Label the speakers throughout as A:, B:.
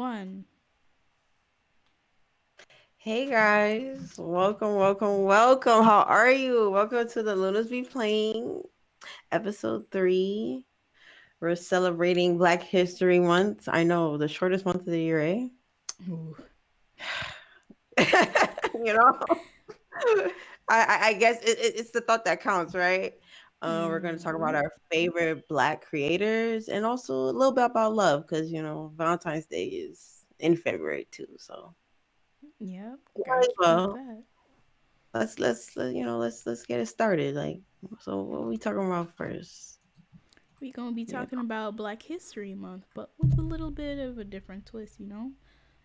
A: one.
B: Hey guys, welcome. How are you? Welcome to the Lunas Be Playing, episode 3. We're celebrating Black History Month. I know, the shortest month of the year, eh?
A: Ooh.
B: you know, I guess it's the thought that counts, right? We're going to talk about
A: Mm-hmm.
B: our favorite Black creators and also a little bit about love because Valentine's Day is in February too. So
A: Yep.
B: might
A: Gotta
B: as
A: keep
B: well.
A: that.
B: Let's get it started. So what are we talking about first?
A: We gonna be
B: You
A: talking about Black History Month, but with a little bit of a different twist.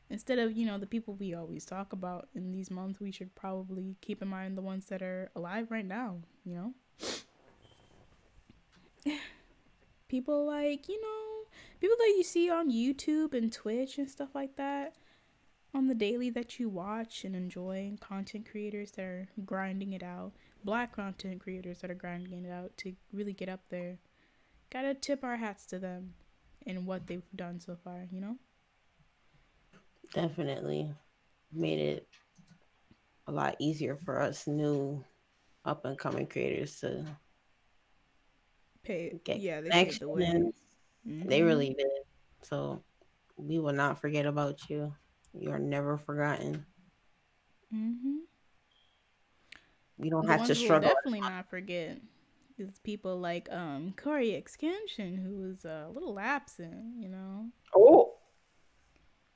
A: Instead of, the people we always talk about in these months, we should probably keep in mind the ones that are alive right now. People people that you see on YouTube and Twitch and stuff like that on the daily that you watch and enjoy, content creators that are grinding it out, black content creators that are grinding it out to really get up there. Gotta tip our hats to them and what they've done so far.
B: definitely made it a lot easier for us new up and coming creators to get
A: Yeah, they paved the way.
B: connections. They
A: Mm-hmm.
B: really did. So we will not forget about you. You are never forgotten.
A: Mm-hmm.
B: We don't
A: The
B: have to
A: ones we'll
B: struggle.
A: definitely not forget is people like Corey Extension, who was a little absent.
B: Oh,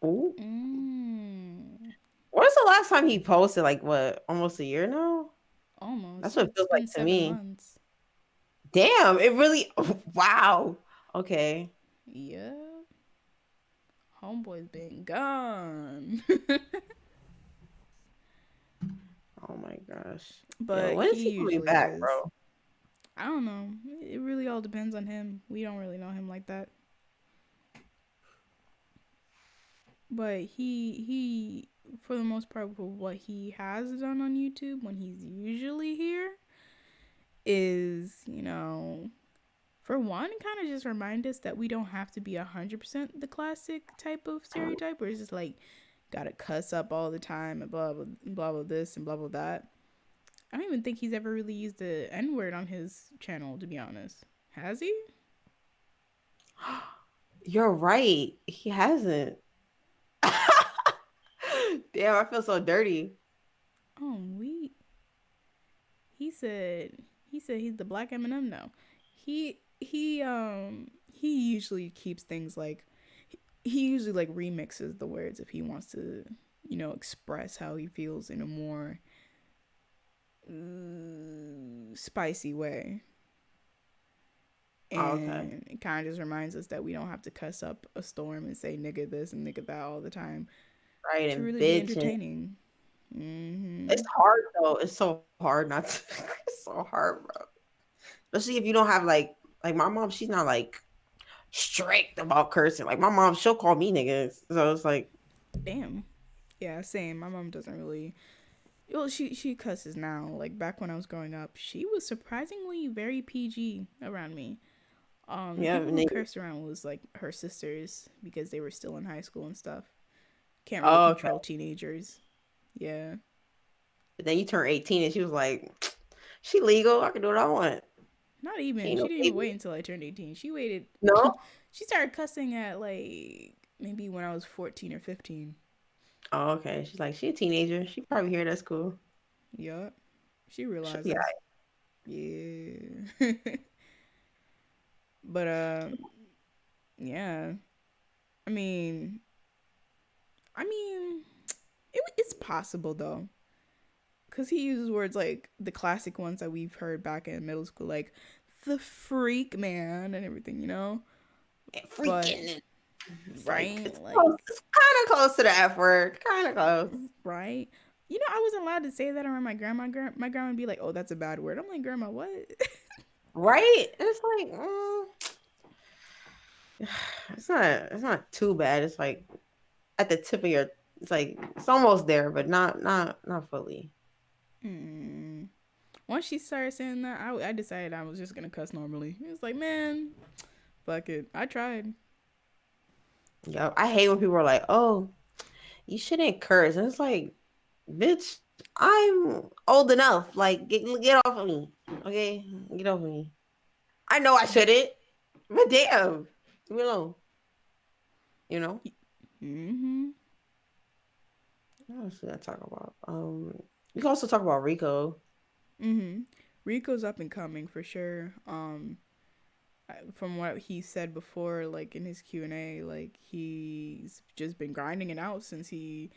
B: oh.
A: Mm,
B: When's the last time he posted? Like what? Almost a year now. That's
A: almost.
B: what it
A: It's
B: feels like
A: been
B: to
A: seven
B: me.
A: months.
B: Damn, it really. Wow. Okay.
A: Yep. Homeboy's been gone.
B: Oh my gosh. Yo,
A: But
B: when is
A: he
B: he coming
A: usually
B: back,
A: is.
B: bro?
A: I don't know. It really all depends on him. We don't really know him like that. But he for the most part for what he has done on YouTube when he's usually here is, for one, kind of just remind us that we don't have to be 100% the classic type of stereotype where it's just like gotta cuss up all the time and blah blah blah blah this and blah blah that. I don't even think he's ever really used the N word on his channel, to be honest. Has he?
B: You're right. He hasn't. Damn, I feel so dirty.
A: Oh, he said he's the black Eminem now. He usually keeps things like he usually like remixes the words if he wants to, express how he feels in a more spicy way.
B: Oh, okay.
A: And it kind of just reminds us that we don't have to cuss up a storm and say nigga this and nigga that all the time
B: Right,
A: to
B: and
A: really be
B: bitching.
A: entertaining. Mm-hmm.
B: It's hard though. It's so hard not to. It's so hard, bro. Especially if you don't have like my mom. She's not like strict about cursing. Like my mom, she'll call me niggas. So it's like,
A: Damn. Yeah, same. My mom doesn't really. Well, she cusses now. Like back when I was growing up, she was surprisingly very PG around me. The
B: yeah,
A: people who
B: niggas.
A: cursed around was like her sisters because they were still in high school and stuff. Can't really
B: Oh, okay.
A: control teenagers. Yeah.
B: But then you turn 18 and she was like, she legal. I can do what I want.
A: Not
B: She
A: even.
B: ain't
A: She
B: no
A: didn't even
B: baby.
A: wait until I turned 18. She waited.
B: No.
A: She started cussing at like maybe when I was 14 or 15.
B: Oh, okay. She's like, she a teenager. She probably here. That's cool.
A: Yup. She
B: She'll be
A: realizes.
B: alright.
A: Yeah. But yeah. I mean, I mean, it's possible though, because he uses words like the classic ones that we've heard back in middle school, like the freak man and everything.
B: And
A: But
B: freaking. It's like
A: right,
B: it's close.
A: like
B: It's kind of close to the F word. Kind of close.
A: right. I wasn't allowed to say that around my grandma. My grandma would be like, "Oh, that's a bad word." I'm like, "Grandma, what?"
B: Right? It's like it's not too bad. It's like at the tip of your it's like it's almost there, but not fully.
A: mm. Once she started saying that, I decided I was just gonna cuss normally. It was like, man, fuck it. I tried.
B: Yep. I hate when people are like, "Oh, you shouldn't curse," and it's like, "Bitch, I'm old enough. Like, get off of me, okay? Get off of me. I know I shouldn't, but damn, leave me alone. You know."
A: Mm-hmm.
B: What else did I talk about? We can also talk about Rico.
A: Mm-hmm. Rico's up and coming for sure. From what he said before, like in his Q&A, like he's just been grinding it out since he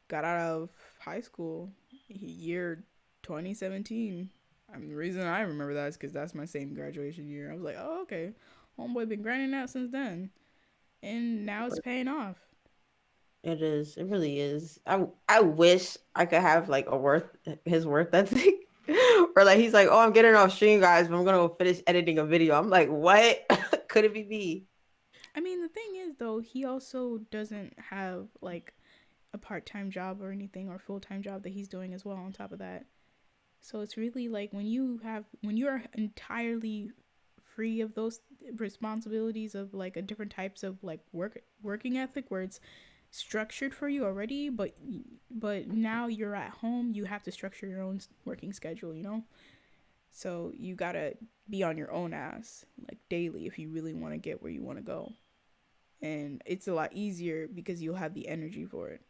A: got out of high school, year 2017. I mean, the reason I remember that is because that's my same graduation year. I was like, oh, okay, homeboy been grinding out since then, and now it's paying off.
B: It is. It really is. I wish I could have like a worth his worth ethic. Or like he's like, oh, I'm getting off stream, guys, but I'm gonna go finish editing a video. I'm like, what? Could it be me?
A: I mean, the thing is though, he also doesn't have like a part-time job or anything or full-time job that he's doing as well on top of that. So it's really like when you are entirely free of those responsibilities of like a different types of like working ethic where it's structured for you already, but now you're at home, you have to structure your own working schedule, you know? So you got to be on your own ass like daily if you really want to get where you want to go. And it's a lot easier because you'll have the energy for it.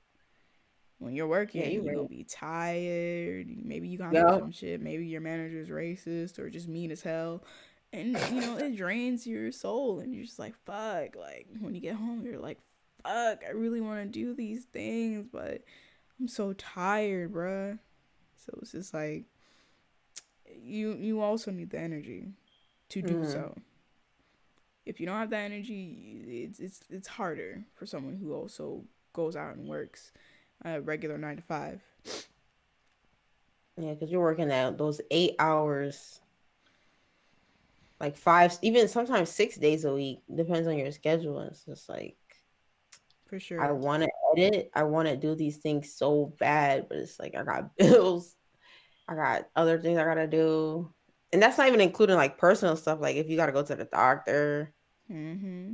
A: When you're
B: Yeah,
A: working,
B: you
A: you're
B: right.
A: gonna be tired. Maybe you gone through
B: Yeah.
A: some shit. Maybe your manager's racist or just mean as hell. And you know, it drains your soul and you're just like, fuck. Like when you get home, you're like, fuck, I really wanna do these things, but I'm so tired, bruh. So it's just like you also need the energy to do
B: Mm.
A: so. If you don't have that energy, it's harder for someone who also goes out and works a regular 9 to 5.
B: Yeah, because you're working at those 8 hours, like five, even sometimes 6 days a week, depends on your schedule. And it's just like
A: For
B: I
A: sure.
B: want to edit, I want to do these things so bad, but it's like I got bills, I got other things I gotta do. And that's not even including like personal stuff, like if you gotta go to the doctor,
A: Mm-hmm.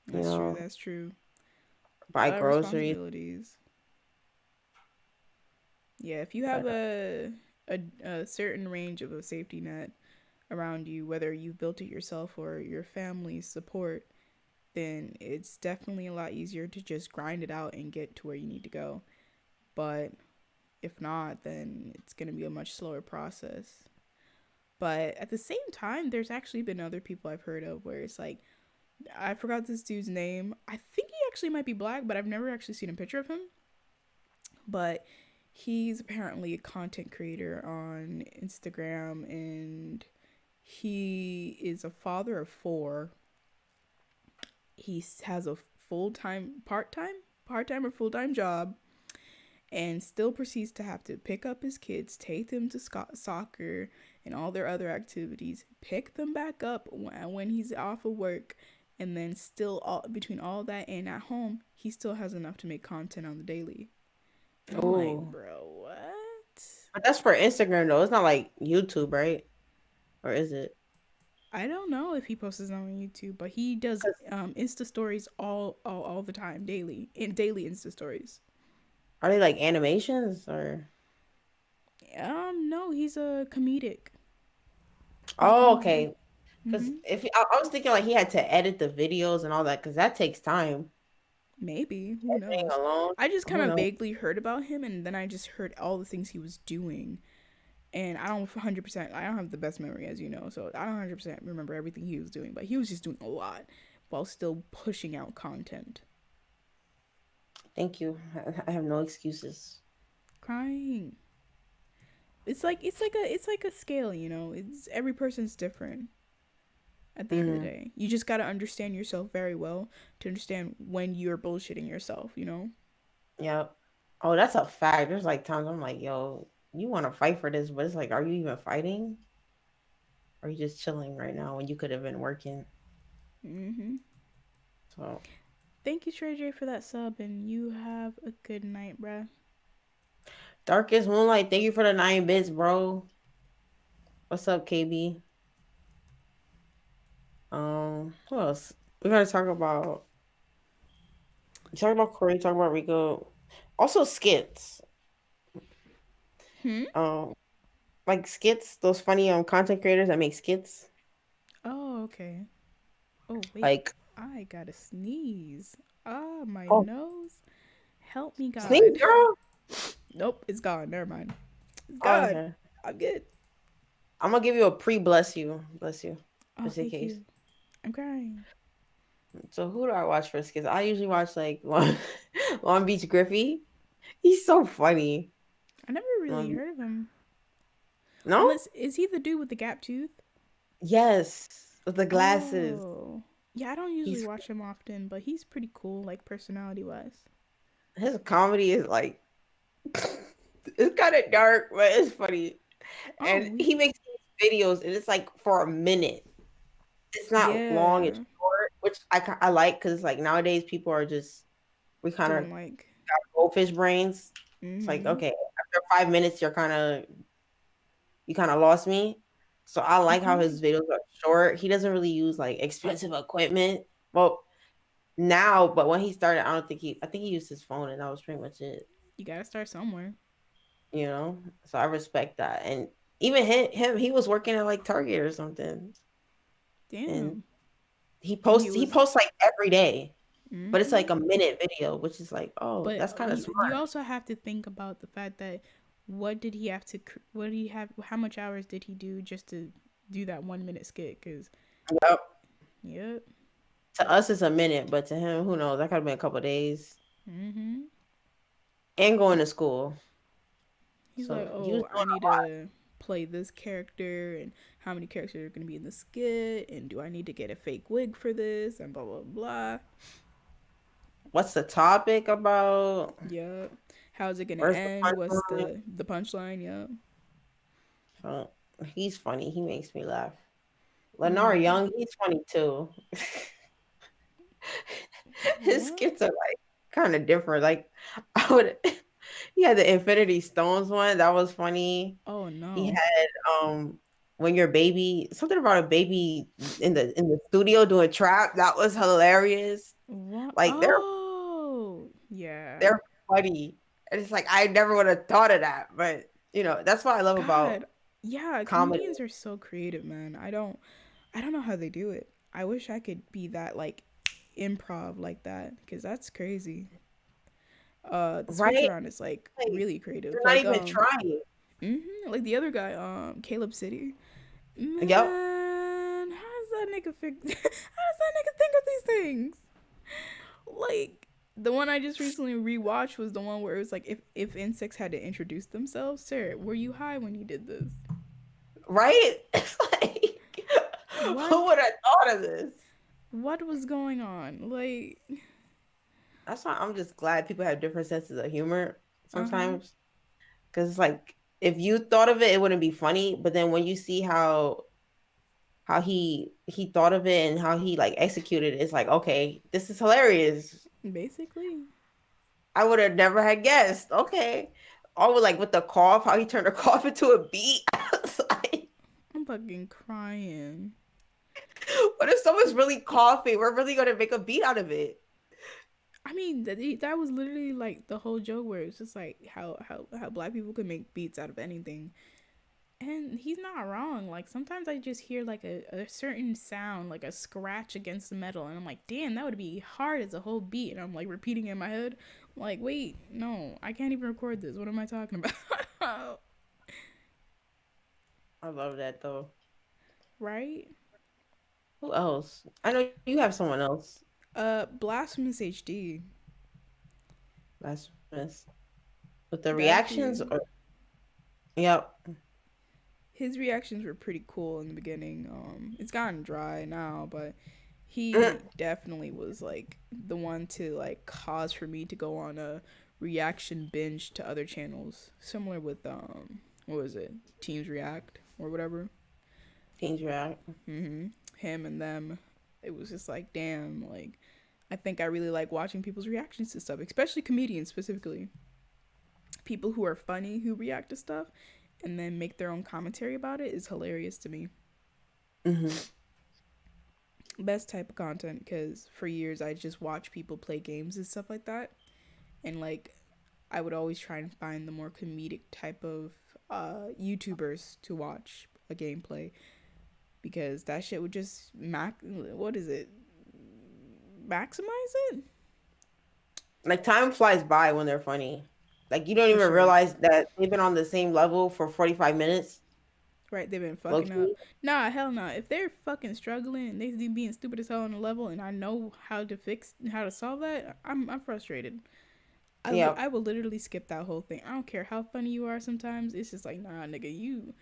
B: you
A: That's true.
B: know,
A: That's true. A
B: buy
A: lot of
B: groceries.
A: responsibilities. Yeah, if you have
B: But
A: a certain range of a safety net around you, whether you built it yourself or your family's support, then it's definitely a lot easier to just grind it out and get to where you need to go. But if not, then it's going to be a much slower process. But at the same time, there's actually been other people I've heard of where it's like, I forgot this dude's name. I think he actually might be black, but I've never actually seen a picture of him. But he's apparently a content creator on Instagram and he is a father of four. He has a part time or full time job, and still proceeds to have to pick up his kids, take them to soccer and all their other activities, pick them back up when he's off of work, and then still between all that and at home, he still has enough to make content on the daily. And I'm like,
B: oh,
A: bro, what?
B: but that's for Instagram though. It's not like YouTube, right? Or is it?
A: I don't know if he posts it on YouTube, but he does
B: 'Cause
A: Insta stories all the time, daily, in daily Insta stories.
B: are they like animations or?
A: No, he's a comedic. He's a
B: Oh,
A: comedian.
B: okay. Because
A: Mm-hmm.
B: if I was thinking like he had to edit the videos and all that, because that takes time.
A: Maybe. Who
B: Editing
A: knows?
B: alone,
A: I just kind
B: who
A: of
B: knows?
A: vaguely heard about him, and then I just heard all the things he was doing. And I don't 100%, I don't have the best memory, as you know, so I don't 100% remember everything he was doing, but he was just doing a lot while still pushing out content.
B: Thank you. I have no excuses.
A: Crying. It's like a scale, you know. It's every person's different at the end of the
B: Mm-hmm.
A: day. You just got to understand yourself very well to understand when you're bullshitting yourself, you know?
B: Yep. Oh, that's a fact. There's like times I'm like, yo, you want to fight for this, but it's like, are you even fighting? Or are you just chilling right now when you could have been working?
A: Mhm.
B: So,
A: Thank you, Trey J, for that sub, and you have a good night, bruh.
B: Darkest Moonlight, thank you for the 9 bits, bro. What's up, KB? What else? We gotta talk about. You talk about Corey, talk about Rico. Also skits.
A: Hmm.
B: Um, like skits, those funny content creators that make skits.
A: Oh, okay. Oh, wait.
B: Like
A: I gotta sneeze. Ah, my
B: oh,
A: nose. Help me,
B: sneeze,
A: God.
B: girl.
A: Nope, it's gone. Never mind. It's
B: Oh,
A: gone.
B: okay.
A: I'm good.
B: I'm gonna give you a pre bless you,
A: Oh,
B: just in
A: thank
B: case.
A: you. I'm crying.
B: So who do I watch for skits? I usually watch like Long Beach Griffey. He's so funny.
A: I never really
B: Um,
A: heard of him.
B: no,
A: Unless, is he the dude with the gap tooth?
B: yes, with the glasses.
A: Oh. Yeah, I don't usually
B: He's
A: watch him often, but he's pretty cool, like personality wise.
B: his comedy is like it's kind of dark, but it's funny. And
A: Oh,
B: he makes these videos, and it's like for a minute. It's not long; it's
A: yeah.
B: short, which I like because like nowadays people are just we kind of
A: Doing like,
B: goldfish brains. It's like
A: mm-hmm.
B: okay, after 5 minutes, you kind of lost me. So I like how
A: Mm-hmm.
B: his videos are short. He doesn't really use like expensive equipment. Well, now, but when he started, I think he used his phone and that was pretty much it,
A: You gotta start somewhere.
B: you know? So I respect that. And even he was working at like Target or something. And
A: Damn.
B: he
A: And he
B: posts he
A: was,
B: posts like every day, but it's
A: mm-hmm.
B: like a minute video, which is like, oh,
A: But
B: that's kind of
A: you
B: smart.
A: also have to think about the fact that what did he have to, what did he have, how much hours did he do just to do that 1 minute skit? Because,
B: Yep.
A: yep.
B: To us it's a minute, but to him, who knows? That could have been a couple days.
A: Mm-hmm.
B: And going to school.
A: He's like,
B: So he was
A: oh, I
B: doing
A: need
B: a lot.
A: to play this character, and how many characters are going to be in the skit, and do I need to get a fake wig for this, and blah, blah, blah.
B: What's the topic about?
A: Yep. How's it going to
B: Where's the
A: end? What's
B: punchline?
A: the punchline? Yep.
B: So, he's funny. He makes me laugh. Lennar
A: Mm.
B: Young, he's funny too. His
A: What?
B: skits are like kind of different. Like I would, he had the Infinity Stones one that was funny.
A: Oh,
B: He
A: no.
B: had when your baby something about a baby in the studio doing trap that was hilarious.
A: What?
B: Like
A: Oh, yeah.
B: they're funny, and it's like I never would have thought of that, but that's what I love about
A: God. Yeah,
B: comedy.
A: comedians are so creative, man. I don't know how they do it. I wish I could be that like improv like that cuz that's crazy. The switch
B: Right?
A: around is like
B: Like
A: really creative.
B: they're not
A: Like
B: even trying.
A: like the other guy Caleb City.
B: Yep.
A: Man, how does that nigga how does that nigga think of these things? Like the one I just recently rewatched was the one where it was like if insects had to introduce themselves, sir, were you high when you did this?
B: Right? It's like, who
A: What
B: would have thought of this?
A: what was going on? Like,
B: That's why I'm just glad people have different senses of humor
A: uh-huh.
B: sometimes. Because it's like, if you thought of it, it wouldn't be funny. But then when you see how he thought of it and how he like executed it, it's like, okay, this is hilarious.
A: Basically,
B: I would have never had guessed. Okay. Or with like with the cough, how he turned the cough into a beat. I was like,
A: I'm fucking crying.
B: what if someone's really coughing? We're really gonna make a beat out of it.
A: I mean, that was literally like the whole joke where it's just like how black people could make beats out of anything. And he's not wrong. Like sometimes I just hear like a certain sound, like a scratch against the metal, and I'm like, damn, that would be hard as a whole beat. And I'm like repeating it in my head. I'm like, wait, no, I can't even record this. What am I talking about?
B: I love that though.
A: Right?
B: Who else? I know you have someone else.
A: Blasphemous HD.
B: That's miss. With the
A: That
B: reactions
A: dude.
B: or yep.
A: His reactions were pretty cool in the beginning. It's gotten dry now, but
B: Mm,
A: he definitely was like the one to like cause for me to go on a reaction binge to other channels, similar with what was it, Teams React or whatever.
B: Teens react.
A: Him and them. It was just like damn, like I think I really like watching people's reactions to stuff, especially comedians specifically. People who are funny who react to stuff and then make their own commentary about it is hilarious to me.
B: Hmm.
A: best type of content because for years I just watch people play games and stuff like that, and like I would always try and find the more comedic type of YouTubers to watch a gameplay because that shit would just what is it, maximize it.
B: Like time flies by when they're funny. Like you don't
A: For
B: even
A: sure.
B: realize that they've been on the same level for 45 minutes.
A: Right, they've been
B: Low
A: fucking up.
B: key.
A: Nah, hell nah. If they're fucking struggling and they being stupid as hell on the level, and I know how to solve that, I'm frustrated.
B: Yeah.
A: I will literally skip that whole thing. I don't care how funny you are. Sometimes it's just like, nah, nigga, you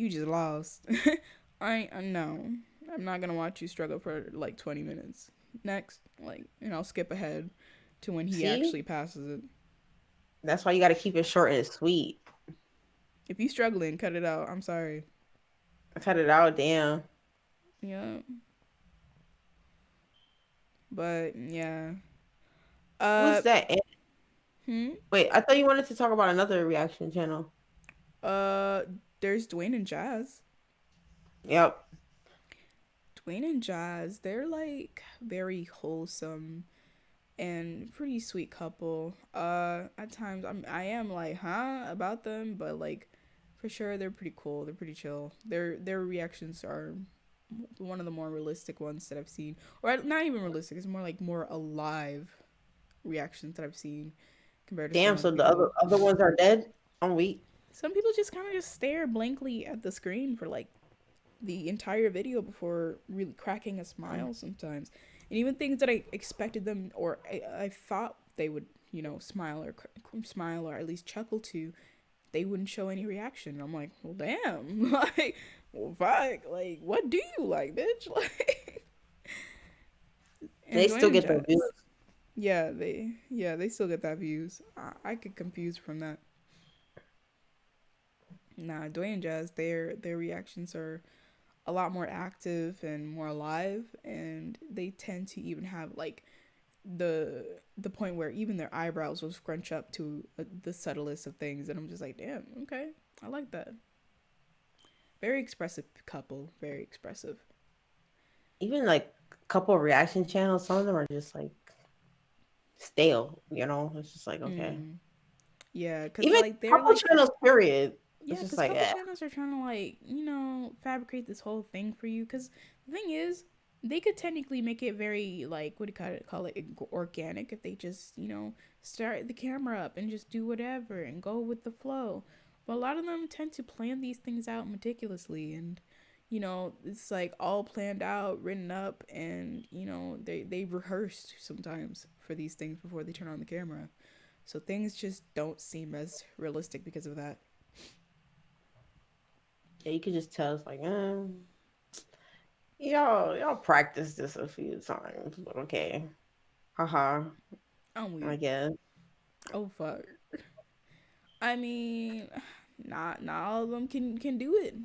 A: just lost. No. I'm not gonna watch you struggle for like 20 minutes. Next, like, and I'll skip ahead to when he
B: See?
A: actually passes it.
B: That's why you got to keep it short and sweet.
A: If you struggling, cut it out. I'm sorry.
B: Cut it out, damn.
A: Yeah, but yeah.
B: Who's
A: Uh,
B: that?
A: hmm.
B: Wait, I thought you wanted to talk about another reaction channel.
A: Uh, there's Dwayne and Jazz.
B: Yep.
A: Dwayne and Jazz, they're like very wholesome and pretty sweet couple. At times I am like, huh, about them, but like for sure they're pretty cool. They're pretty chill. Their reactions are one of the more realistic ones that I've seen, or not even realistic. It's more like more alive reactions that I've seen compared to some
B: Damn,
A: other
B: so the other
A: people.
B: other ones are dead? I'm weak.
A: Some people just kind of just stare blankly at the screen for like the entire video before really cracking a smile sometimes. And even things that I expected them or I thought they would, smile or smile or at least chuckle to, they wouldn't show any reaction. I'm like, well, damn, like, well, fuck, like, what do you like, bitch? Like, and
B: They
A: Dwayne
B: still
A: and
B: get the views.
A: Jazz, yeah, they still get that views. I get confused from that. Nah, Dwayne and Jazz, their reactions are a lot more active and more alive, and they tend to even have like the point where even their eyebrows will scrunch up to the subtlest of things, and I'm just like, damn, okay, I like that. Very expressive couple, very expressive.
B: Even like a couple of reaction channels, some of them are just like stale, you know? It's just like, okay.
A: Mm, yeah, because
B: Even
A: like they're
B: couple
A: like,
B: channels, period.
A: yeah,
B: It's just
A: because
B: like,
A: couple
B: eh.
A: channels are trying to like, fabricate this whole thing for you. Because the thing is, they could technically make it very like, what do you call it organic if they just start the camera up and just do whatever and go with the flow. But a lot of them tend to plan these things out meticulously, and it's like all planned out, written up, and they rehearsed sometimes for these things before they turn on the camera. So things just don't seem as realistic because of that.
B: Yeah, you could just tell it's like, y'all practiced this a few times, but okay. Haha,
A: I'm
B: I
A: weak.
B: guess.
A: Oh fuck. I mean, not all of them can do it.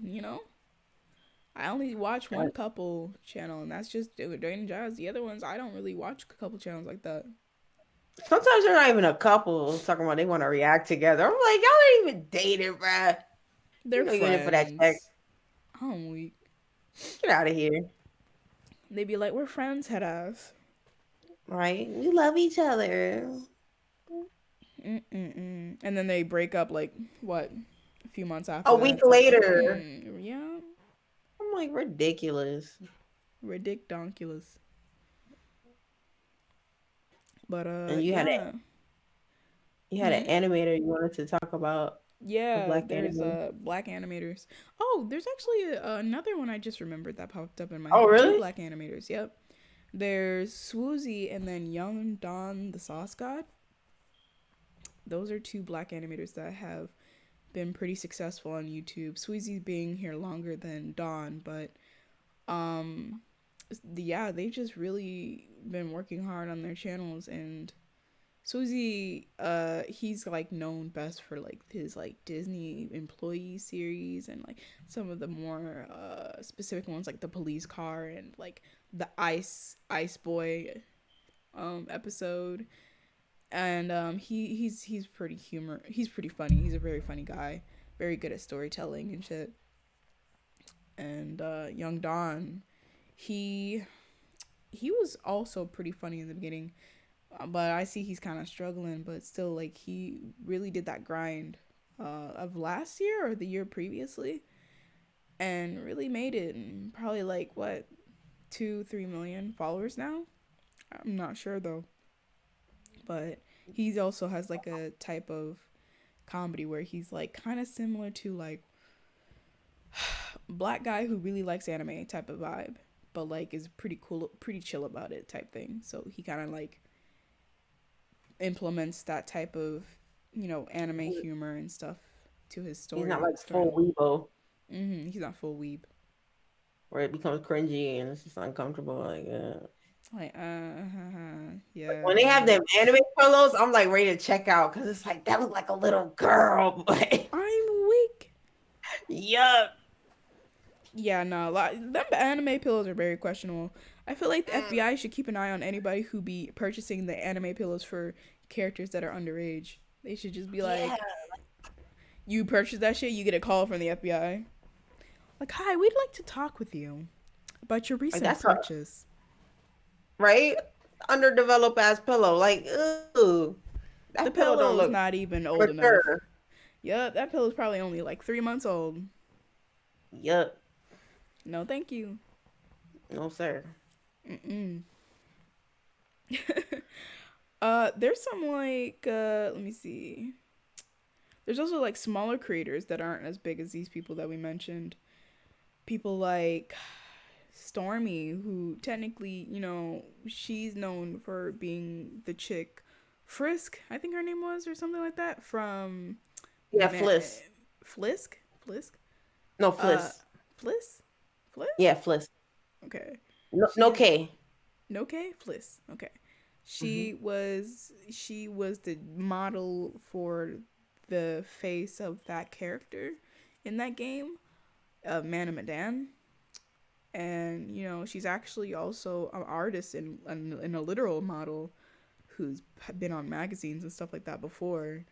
A: I only watch one couple channel, and that's just Dwayne and Jazz. The other ones, I don't really watch a couple channels like that.
B: Sometimes they're not even a couple talking about they want to react together. I'm like, y'all ain't even dated, bruh. You
A: They're
B: know you're in it for that check.
A: friends. I'm weak.
B: Get out of here.
A: They be like, we're friends, head ass.
B: Right? We love each other.
A: Mm-mm-mm. And then they break up like what, a few months
B: A
A: after that.
B: week
A: It's like,
B: later.
A: yeah,
B: I'm like, ridiculous.
A: ridiculous. But
B: And
A: yeah.
B: you had an
A: Hmm.
B: animator you wanted to talk about, a
A: Yeah,
B: black
A: there's
B: animator.
A: black animators. Oh, there's actually another one I just remembered that popped up in my
B: Oh,
A: head. Two
B: really?
A: black animators. Yep. There's Swoozy and then Young Don the Sauce God. Those are two black animators that have been pretty successful on YouTube. Swoozy being here longer than Don, but um yeah, they've just really been working hard on their channels. And Suzy, he's like known best for like his like Disney employee series and like some of the more specific ones like the police car and like the ice boy episode. And he's he's pretty funny. He's a very funny guy, very good at storytelling and shit. And Young Don, he he was also pretty funny in the beginning, but I see he's kind of struggling. But still, like he really did that grind of last year or the year previously, and really made it. And probably like what 2-3 million followers now. I'm not sure though, but he also has like a type of comedy where he's like kind of similar to like black guy who really likes anime type of vibe, but like is pretty cool, pretty chill about it type thing. So he kind of like implements that type of anime humor and stuff to his
B: He's not like full
A: storyline.
B: Weibo
A: He's not full weeb.
B: where it becomes cringy and it's just uncomfortable. Like,
A: Like
B: like
A: yeah
B: when they have
A: no.
B: them anime pillows, I'm like ready to check out because it's like that look like a little girl, but
A: I'm weak.
B: yup.
A: Yeah, no, them anime pillows are very questionable. I feel like the
B: Mm,
A: FBI should keep an eye on anybody who be purchasing the anime pillows for characters that are underage. They should just be
B: yeah,
A: like, you purchase that shit, you get a call from the FBI. Like, hi, we'd like to talk with you about your
B: like
A: recent
B: that's a
A: purchase.
B: right underdeveloped ass pillow. Like, ooh,
A: The
B: that pillow don't
A: pillow's
B: look
A: not even old enough.
B: mature.
A: Yup, that pillow's probably only like 3 months old.
B: Yup,
A: No, thank you.
B: no sir.
A: Mm-mm. There's some like, let me see. There's also like smaller creators that aren't as big as these people that we mentioned. People like Stormy, who technically, she's known for being the chick Frisk, I think her name was, or something like that, from
B: Yeah,
A: Ma-
B: Fliss.
A: Flisk? Flisk?
B: No
A: Uh,
B: Fliss.
A: Fliss? Fliss?
B: Yeah, Fliss.
A: Okay.
B: No, no
A: She's
B: K.
A: no K? Fliss. Okay.
B: Hmm.
A: She was the model for the face of that character in that game, Man Madan. And she's actually also an artist and a literal model who's been on magazines and stuff like that before.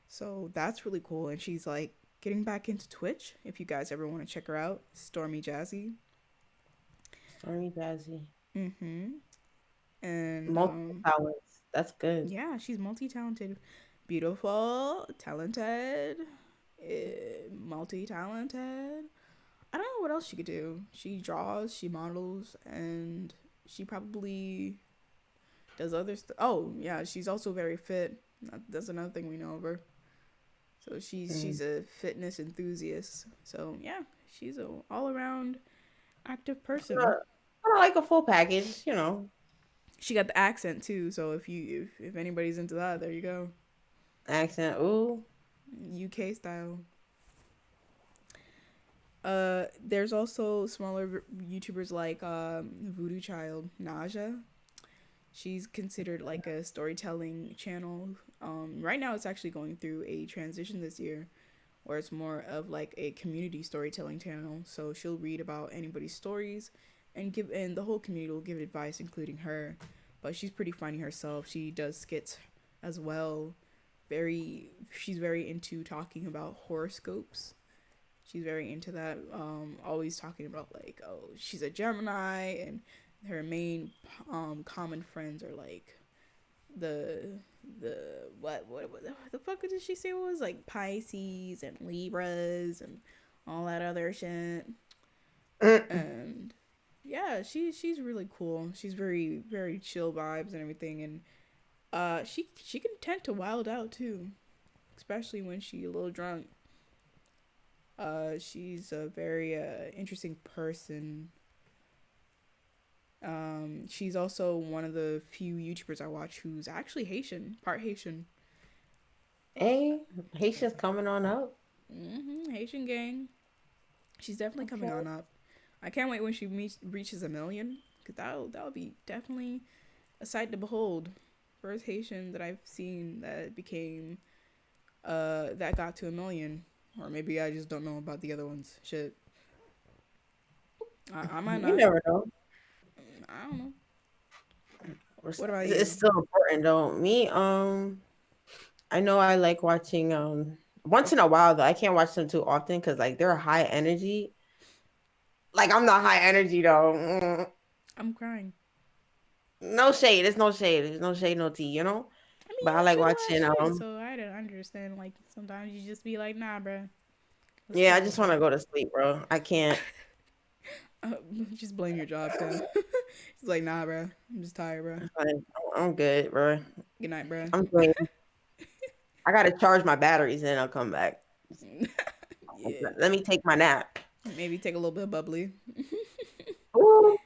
A: So that's really cool. And she's like getting back into Twitch. If you guys ever want to check her out, Stormy Jazzy.
B: Stormy Jazzy.
A: Mm-hmm. And
B: Multiple talents. That's good.
A: yeah, she's multi-talented, beautiful, talented, multi-talented. I don't know what else she could do. She draws, she models, and she probably does other stuff. Oh yeah, she's also very fit. That's another thing we know of her. So she's
B: Mm.
A: a fitness enthusiast. So yeah, she's a all around active person.
B: I like a full package, you know.
A: She got the accent too. So if anybody's into that, there you go.
B: Accent. Ooh.
A: UK style. There's also smaller YouTubers like Voodoo Child Naja. She's considered like a storytelling channel. Right now, it's actually going through a transition this year, where it's more of like a community storytelling channel. So she'll read about anybody's stories, and the whole community will give advice, including her. But she's pretty funny herself. She does skits as well. She's very into talking about horoscopes. She's very into that. Always talking about like, oh, she's a Gemini, and her main common friends are like the what the fuck did she say it was like Pisces and Libras and all that other shit.
B: Mm.
A: And yeah, she's really cool. She's very chill vibes and everything, and she can tend to wild out too, especially when she a little drunk. She's a very interesting person. She's also one of the few YouTubers I watch who's actually Haitian, part Haitian.
B: Hey, Haitians coming on up.
A: Haitian gang. She's definitely coming
B: Okay.
A: on up. I can't wait when she reaches 1 million, cause that'll be definitely a sight to behold. First Haitian that I've seen that became that got to 1 million, or maybe I just don't know about the other ones. Shit, I might
B: You
A: not.
B: never know.
A: I don't know. What
B: Respect
A: about
B: is
A: you?
B: still important though. Me, I know I like watching once in a while though. I can't watch them too often because like they're high energy. Like I'm not high energy though. Mm.
A: I'm crying.
B: No shade. There's no shade. There's no shade, no tea.
A: I mean,
B: But I
A: you
B: like
A: chill ass
B: watching.
A: shit, so I don't understand. Like sometimes you just be like, nah, bro, let's
B: Yeah, I
A: go.
B: just want to go to sleep, bro. I can't.
A: Uh, just blame your job, Tim. He's like, nah, bro, I'm just tired, bro.
B: Like, I'm good, bro.
A: Good night, bro.
B: I'm doing. I gotta charge my batteries, and then I'll come back.
A: Yeah,
B: Let me take my nap.
A: maybe take a little bit of bubbly.
B: Ooh,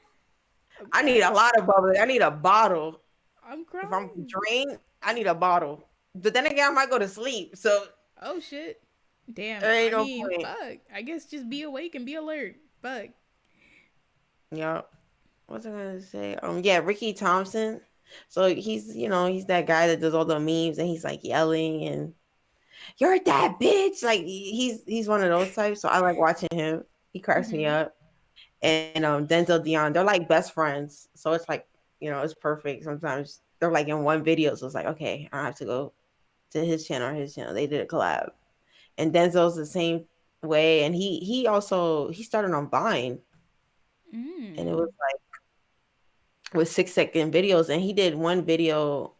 A: I'm
B: I need a
A: crying.
B: lot of bubbly. I need a bottle.
A: I'm
B: If I'm
A: crying.
B: drained, I need a bottle. But then again, I might go to sleep, so
A: Oh shit. Damn.
B: there
A: I
B: ain't no
A: mean,
B: point.
A: fuck. I guess just be awake and be alert. Fuck.
B: Yeah. What's I gonna say? Yeah, Ricky Thompson. So he's that guy that does all the memes and he's like yelling and you're that bitch. Like he's one of those types. So I like watching him. He cracks me
A: Mhm.
B: up. And Denzel Dion, they're like best friends. So it's like, it's perfect. Sometimes they're like in one video. So it's like, okay, I don't have to go to his channel or his channel. They did a collab. And Denzel's the same way. And he started on Vine and it was
A: Mm.
B: with 6-second videos. And he did one video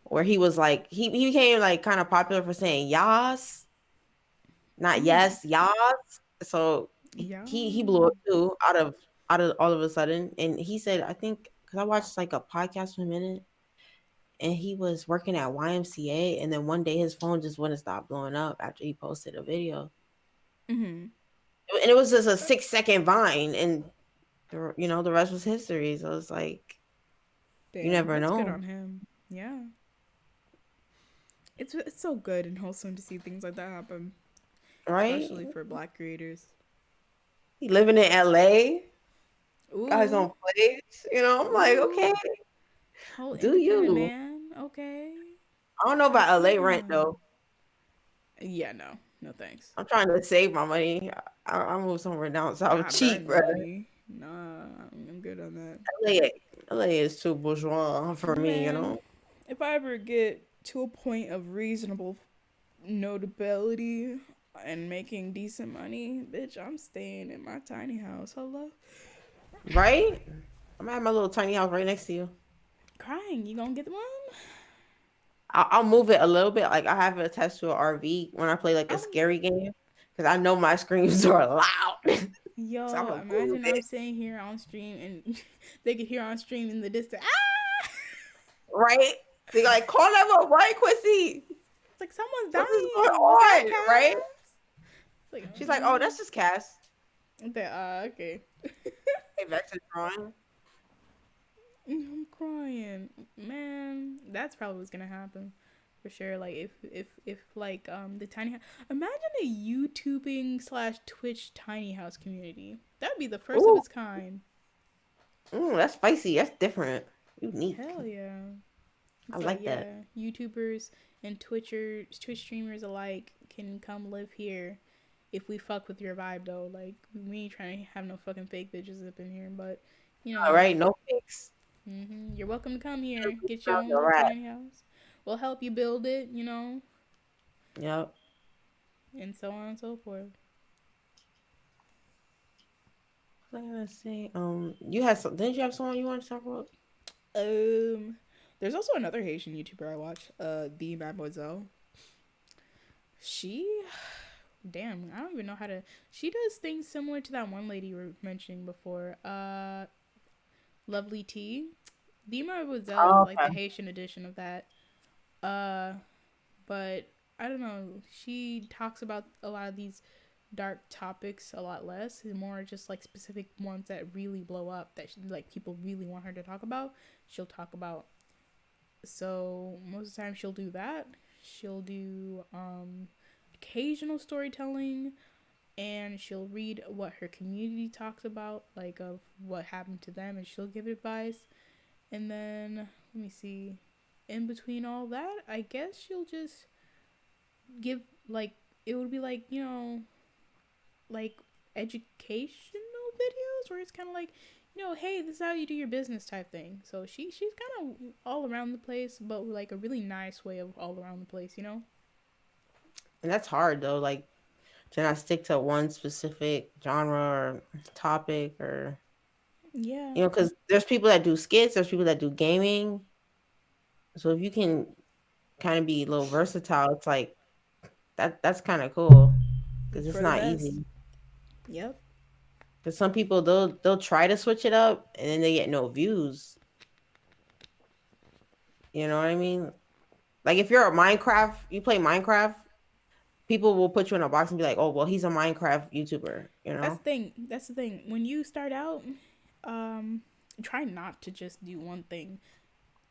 B: where he was like he became like kind of popular for saying yas, not
A: Mm.
B: yes, yas. So
A: Yeah.
B: he blew up too out of all of a sudden. And he said, I think because I watched like a podcast for a minute, and he was working at YMCA, and then one day his phone just wouldn't stop blowing up after he posted a video,
A: Mhm.
B: and it was just a 6-second Vine, and the rest was history. So it's like you
A: Damn.
B: never
A: That's good
B: know,
A: on him. Yeah. It's so good and wholesome to see things like that happen,
B: right?
A: especially for Black creators.
B: He living in LA, got his
A: Ooh.
B: own place. I'm like, okay,
A: Ooh. Whole
B: do
A: independent
B: you?
A: man. Okay.
B: I don't know
A: Shout out
B: about
A: to
B: LA rent
A: him.
B: though.
A: Yeah. No. No thanks.
B: I'm trying to save my money. I'll move somewhere down south
A: Nah,
B: cheap,
A: burn
B: bro.
A: money. Nah, I'm good on that.
B: LA, LA is too bourgeois for me.
A: Man, if I ever get to a point of reasonable notability and making decent money, bitch, I'm staying in my tiny house. Hello?
B: Right? I'm at my little tiny house right next to you.
A: Crying, you gonna get the one?
B: I'll move it a little bit. Like I have it attached to an RV when I play like a
A: I'm
B: scary game because I know my screams are loud. So I'm
A: yo,
B: gonna move
A: imagine I'm
B: it.
A: sitting here on stream and they could hear on stream in the distance. Ah!
B: Right? They like call that up, right, Quissy?
A: It's like someone's
B: What is going
A: dying. Was that
B: on? Right?
A: Cass? It's like,
B: She's like, oh, that's just Cass.
A: okay.
B: Hey, Vex's drawing.
A: I'm crying, man. That's probably what's gonna happen, for sure. Like if like the tiny house. Imagine a YouTubing slash Twitch tiny house community. That'd be the first of
B: Ooh,
A: its kind.
B: that's spicy. That's different. Unique.
A: Hell yeah.
B: I
A: It's like
B: like that.
A: yeah, YouTubers and Twitch streamers alike can come live here. If we fuck with your vibe though, like we ain't trying to have no fucking fake bitches up in here, but you
B: All
A: know,
B: right, no fix.
A: you're welcome to come here, get your
B: Sounds
A: own
B: all
A: little
B: right.
A: tiny house. We'll help you build it,
B: Yep.
A: and so on and so forth.
B: What was I gonna say? You had some. Didn't you have someone you wanted to talk about?
A: Um, there's also another Haitian YouTuber I watch, the Mademoiselle. She, damn, I don't even know how to. She does things similar to that one lady you were mentioning before. Lovely Tea. The Mademoiselle is
B: Oh,
A: like the Haitian edition of that. Uh, but I don't know. She talks about a lot of these dark topics a lot less, and more just like specific ones that really blow up that like people really want her to talk about. She'll talk about. So most of the time she'll do that. She'll do occasional storytelling, and she'll read what her community talks about, like of what happened to them, and she'll give advice. And then let me see. In between all that, I guess she'll just give like it would be like like educational videos where it's kind of like hey, this is how you do your business type thing. So she's kind of all around the place, but like a really nice way of all around the place.
B: and that's hard though. Like to not stick to one specific genre or topic or.
A: Yeah,
B: Because there's people that do skits, there's people that do gaming. So if you can kind of be a little versatile, it's like that's kind of cool because
A: it's
B: it's
A: for the
B: not
A: best.
B: easy.
A: Yep,
B: Because some people they'll try to switch it up and then they get no views. You know what I mean? Like if you're a Minecraft, you play Minecraft, people will put you in a box and be like, "Oh, well, he's a Minecraft YouTuber." You
A: that's
B: know?
A: the thing. That's the thing. When you start out, um, try not to just do one thing.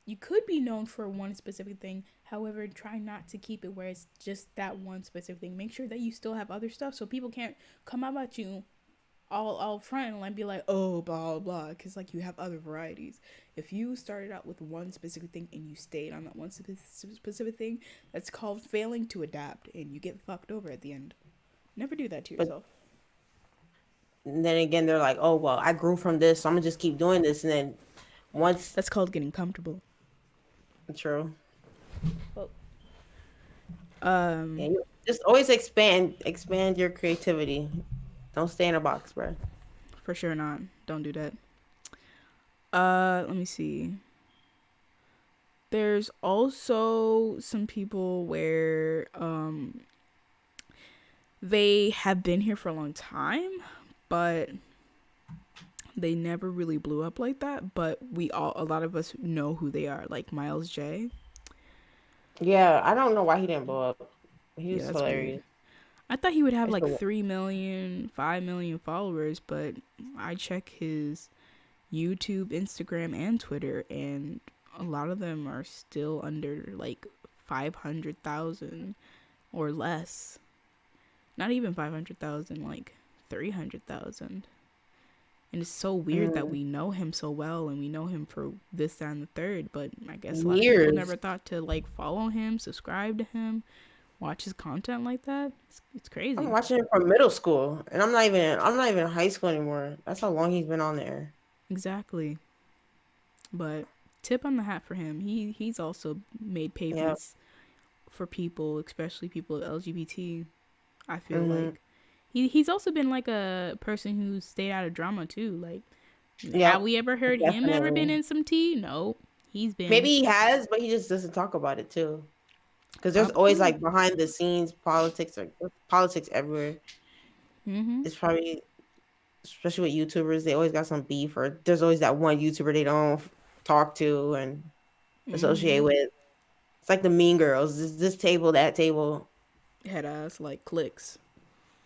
A: You could be known for one specific thing. However, try not to keep it where it's just that one specific thing. Make sure that you still have other stuff so people can't come up at you all front and like be like, oh, blah blah, because like you have other varieties. If you started out with one specific thing and you stayed on that one specific thing, that's called failing to adapt, and you get fucked over at the end. Never do that to
B: But
A: yourself.
B: then again, they're like, "Oh, well, I grew from this, so I'm gonna just keep doing this." And then once,
A: That's called getting comfortable.
B: true,
A: Well,
B: yeah,
A: um,
B: just always expand your creativity. Don't stay in a box, bro.
A: for sure not. Don't do that. Let me see. There's also some people where they have been here for a long time, but they never really blew up like that. But a lot of us know who they are, like Miles J.
B: Yeah, I don't know why he didn't blow up. He
A: Yeah,
B: was
A: that's weird.
B: hilarious.
A: I thought he would have
B: I used
A: like
B: to,
A: 3 million, 5 million followers, but I check his YouTube, Instagram, and Twitter, and a lot of them are still under like 500,000 or less. Not even 500,000, like 300,000. And it's so weird that
B: mm,
A: we know him so well and we know him for this, that, and the third, but I guess a lot of people
B: years.
A: never thought to like follow him, subscribe to him, watch his content like that. It's
B: I'm
A: crazy.
B: watching it from middle school, and I'm not even in high school anymore. That's how long he's been on there.
A: Exactly. But tip on the hat for him. He's also made
B: Yeah.
A: pavements for people, especially people LGBT. I feel
B: Mhm.
A: like he's also been like a person who stayed out of drama too. Like, have
B: Yep.
A: we ever heard him ever been
B: Definitely.
A: in some tea? No, he's been
B: Maybe he has, but he just doesn't talk about it too. Because there's always
A: probably.
B: like behind the scenes politics or politics everywhere.
A: Mhm.
B: It's probably especially with YouTubers, they always got some beef, or there's always that one YouTuber they don't talk to and associate
A: Mhm.
B: with. It's like the Mean Girls. This table, that table.
A: Head ass like clicks.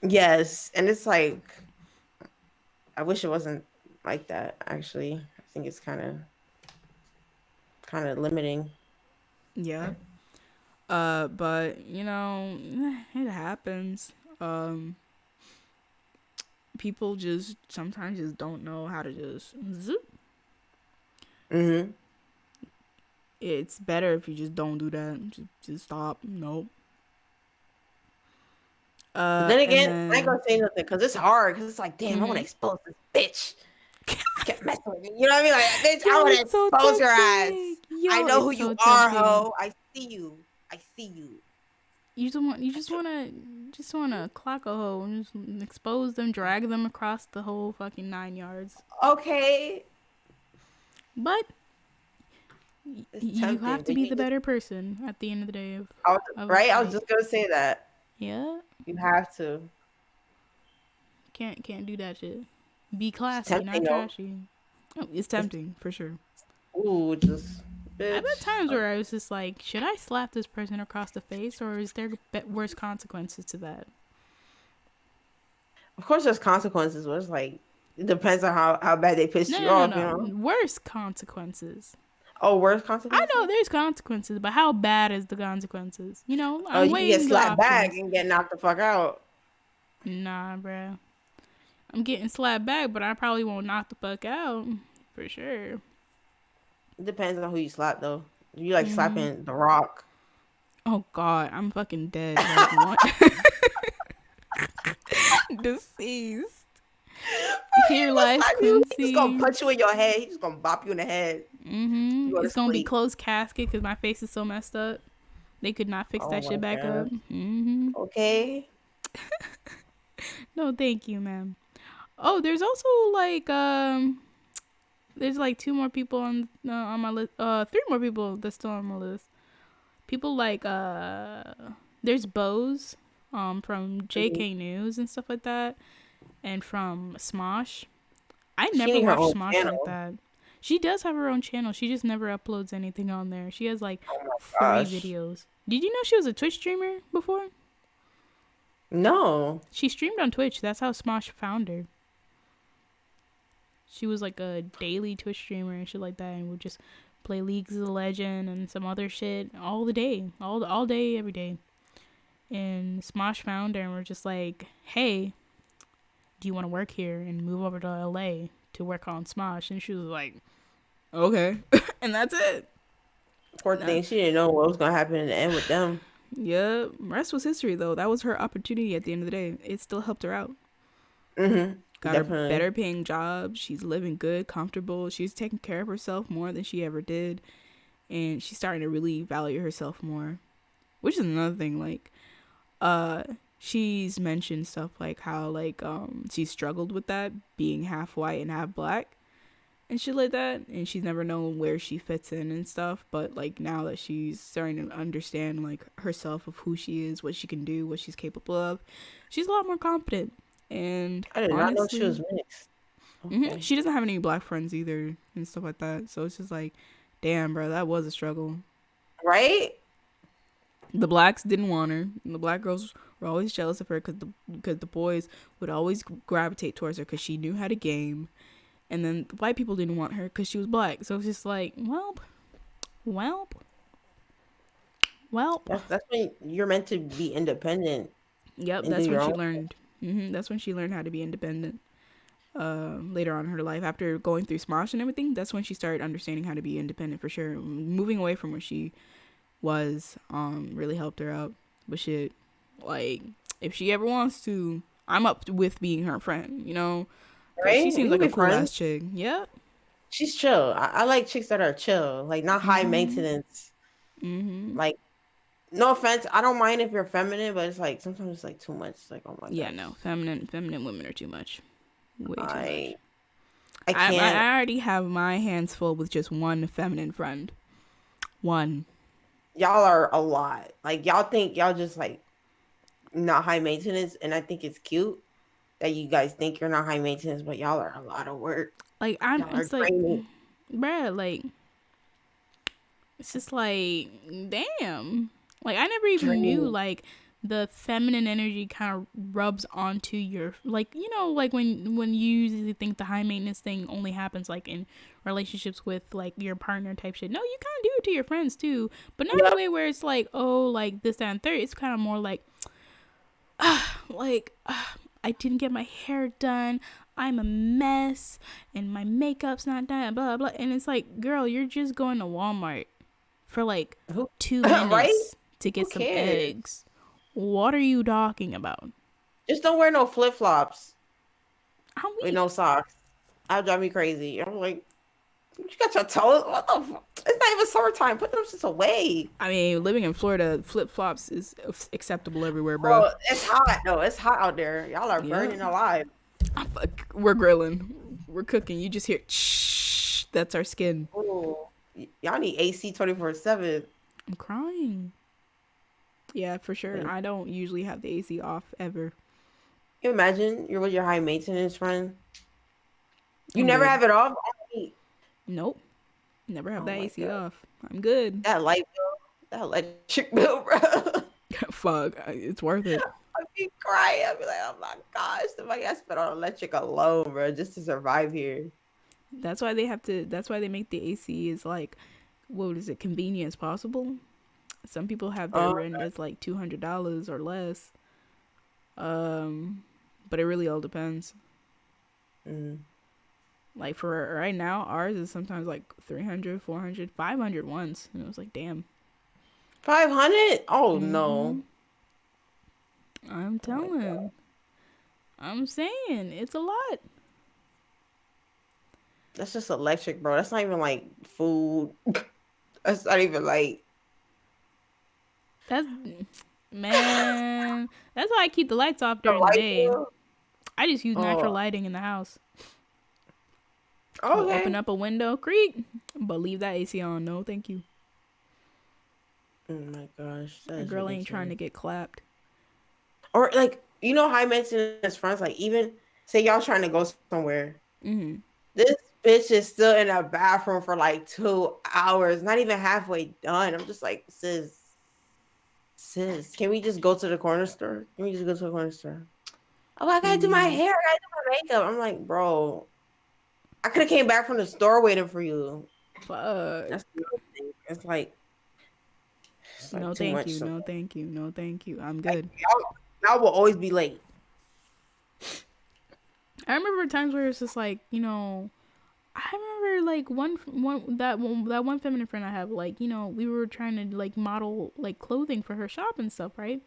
B: Yes, and it's like I wish it wasn't like that. Actually, I think it's kind of limiting.
A: Yeah. But it happens. Um, People just sometimes just don't know how to just zip.
B: Hmm.
A: It's better if you just don't do that. Just stop. Nope.
B: But then
A: And
B: again, I ain't
A: then
B: gonna say nothing because it's hard. Because it's like, damn, I want to
A: mhm.
B: expose this bitch. You kept messing with me. You know what I mean? Like, bitch, I
A: Yo,
B: want to
A: it's so
B: expose your
A: tempting.
B: ass. I
A: Yo,
B: know who
A: it's
B: you
A: so
B: are,
A: tempting.
B: ho. I see you. I see you.
A: You just wanna clock a hoe and just expose them, drag them across the whole fucking 9 yards.
B: Okay,
A: But
B: it's
A: you
B: tempting,
A: have to
B: but
A: be
B: you
A: the
B: just
A: better person at the end of the day
B: I was,
A: of a
B: right. I was
A: fight.
B: just gonna say that
A: Yeah,
B: you have to.
A: can't do that shit. Be
B: It's
A: classy, not
B: tempting though.
A: trashy. Oh, it's
B: It's
A: tempting for sure.
B: ooh, just
A: I've
B: bitch.
A: had times where I was just like, should I slap this person across the face, or is there worse consequences to that?
B: Of course, there's consequences, but it's like it depends on how bad they pissed
A: No,
B: you
A: no, no,
B: off. You know.
A: no. Worse consequences.
B: Oh, worse
A: I know
B: consequences.
A: there's consequences, but how bad is the consequences?
B: Oh,
A: I'm
B: you can get
A: weighing the
B: slapped back
A: options.
B: and get knocked the fuck out.
A: Nah, bruh. I'm getting slapped back, but I probably won't knock the fuck out. For sure.
B: It depends on who you slap though. You like
A: Hmm.
B: slapping the Rock.
A: Oh, God. I'm fucking dead. Like, what? Deceased. Here
B: He gonna
A: lies
B: slap you. He just gonna
A: Quincy.
B: punch you in your head. He just gonna bop you in the head. You go to
A: It's gonna be
B: sleep.
A: closed casket because my face is so messed up. They could not fix
B: Oh
A: that
B: my
A: shit back up.
B: god. Okay.
A: No, thank you, ma'am. Oh, there's also like There's like two more people on my list. Three more people that's still on my list. People like there's Bose, from
B: Mhm.
A: JK News and stuff like that, and from Smosh. I
B: She
A: never
B: need her own
A: watched Smosh like
B: channel.
A: that. She does have her own channel. She just never uploads anything on there. She has like
B: Oh my
A: 3
B: gosh.
A: videos. Did you know she was a Twitch streamer before?
B: No.
A: She streamed on Twitch. That's how Smosh found her. She was like a daily Twitch streamer and shit like that, and would just play Leagues of Legend and some other shit all the day, all day, every day. And Smosh found her and were just like, "Hey, do you want to work here and move over to LA to work on Smosh?" And she was like, "Okay," and that's it.
B: Poor
A: That,
B: thing. She didn't know what was gonna happen in the end with them.
A: yeah, rest was history though. That was her opportunity at the end of the day. It still helped her out. Got her
B: Definitely.
A: better paying job. She's living good, comfortable. She's taking care of herself more than she ever did. And she's starting to really value herself more. Which is another thing, like, uh, she's mentioned stuff like how like she struggled with that, being half white and half black and shit like that, and she's never known where she fits in and stuff, but like now that she's starting to understand like herself of who she is, what she can do, what she's capable of, she's a lot more confident. And
B: I did not know she
A: honestly,
B: was mixed. Okay.
A: she doesn't have any black friends either and stuff like that, so it's just like, damn, bro, that was a struggle.
B: Right?
A: The blacks didn't want her. And the black girls were always jealous of her because the boys would always gravitate towards her because she knew how to game. And then the white people didn't want her because she was black. So it's just like, welp, welp, welp.
B: That's when you're meant to be independent
A: Yep,
B: and do
A: that's when
B: your
A: she
B: own.
A: learned. That's when she learned how to be independent. Later on in her life, after going through Smosh and everything, that's when she started understanding how to be independent for sure. Moving away from where she was really helped her out. But shit, like, if she ever wants to, I'm up with being her friend, you know, because she
B: Right? We
A: seems
B: can
A: like
B: be
A: a cool
B: friends.
A: ass chick. Yep.
B: She's chill. I like chicks that are chill, like not high
A: Mhm.
B: maintenance.
A: Mhm.
B: Like, no offense, I don't mind if you're feminine, but it's like sometimes it's like too much. It's like, oh my
A: Yeah,
B: gosh,
A: no, feminine women are too much, way too
B: I
A: much.
B: I can't.
A: I already have my hands full with just one feminine friend. One.
B: Y'all are a lot. Like y'all think y'all just like not high maintenance, and I think it's cute that you guys think you're not high maintenance, but y'all are a lot of work.
A: Like I'm.
B: Y'all are
A: It's like,
B: draining.
A: bruh. Like it's just like, damn. Like I never even knew
B: Draining.
A: like the feminine energy kind of rubs onto your, like, you know, like when you usually think the high maintenance thing only happens like in relationships with like your partner type shit. No, you kind of do it to your friends too, but not in a
B: Yep.
A: way where it's like, oh, like this, that, and third. It's kind of more like I didn't get my hair done. I'm a mess and my makeup's not done, blah blah. And it's like, girl, you're just going to Walmart for like
B: Who
A: 2
B: right?
A: minutes to
B: Who
A: get some
B: cares?
A: eggs. What are you talking about?
B: Just don't wear no flip flops
A: I'm
B: with
A: weak.
B: no socks. That'll drive me crazy. I'm like, you got your toes. What the? It's not even summertime. Put them shits away.
A: I mean, living in Florida, flip flops is acceptable everywhere, bro.
B: Bro, it's hot though. It's hot out there. Y'all are
A: Yeah,
B: burning alive.
A: we're grilling, we're cooking. You just hear, shh. That's our skin.
B: Ooh. Y'all need AC 24/7.
A: I'm crying. Yeah, for sure. I don't usually have the AC off ever.
B: You imagine you're with your high maintenance friend. You
A: I'm
B: never
A: good.
B: have it off. Only-
A: Nope. Never have
B: Oh
A: that
B: my
A: AC
B: god,
A: off. I'm good.
B: that light bill, that electric bill, bro.
A: Fuck. It's worth it.
B: I'd be crying. I'd be like, oh my gosh, the money I spent on electric alone, bro, just to survive here.
A: That's why they have to. That's why they make the AC is like, what is it? Convenient as possible. Some people have their
B: Oh,
A: rent as like $200 or less. Um, but it really all depends.
B: mm.
A: Like for right now, ours is sometimes like 300, 400, 500 once, and it was like, damn.
B: 500? Oh
A: Mm-hmm.
B: no.
A: I'm
B: Oh my god.
A: telling. I'm saying it's a lot.
B: That's just electric, bro. That's not even like food. That's not even like
A: That's man. That's why I keep the lights off
B: the
A: during the
B: light
A: day.
B: bill.
A: I just use
B: Oh,
A: natural lighting in the house. I'll open
B: Okay.
A: up a window, creak, but leave that AC on. No, thank you.
B: Oh my gosh, that
A: A
B: is
A: girl ain't trying
B: ridiculous.
A: to get clapped.
B: Or like, you know how I mentioned as friends, like even say y'all trying to go somewhere.
A: Mm-hmm.
B: This bitch is still in a bathroom for like 2 hours, not even halfway done. I'm just like, sis, can we just go to the corner store? Can we just go to the corner store? Oh, I gotta do my hair.
A: Please.
B: I gotta do my makeup. I'm like, bro, I could have came back from the store waiting for you.
A: Fuck.
B: That's another thing. It's like
A: No,
B: too
A: thank
B: much.
A: you.
B: So
A: No, thank you. No, thank you. I'm
B: like
A: good.
B: y'all will always be late.
A: I remember times where it's just like, I remember like that one feminine friend I have, like, we were trying to like model like clothing for her shop and stuff, right?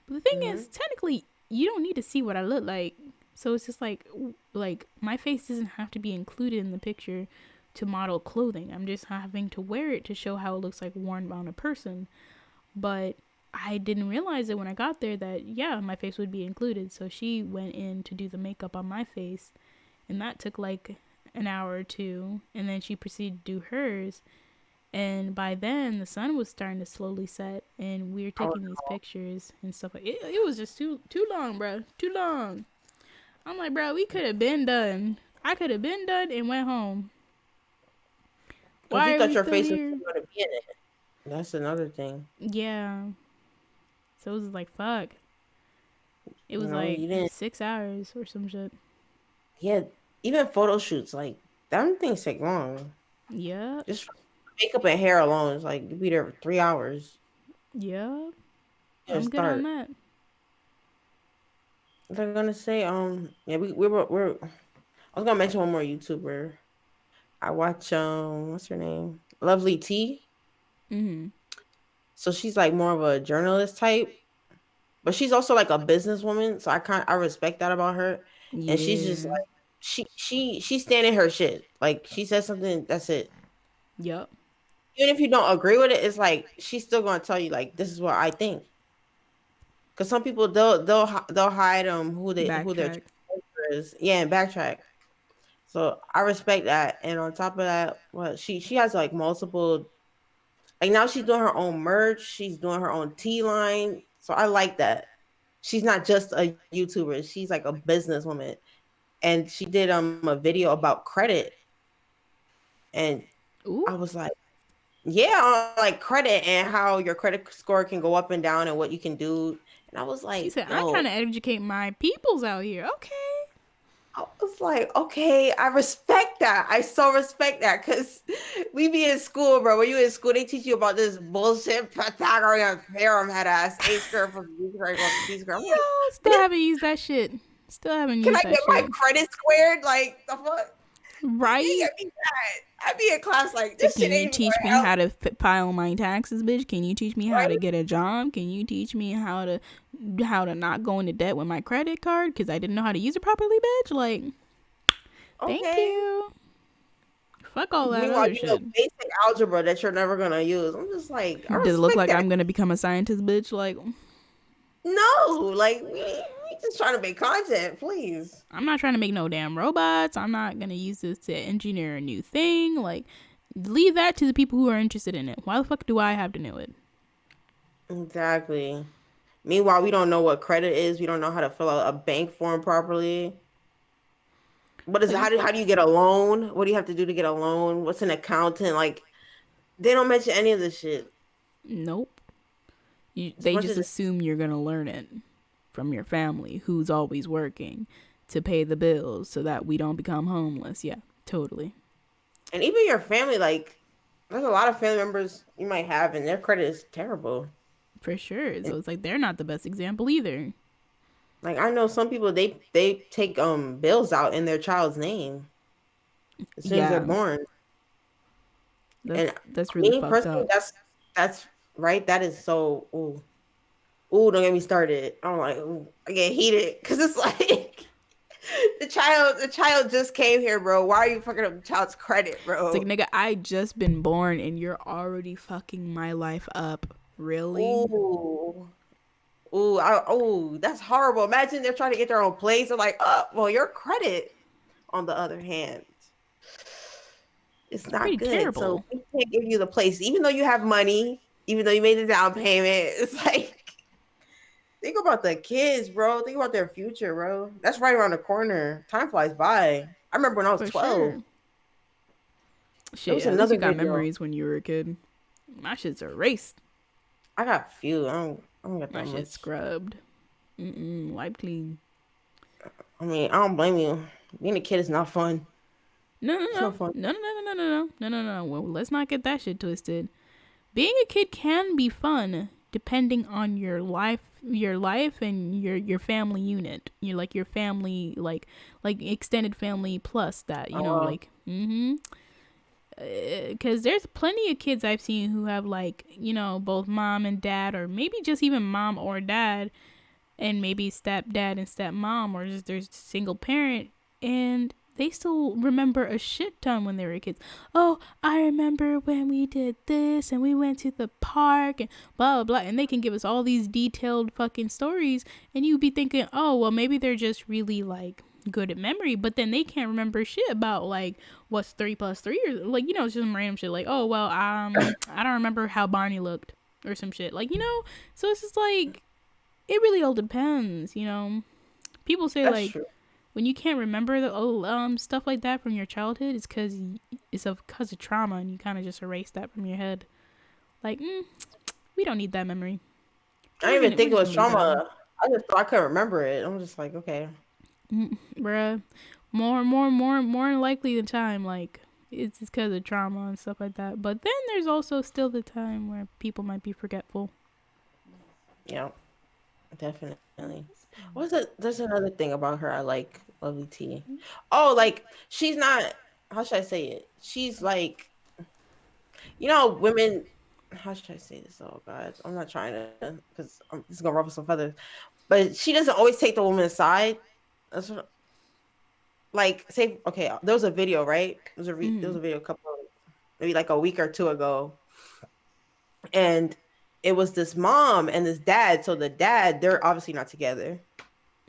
A: But the thing
B: Hmm.
A: is, technically, you don't need to see what I look like. So it's just like my face doesn't have to be included in the picture to model clothing. I'm just having to wear it to show how it looks like worn on a person. But I didn't realize it when I got there that yeah, my face would be included. So she went in to do the makeup on my face, and that took like an hour or two, and then she proceeded to do hers. And by then, the sun was starting to slowly set, and we were
B: I was
A: taking these pictures and stuff. Like it was just too long, bro. Too long. I'm like, bro, we could have been done. I could have been done and went home.
B: because you
A: Why are
B: thought
A: we
B: your
A: still
B: face was
A: here?
B: still gonna be in it. That's another thing.
A: Yeah. So it was like, fuck. It
B: You
A: was
B: know,
A: like
B: you didn't.
A: 6 hours or some shit.
B: Yeah, even photo shoots like them things take long.
A: Yep.
B: Just for makeup and hair alone is like you be there for 3 hours.
A: Yep.
B: You
A: I'm good on
B: start.
A: that.
B: What was I gonna say? Yeah, we're. I was gonna mention one more YouTuber. I watch what's her name? Lovely T.
A: Mm-hmm.
B: So she's like more of a journalist type, but she's also like a businesswoman. So I respect that about her. And she's just
A: Yeah.
B: like she's standing her shit. Like she says something, that's it.
A: Yep.
B: Even if you don't agree with it, it's like she's still gonna tell you like this is what I think. Because some people they'll hide who their
A: Backtrack.
B: true nature is, yeah, and backtrack. So I respect that. And on top of that, what she has like multiple, like now she's doing her own merch, she's doing her own tea line. So I like that. She's not just a YouTuber, she's like a businesswoman. And she did a video about credit, and
A: Ooh.
B: I was like, yeah, on like credit and how your credit score can go up and down and what you can do. And I was
A: She
B: like,
A: said, I'm
B: yo,
A: trying to educate my peoples out here. Okay.
B: I was like, okay, I respect that. I so respect that because we be in school, bro. When you in school, they teach you about this bullshit Pythagorean theorem had ass A squared plus B squared equals C squared. I'm like,
A: Yo, still haven't used that shit. Still haven't
B: can
A: used
B: I
A: that
B: get my
A: shit.
B: credit squared? Like the fuck? They
A: Right?
B: get me mad. I be in class like
A: So
B: this
A: can
B: shit
A: you
B: ain't even
A: teach
B: gonna
A: me
B: help,
A: how to file my taxes, bitch? Can you teach me how to
B: right?
A: get a job? Can you teach me how to not go into debt with my credit card because I didn't know how to use it properly, bitch? Like, thank
B: Okay.
A: you. Fuck all that
B: Meanwhile,
A: other
B: you know
A: shit.
B: basic algebra that you're never gonna use. I'm just like, I
A: Does it look
B: respect
A: like
B: that.
A: I'm gonna become a scientist, bitch? Like,
B: No, like we just trying to make content, please.
A: I'm not trying to make no damn robots. I'm not gonna use this to engineer a new thing. Like, leave that to the people who are interested in it. Why the fuck do I have to know it?
B: Exactly. Meanwhile, we don't know what credit is. We don't know how to fill out a bank form properly. What is
A: Like,
B: how do you get a loan? What do you have to do to get a loan? What's an accountant? Like they don't mention any of this shit.
A: nope.
B: It's a
A: They
B: bunch
A: just
B: of just
A: assume you're gonna learn it from your family, who's always working to pay the bills so that we don't become homeless. Yeah, totally.
B: and even your family, like there's a lot of family members you might have and their credit is terrible.
A: For sure.
B: And,
A: So it's like they're not the best example either.
B: like I know some people they take bills out in their child's name as soon as they're
A: Yeah,
B: born. And
A: that's really
B: me
A: fucked
B: personally,
A: up.
B: that's right. That is so. Ooh, ooh, don't get me started. I'm like, ooh, I get heated because it's like the child just came here, bro. Why are you fucking up the child's credit,
A: It's like,
B: bro?
A: nigga, I just been born and you're already fucking my life up. Really?
B: Ooh, ooh, that's horrible. Imagine they're trying to get their own place. They're like, well, your credit, on the other hand. It's
A: Pretty
B: not good. So
A: terrible.
B: we can't give you the place, even though you have money, even though you made the down payment. It's like think about the kids, bro. Think about their future, bro. That's right around the corner. Time flies by. I remember when I was
A: For
B: 12.
A: sure.
B: There
A: Shit,
B: was
A: at least you
B: another
A: got
B: video.
A: memories when you were a kid. My shit's erased.
B: I got few. I don't got
A: My
B: that
A: shit's
B: much.
A: scrubbed. Wipe clean.
B: I mean, I don't blame you. Being a kid is not fun.
A: No, no,
B: It's
A: no.
B: not fun.
A: No, no, no, no, no, no, no, no, no. Well, let's not get that shit twisted. Being a kid can be fun depending on your life and your family unit. You like your family like extended family plus that,
B: Uh,
A: like because there's plenty of kids I've seen who have like both mom and dad, or maybe just even mom or dad, and maybe stepdad and stepmom, or just there's single parent, and they still remember a shit ton when they were kids. Oh, I remember when we did this and we went to the park and blah blah blah, and they can give us all these detailed fucking stories, and you'd be thinking, oh well, maybe they're just really like good at memory, but then they can't remember shit about like what's 3 plus 3, or like just some random shit like, oh well, I don't remember how Barney looked or some shit like so it's just like it really all depends. People say
B: that's
A: like
B: true.
A: when you can't remember the stuff like that from your childhood, it's because of trauma, and you kind of just erase that from your head. Like, we don't need that memory.
B: I
A: We're
B: didn't even
A: gonna we're
B: think it
A: just
B: was
A: gonna leave that alone,
B: trauma. I just thought I couldn't remember it. I'm just like, okay.
A: bruh. More likely the time, like it's because of trauma and stuff like that. But then there's also still the time where people might be forgetful.
B: Yeah, definitely. What's it? There's another thing about her I like, Lovely T. Oh, like she's not. How should I say it? She's like, women. How should I say this? Oh God, I'm not trying to because this is gonna ruffle some feathers. But she doesn't always take the woman's side. That's what, like say okay. There was a video, right? There was
A: Mhm.
B: a video a couple maybe like a week or two ago, and it was this mom and this dad. So the dad, they're obviously not together,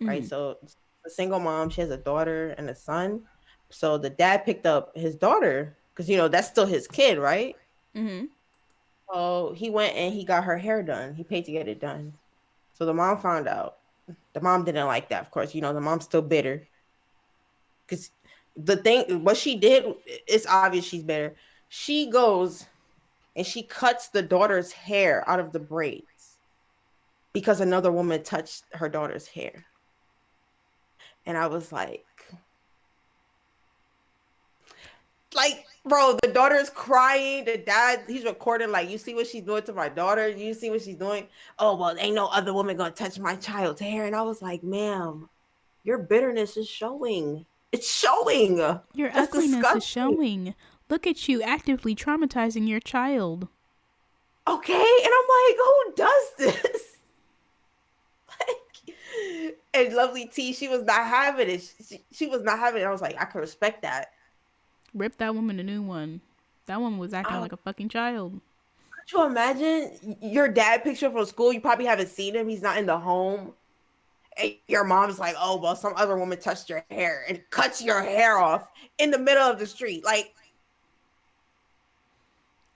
B: right?
A: Mhm.
B: So a single mom, she has a daughter and a son. So the dad picked up his daughter because that's still his kid, right?
A: Mhm.
B: So he went and he got her hair done. He paid to get it done. So the mom found out. The mom didn't like that, of course. The mom's still bitter because the thing, what she did, it's obvious she's bitter. She goes and she cuts the daughter's hair out of the braids because another woman touched her daughter's hair. And I was like, bro, the daughter's crying. The dad, he's recording, like, you see what she's doing to my daughter? You see what she's doing? Oh, well, ain't no other woman gonna touch my child's hair. And I was like, ma'am, your bitterness is showing. It's showing.
A: Your
B: That's
A: ugliness is
B: disgusting.
A: showing. Look at you actively traumatizing your child.
B: Okay. And I'm like, who does this? Like, and Lovely T, she was not having it. She was not having it. I was like, I can respect that.
A: Rip that woman a new one. That one was acting
B: Oh,
A: like a fucking child.
B: could you imagine your dad picture from school? You probably haven't seen him. He's not in the home. And your mom's like, oh, well, some other woman touched your hair and cuts your hair off in the middle of the street. Like,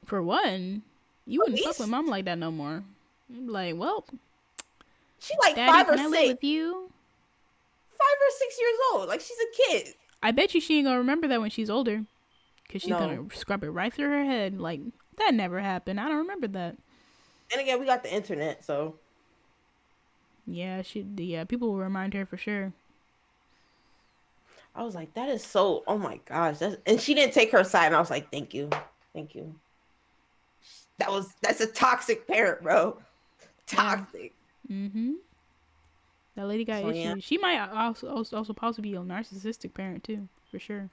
A: For one, you
B: at
A: wouldn't fuck with
B: least
A: mom like that no more. You'd be like, well,
B: she like
A: daddy,
B: five or
A: can I live
B: six,
A: with you?
B: 5 or 6 years old. Like, she's a kid.
A: I bet you she ain't gonna remember that when she's older. Because she's
B: No.
A: gonna scrub it right through her head. Like, that never happened. I don't remember that.
B: And again, we got the internet. So
A: Yeah, people will remind her for sure.
B: I was like, that is so, oh my gosh. And she didn't take her side. And I was like, thank you. Thank you. That's a toxic parent, bro.
A: Yeah.
B: Toxic.
A: Mm-hmm. That lady got
B: So yeah.
A: issues. She might also possibly be a narcissistic parent too, for sure.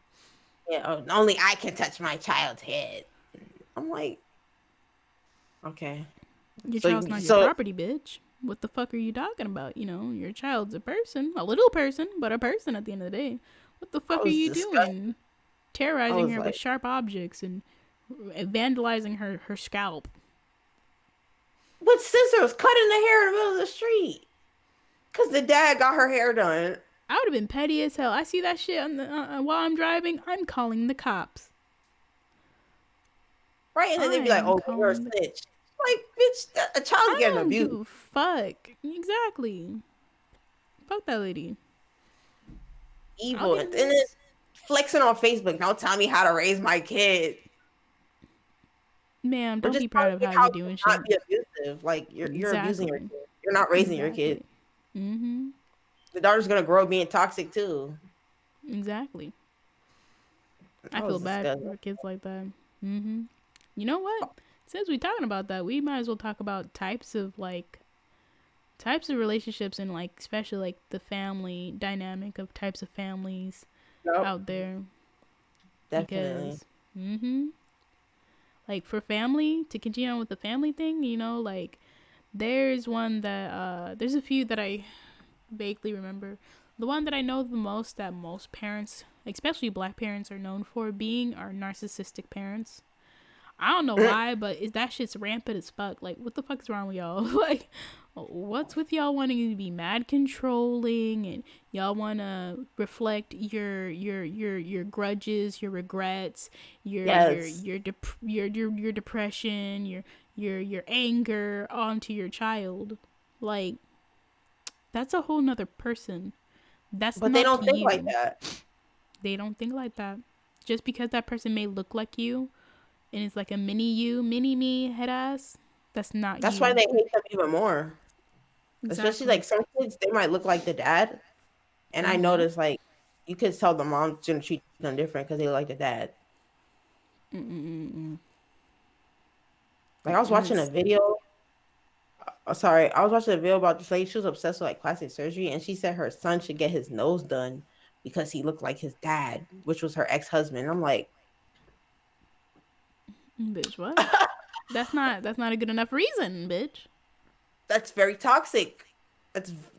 B: Yeah. Only I can touch my child's head. I'm like, okay.
A: Your
B: So
A: child's not your
B: so
A: property, bitch. What the fuck are you talking about? Your child's a person, a little person, but a person at the end of the day. What the
B: I
A: fuck are
B: was
A: you
B: disgusted.
A: doing?
B: I
A: Terrorizing
B: was
A: her with
B: like,
A: sharp objects and vandalizing her scalp.
B: with scissors, cutting the hair in the middle of the street. Cause the dad got her hair done.
A: I would have been petty as hell. I see that shit while I'm driving. I'm calling the cops.
B: right? And then they'd be like,
A: I'm
B: "Oh, you're a
A: calling.
B: snitch." Like, bitch, a child's
A: I
B: getting
A: don't give
B: abused.
A: a fuck. Exactly. Fuck that lady. I'll
B: Evil,
A: get
B: and then
A: abused.
B: flexing on Facebook. Don't tell me how to raise my kid,
A: Ma'am,
B: or
A: don't
B: just
A: be proud
B: telling
A: of
B: me
A: how
B: how
A: you're
B: to
A: doing
B: not
A: shit.
B: be abusive. Like you're abusing your
A: Exactly.
B: kid. You're not raising your kid.
A: Exactly. Mm-hmm.
B: The daughter's gonna grow up being toxic too.
A: Exactly. I
B: That
A: feel
B: was
A: bad
B: disgusting.
A: for kids like that. Mm-hmm. You know what? Since we're talking about that, we might as well talk about types of relationships and like especially like the family dynamic of types of families
B: Yep,
A: out there
B: definitely.
A: because like for family to continue on with the family thing, like there's one that there's a few that I vaguely remember. The one that I know the most that most parents, especially black parents, are known for being are narcissistic parents. I don't know why, but is that shit's rampant as fuck. Like, what the fuck is wrong with y'all? Like, what's with y'all wanting to be mad controlling and y'all want to reflect your grudges, your regrets,
B: Yes,
A: your depression, your anger onto your child. Like, that's a whole nother person. That's
B: but they
A: not
B: don't think like
A: you.
B: that.
A: They don't think like that. Just because that person may look like you and it's like a mini you, mini me head ass, that's not
B: That's why
A: you.
B: they hate them even more. Especially
A: Exactly.
B: like some kids, they might look like the dad, and I
A: Mm-hmm.
B: noticed like you could tell the mom's gonna treat them different because they look like the dad.
A: Mm-mm-mm-mm.
B: Like I was
A: And
B: watching a
A: it's
B: video. Sorry, I was watching a video about this lady. She was obsessed with like plastic surgery, and she said her son should get his nose done because he looked like his dad, which was her ex husband. I'm like,
A: bitch, what? That's not a good enough reason, bitch.
B: that's very toxic.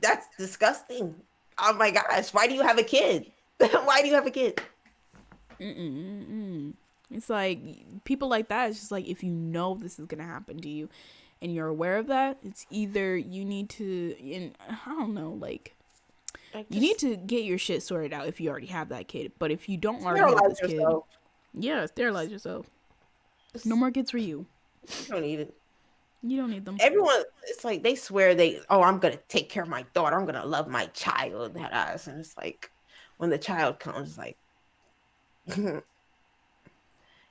B: That's disgusting. Oh my gosh, why do you have a kid? Why do you have a kid?
A: Mm-mm-mm. It's like people like that. It's just like if you know this is gonna happen to you, and you're aware of that, it's either you need to, and I don't know, like
B: Like
A: you need
B: just
A: to get your shit sorted out if you already have that kid. But if you don't already have
B: sterilize
A: this kid,
B: yourself.
A: yeah, sterilize yourself. No
B: Just,
A: more kids for you.
B: you don't need it.
A: You don't need them.
B: Everyone, it's like they swear I'm gonna take care of my daughter. I'm gonna love my child. That ass, and it's like when the child comes, it's like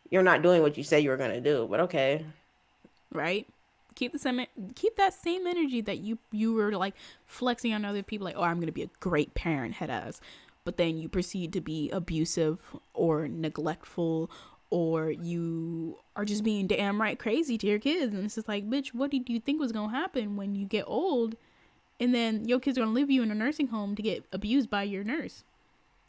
B: you're not doing what you said you were gonna do. But okay,
A: Right? Keep that same energy that you were like flexing on other people like, "Oh, I'm going to be a great parent," head ass. But then you proceed to be abusive or neglectful or you are just being damn right crazy to your kids and it's just like, "Bitch, what did you think was going to happen when you get old and then your kids are going to leave you in a nursing home to get abused by your nurse?"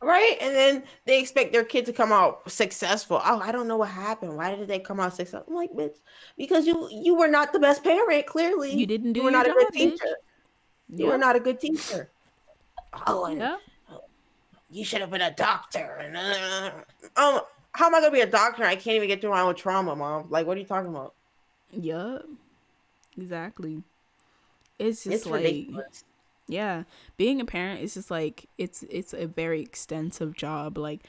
B: right? And then they expect their kid to come out successful. Oh, I don't know what happened. Why did they come out successful? I'm like, bitch, because you were not the best parent.
A: You
B: Clearly,
A: didn't do
B: you were
A: your
B: not a good
A: job, bitch.
B: teacher. You were
A: Yep.
B: not a good teacher. Oh, and
A: Yep.
B: you should have been a doctor. And um, how am I gonna be a doctor? I can't even get through my own trauma, mom. Like, what are you talking about?
A: Yep. Exactly. It's just
B: It's
A: like,
B: ridiculous.
A: yeah, being a parent is just like it's a very extensive job, like,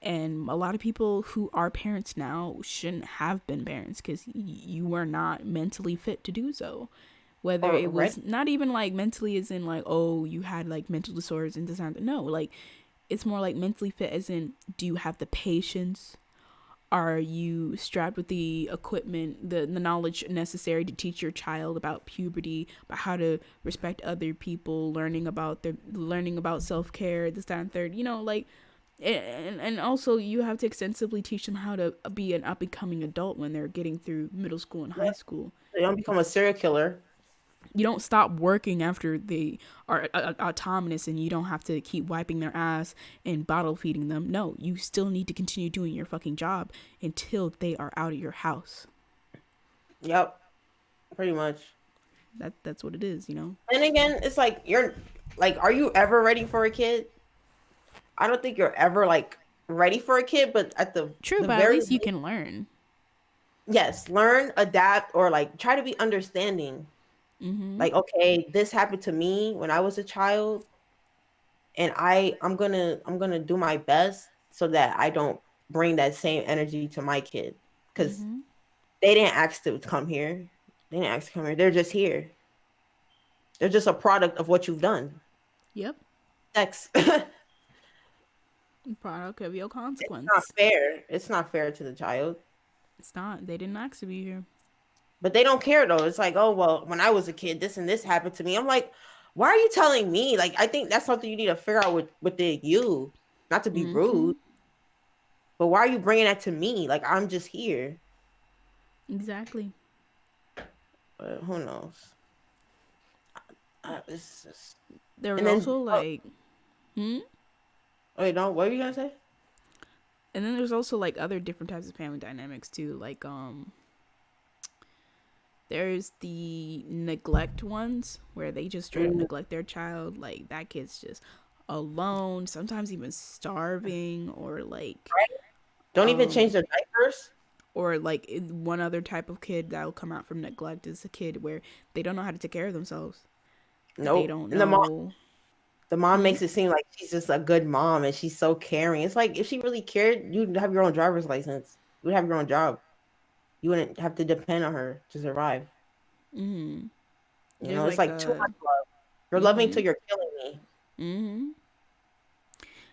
A: and a lot of people who are parents now shouldn't have been parents because you were not mentally fit to do so, whether
B: Or
A: it
B: red.
A: was not even like mentally as in like, oh, you had like mental disorders and this and that. No, like it's more like mentally fit as in, do you have the patience, are you strapped with the equipment, the knowledge necessary to teach your child about puberty, about how to respect other people, learning about self care, this, that, and third. Like, and also you have to extensively teach them how to be an up and coming adult when they're getting through middle school and high
B: Yep.
A: school.
B: They don't become a serial killer.
A: You don't stop working after they are autonomous and you don't have to keep wiping their ass and bottle feeding them. No, you still need to continue doing your fucking job until they are out of your house.
B: Yep, pretty much.
A: That's what it is.
B: And again, it's like you're like, are you ever ready for a kid? I don't think you're ever like ready for a kid, but at
A: True,
B: the
A: but at
B: very
A: least you
B: least,
A: can learn.
B: yes, learn, adapt, or like try to be understanding.
A: Mm-hmm.
B: Like, okay, this happened to me when I was a child, and I'm gonna do my best so that I don't bring that same energy to my kid. Because
A: Mm-hmm.
B: They didn't ask to come here. They didn't ask to come here. They're just here. They're just a product of what you've done.
A: Yep.
B: Sex. It's
A: Product of your
B: not
A: consequence.
B: fair. It's not fair to the child.
A: It's not. They didn't ask to be here.
B: But they don't care though. It's like, oh well, when I was a kid, this and this happened to me. I'm like, why are you telling me? Like, I think that's something you need to figure out with the you. Not to be
A: Mm-hmm.
B: rude, but why are you bringing that to me? Like, I'm just here.
A: Exactly.
B: But who knows? It's just...
A: There was
B: And then,
A: also
B: oh,
A: like, hmm?
B: wait, no, what were you gonna say?
A: And then there's also like other different types of family dynamics too. Like, there's the neglect ones where they just straight up
B: Mm,
A: neglect their child. Like that kid's just alone, sometimes even starving,
B: right? Don't even change
A: um
B: their diapers.
A: or like one other type of kid that'll come out from neglect is a kid where they don't know how to take care of themselves. They
B: Nope.
A: don't
B: And
A: know.
B: the mom
A: Hmm?
B: makes it seem like she's just a good mom and she's so caring. It's like if she really cared, you'd have your own driver's license. You'd have your own job. You wouldn't have to depend on her to survive.
A: Hmm.
B: You
A: There's
B: know, it's
A: like
B: like too
A: a
B: much love. You're loving
A: hmm
B: till you're killing me.
A: hmm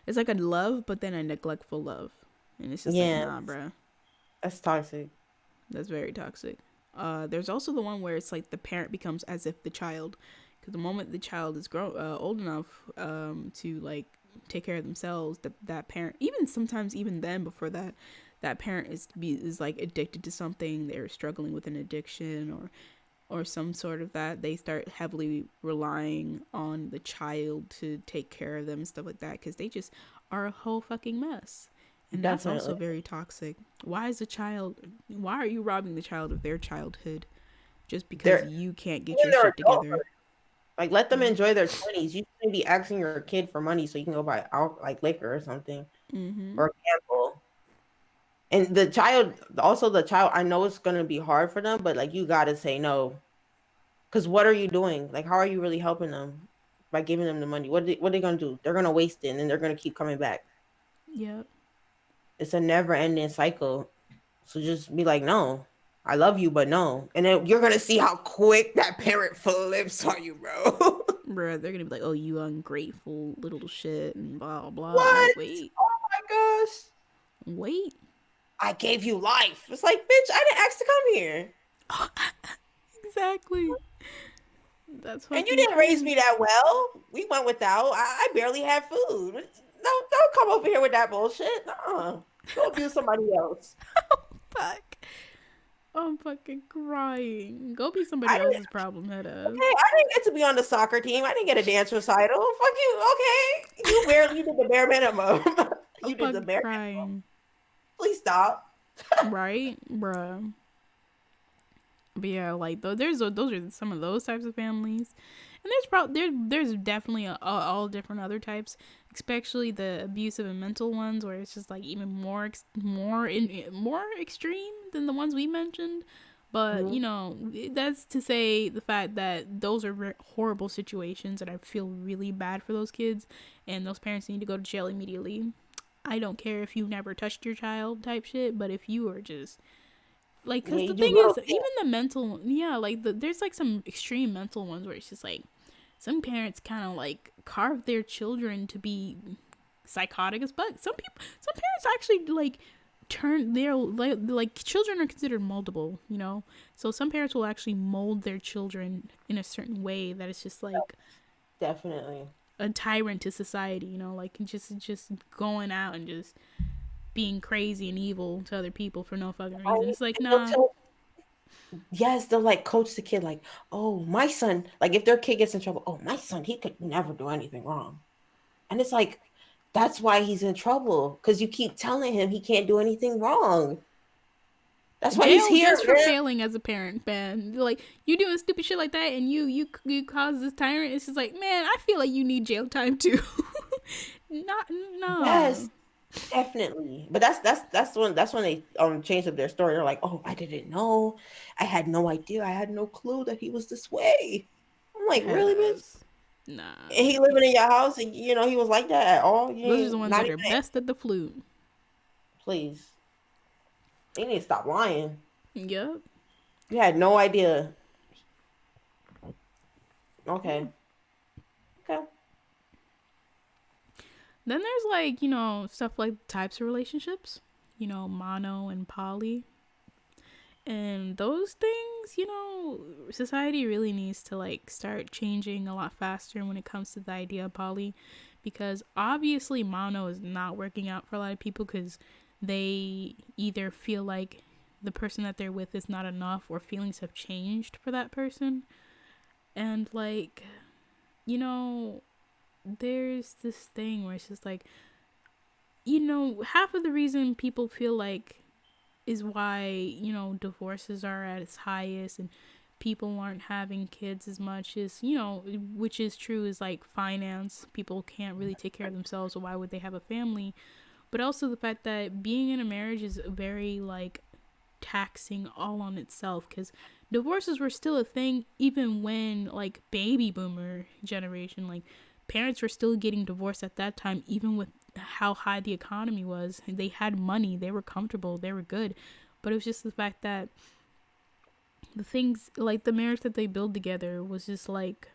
A: it's like a love, but then a neglectful love, and it's just like
B: Yeah,
A: nah, bruh.
B: that's toxic.
A: That's very toxic. There's also the one where it's like the parent becomes as if the child, because the moment the child is old enough to like take care of themselves, that parent, even sometimes even then before that, that parent is like addicted to something. They're struggling with an addiction or some sort of that. They start heavily relying on the child to take care of them and stuff like that because they just are a whole fucking mess. And that's
B: Definitely.
A: also very toxic. Why are you robbing the child of their childhood just because
B: They're
A: you can't get
B: Even
A: your
B: their
A: shit together?
B: adulthood. Like let them
A: Yeah.
B: enjoy their 20s. You shouldn't be asking your kid for money so you can go buy like liquor or something
A: Mm-hmm.
B: or gamble. And the child, I know it's gonna be hard for them, but like you gotta say no. Because what are you doing? Like, how are you really helping them by giving them the money? What are they gonna do? They're gonna waste it, and then they're gonna keep coming back.
A: Yep.
B: It's a never ending cycle. So just be like, no, I love you, but no. And then you're gonna see how quick that parent flips on you, bro.
A: Bruh, they're gonna be like, oh, you ungrateful little shit and blah blah. I'm like,
B: What?
A: wait,
B: Oh my gosh.
A: wait.
B: I gave you life. It's like, bitch, I didn't ask to come here.
A: Exactly. That's
B: And you
A: fucking
B: didn't raise me
A: crazy.
B: that well. We went without. I barely had food. Don't come over here with that bullshit. Go abuse somebody else.
A: Fuck. I'm fucking crying. Go be
B: I
A: somebody
B: didn't,
A: else's problem, head
B: okay,
A: ass.
B: I didn't get to be on the soccer team. I didn't get a dance recital. Fuck you. Okay. You did the bare minimum.
A: I'm
B: You did the
A: fucking
B: bare minimum.
A: crying.
B: Please stop.
A: Right? Bruh. But yeah, like those are some of those types of families, and there's definitely all different other types, especially the abusive and mental ones, where it's just like even more extreme than the ones we mentioned. But
B: Mhm.
A: that's to say the fact that those are horrible situations, and I feel really bad for those kids, and those parents need to go to jail immediately. I don't care if you never touched your child type shit, but if you are just like,
B: Yeah,
A: because
B: you
A: the
B: do
A: thing
B: little
A: is, even the mental, yeah, like there's like some extreme mental ones where it's just like some parents kind of like carve their children to be psychotic as fuck. Some parents actually like turn their like children are considered moldable, so some parents will actually mold their children in a certain way that it's just like
B: definitely.
A: a tyrant to society, like just going out and just being crazy and evil to other people for no fucking reason.
B: Right?
A: It's like,
B: And they'll
A: nah.
B: tell Yes, they'll like coach the kid like, "Oh, my son, like if their kid gets in trouble, oh, my son, he could never do anything wrong." And it's like that's why he's in trouble cuz you keep telling him he can't do anything wrong. That's why he's
A: Jail
B: here,
A: just for
B: man.
A: failing as a parent, man. Like you doing stupid shit like that, and you cause this tyrant. It's just like, man, I feel like you need jail time too. Not
B: Yes,
A: no.
B: definitely. But that's when they changed up their story. They're like, "Oh, I didn't know. I had no idea. I had no clue that he was this way." I'm like,
A: Head
B: "Really, bitch?
A: ass. Nah.
B: And he living in your house and he was like that at all? You
A: Those are the
B: ain't
A: ones
B: not
A: that
B: even
A: are best at the flute.
B: please. They need to stop lying.
A: Yep.
B: You had no idea.
A: Yeah.
B: Okay. Okay.
A: Then there's like, stuff like types of relationships, mono and poly. And those things, society really needs to like start changing a lot faster when it comes to the idea of poly, because obviously mono is not working out for a lot of people because they either feel like the person that they're with is not enough or feelings have changed for that person. And like, you know, there's this thing where it's just like, half of the reason people feel like is why, divorces are at its highest and people aren't having kids as much as, which is true, is like finance. People can't really take care of themselves, so why would they have a family? But also the fact that being in a marriage is very like taxing all on itself, because divorces were still a thing even when like baby boomer generation, like parents were still getting divorced at that time, even with how high the economy was. They had money, they were comfortable, they were good. But it was just the fact that the things like the marriage that they built together was just like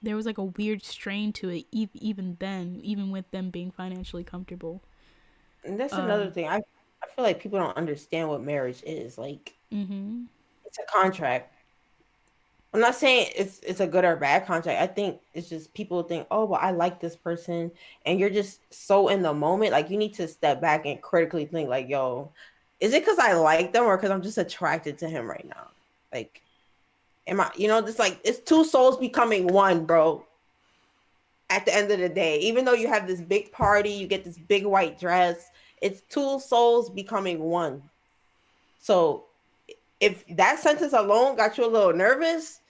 A: there was like a weird strain to it, even then, even with them being financially comfortable.
B: And that's another
A: um
B: thing. I feel like people don't understand what marriage is. Like,
A: mhm.
B: it's a contract. I'm not saying it's a good or bad contract. I think it's just people think, oh, well, I like this person, and you're just so in the moment. Like, you need to step back and critically think, like, yo, is it because I like them or because I'm just attracted to him right now? Like, am I, just like it's two souls becoming one, bro. At the end of the day, even though you have this big party, you get this big white dress, it's two souls becoming one. So if that sentence alone got you a little nervous,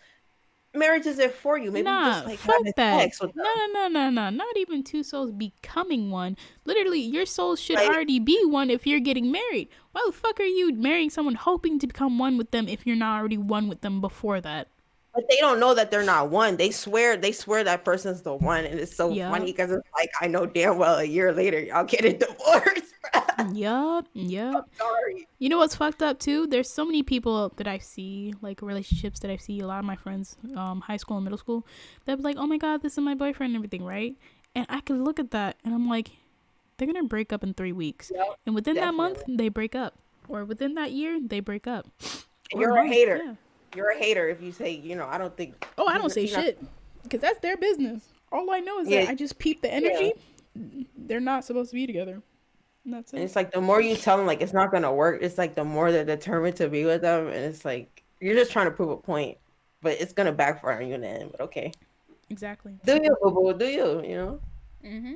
B: marriage isn't for you. Maybe you just
A: Nah,
B: like
A: fuck
B: having
A: that.
B: sex with
A: No,
B: them.
A: no, no, no, no. Not even two souls becoming one. Literally, your soul should
B: Like,
A: already be one if you're getting married. Why the fuck are you marrying someone hoping to become one with them if you're not already one with them before that?
B: but they don't know that they're not one. They swear that person's the one, and it's so
A: Yup.
B: funny because it's like I know damn well a year later y'all get a divorce.
A: Yup. Yup.
B: Sorry.
A: You know what's fucked up too? There's so many people that I see, like relationships that I see, a lot of my friends, high school and middle school, that was like, oh my god, this is my boyfriend and everything, right? And I could look at that and I'm like, they're gonna break up in 3 weeks.
B: Yep,
A: And within that month,
B: definitely.
A: they break up. Or within that year, they break up.
B: And
A: Or
B: you're a
A: month,
B: hater.
A: yeah.
B: You're a hater if you say, I don't think
A: Oh, I don't say
B: he's not.
A: shit. Because that's their business. All I know is
B: Yeah,
A: that I just peep the
B: yeah.
A: energy. They're not supposed to be together. And that's
B: And
A: it.
B: it's like the more you tell them like it's not gonna work, it's like the more they're determined to be with them, and it's like you're just trying to prove a point, but it's gonna backfire on you in the end. But okay,
A: Exactly.
B: do you, boo boo? Do you?
A: Mm-hmm.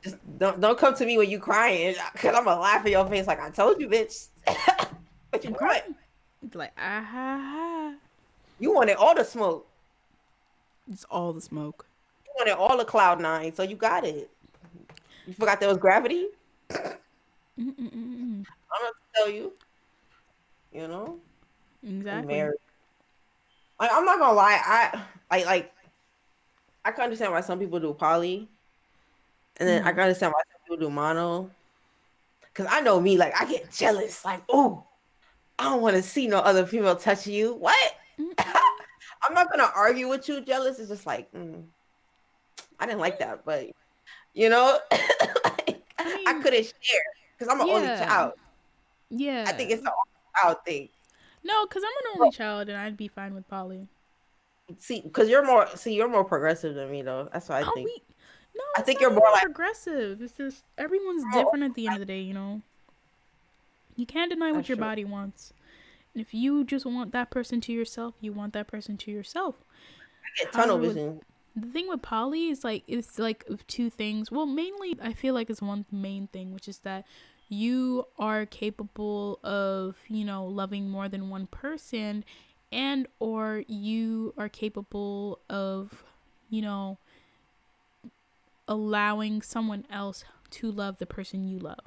B: Just don't come to me when you crying, because I'm gonna laugh in your face like I told you, bitch. What you
A: I'm
B: want?
A: crying. It's like, ah ha ha.
B: You wanted all the smoke.
A: It's all the smoke.
B: You wanted all the cloud 9, so you got it. You forgot there was gravity.
A: Mm-mm-mm-mm.
B: I'm gonna tell you. You know, and
A: Exactly.
B: marriage. Like, I'm not gonna lie. I can understand why some people do poly, and then I
A: Mm-hmm.
B: can understand why some people do mono. Cause I know me, like I get jealous. Like, oh, I don't want to see no other female touch you. What? I'm not gonna argue with you. Jealous is just like, I didn't like that, but like,
A: I
B: I
A: mean,
B: couldn't share because I'm an only
A: yeah.
B: child. I think
A: Yeah.
B: it's the only child thing.
A: No, because I'm an only child and I'd be fine with Polly.
B: See, because you're more progressive than me though. That's what I
A: Oh,
B: think.
A: we. No,
B: I
A: it's
B: think
A: not
B: you're more
A: even
B: like
A: progressive. It's just everyone's
B: more.
A: different at the end of the day. You can't deny what
B: That's
A: your
B: true.
A: body wants. And if you just want that person to yourself, you want that person to yourself.
B: I get tunnel
A: However, with
B: vision.
A: the thing with poly is like it's like two things. Well, mainly I feel like it's one main thing, which is that you are capable of, loving more than one person, and or you are capable of, you know, allowing someone else to love the person you love.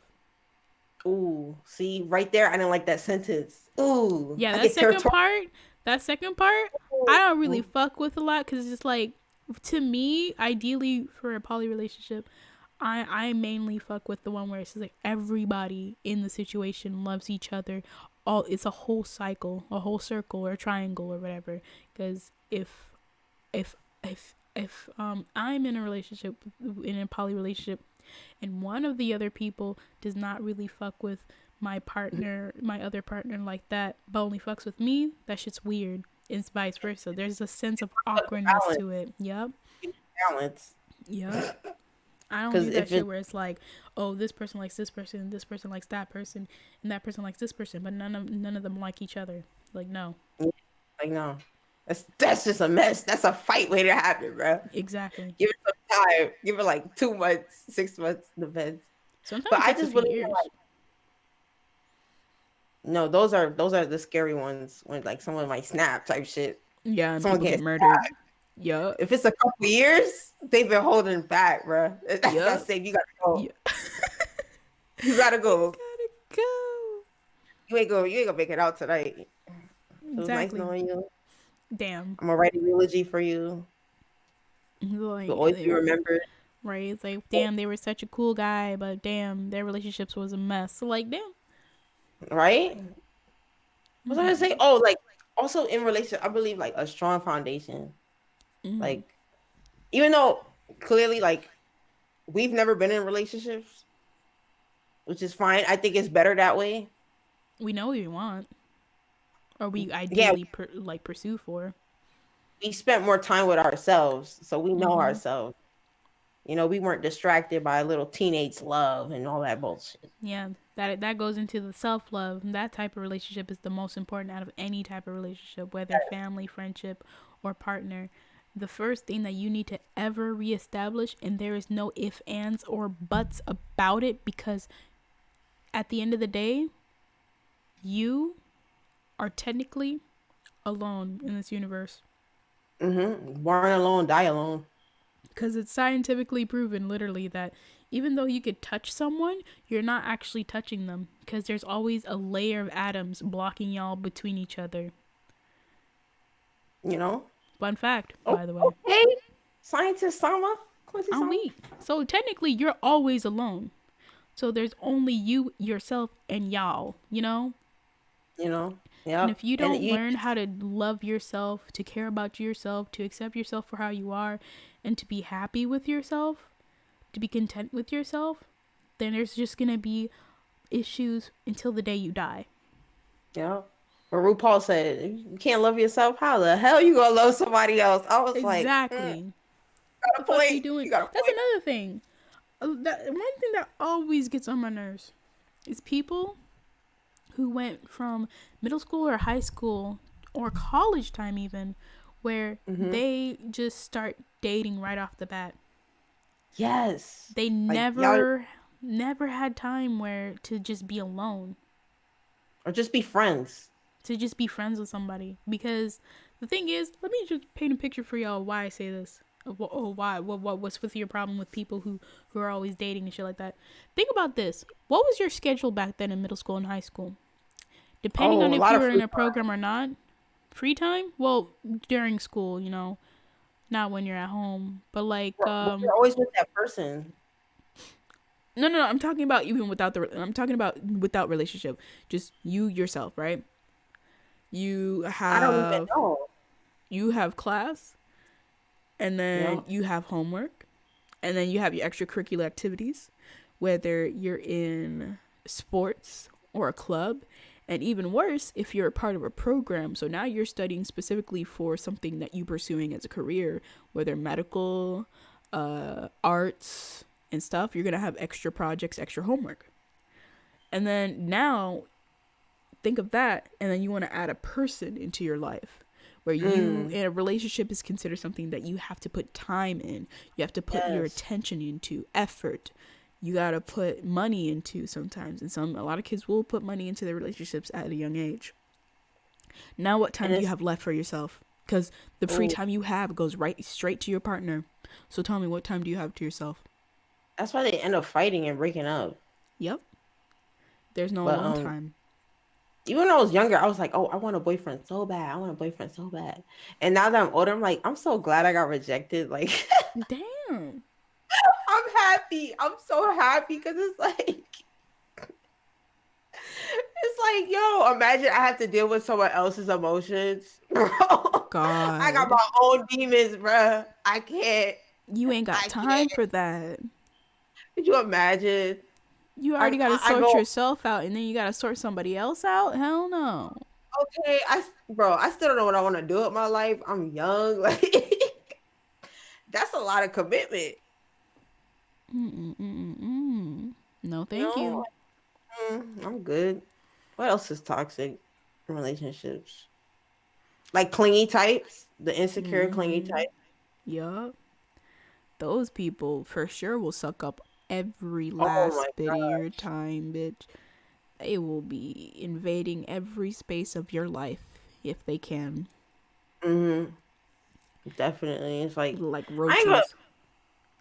B: Ooh, see right there. I didn't like that sentence. Ooh,
A: Yeah,
B: I get territorial.
A: that second part, I don't really fuck with a lot because it's just like, to me, ideally for a poly relationship, I mainly fuck with the one where it's just like everybody in the situation loves each other. it's a whole cycle, a whole circle or triangle or whatever. Because if I'm in a relationship, in a poly relationship, and one of the other people does not really fuck with my other partner like that, but only fucks with me, that shit's weird. It's vice versa. There's a sense of awkwardness
B: balance.
A: to it. Yep.
B: Balance.
A: Yep. I don't
B: Because
A: do that
B: if
A: shit
B: it,
A: where it's like, oh, this person likes that person, and that person likes this person, but none of them like each other. Like, no.
B: like, no, that's just a mess. That's a fight waiting to happen, bro.
A: Exactly.
B: Give it some time. Give it like 2 months, 6 months, depends. But
A: Sometimes it
B: I
A: takes a
B: just
A: few
B: believe
A: years.
B: no, those are the scary ones when like someone might snap type shit.
A: Yeah, and
B: Someone
A: people
B: can't.
A: get murdered. Yup.
B: If it's a couple years, they've been holding back, bro. That's
A: Yup.
B: safe. You gotta go.
A: Yeah.
B: You gotta
A: You
B: go.
A: gotta go.
B: You ain't go. You ain't gonna make it out tonight. It was nice
A: Exactly.
B: knowing you.
A: Damn.
B: I'm gonna write a eulogy for you. You'll
A: Like,
B: always be remembered.
A: right? It's like, damn, they were such a cool guy, but damn, their relationships was a mess. So, like, damn.
B: Right? What was I gonna say?
A: Mm-hmm.
B: Oh, like also in relation, I believe like a strong foundation.
A: Mm-hmm.
B: Like even though clearly like we've never been in relationships, which is fine. I think it's better that way.
A: We know what we want, or we
B: Yeah,
A: ideally pursue for.
B: we spent more time with ourselves, so we know
A: Mm-hmm.
B: ourselves. We weren't distracted by a little teenage love and all that bullshit.
A: Yeah, that goes into the self love. That type of relationship is the most important out of any type of relationship, whether family, friendship, or partner. The first thing that you need to ever reestablish, and there is no ifs, ands, or buts about it, because at the end of the day, you are technically alone in this universe.
B: Born alone, die alone.
A: Because it's scientifically proven, literally, that even though you could touch someone, you're not actually touching them. Because there's always a layer of atoms blocking y'all between each other.
B: You know.
A: Fun fact,
B: Oh,
A: by the way.
B: okay. Scientist Sama, Quincy
A: I'm
B: Sama.
A: weak. So technically, you're always alone. So there's only you, yourself, and y'all, you know? And
B: Yep.
A: if you
B: And
A: don't learn how to love yourself, to care about yourself, to accept yourself for how you are, and to be happy with yourself, to be content with yourself, then there's just going to be issues until the day you die.
B: yeah. But RuPaul said, "You can't love yourself. How the hell you gonna love somebody else?" I was like,
A: Exactly.
B: "Got
A: The
B: a
A: fuck you
B: point.
A: doing?
B: You got a
A: That's
B: point."
A: another thing. One thing that always gets on my nerves is people who went from middle school or high school or college time even, where
B: Mm-hmm.
A: they just start dating right off the bat.
B: Yes.
A: They
B: Like y'all,
A: never had time where to just be alone,
B: or just be friends.
A: to just be friends with somebody. Because the thing is, let me just paint a picture for y'all why I say this. What's with your problem with people who are always dating and shit like that? Think about this. What was your schedule back then in middle school and high school? Depending
B: Oh,
A: on
B: a
A: if
B: lot
A: you
B: of
A: were in
B: free
A: a program or not. Free time? Well, during school, not when you're at home. But like,
B: but you're always with that person.
A: no. I'm talking about even without I'm talking about without relationship. Just you yourself, right? You
B: I don't even
A: have
B: know.
A: you have class, and then
B: Yeah.
A: you have homework, and then you have your extracurricular activities, whether you're in sports or a club, and even worse if you're a part of a program. So now you're studying specifically for something that you're pursuing as a career, whether medical, arts, and stuff. You're gonna have extra projects, extra homework, and then now think of that, and then you want to add a person into your life where you
B: Mm,
A: in a relationship is considered something that you have to put time in, you have to put your
B: yes.
A: attention into, effort, you got to put money into sometimes. And a lot of kids will put money into their relationships at a young age. Now what
B: And
A: time do you
B: it's
A: have left for yourself? Because the free
B: oh,
A: time you have goes right straight to your partner. So tell me, what time do you have to yourself?
B: that's why they end up fighting and breaking up.
A: Yep, there's no
B: But
A: alone time.
B: even when I was younger, I was like, "Oh, I want a boyfriend so bad. I want a boyfriend so bad." And now that I'm older, I'm like, "I'm so glad I got rejected." Like,
A: Damn.
B: I'm happy. I'm so happy because it's like like, yo, imagine I have to deal with someone else's emotions, bro. I got
A: God,
B: my own demons, bro. I can't.
A: you ain't got
B: I can't.
A: time for that.
B: Could you imagine?
A: You already got to
B: I
A: sort
B: go,
A: yourself out, and then you got to sort somebody else out. Hell no.
B: okay, bro, I still don't know what I want to do with my life. I'm young, like that's a lot of commitment.
A: Mm-mm-mm-mm. No,
B: You
A: thank
B: know,
A: you.
B: I'm good. What else is toxic in relationships? Like clingy types, the insecure clingy
A: Mm-hmm.
B: type.
A: Yup. Those people for sure will suck up every
B: Oh my
A: last bit of your
B: gosh.
A: time, bitch. They will be invading every space of your life if they can,
B: Hmm. Definitely. It's like
A: like
B: I ain't gonna
A: roaches.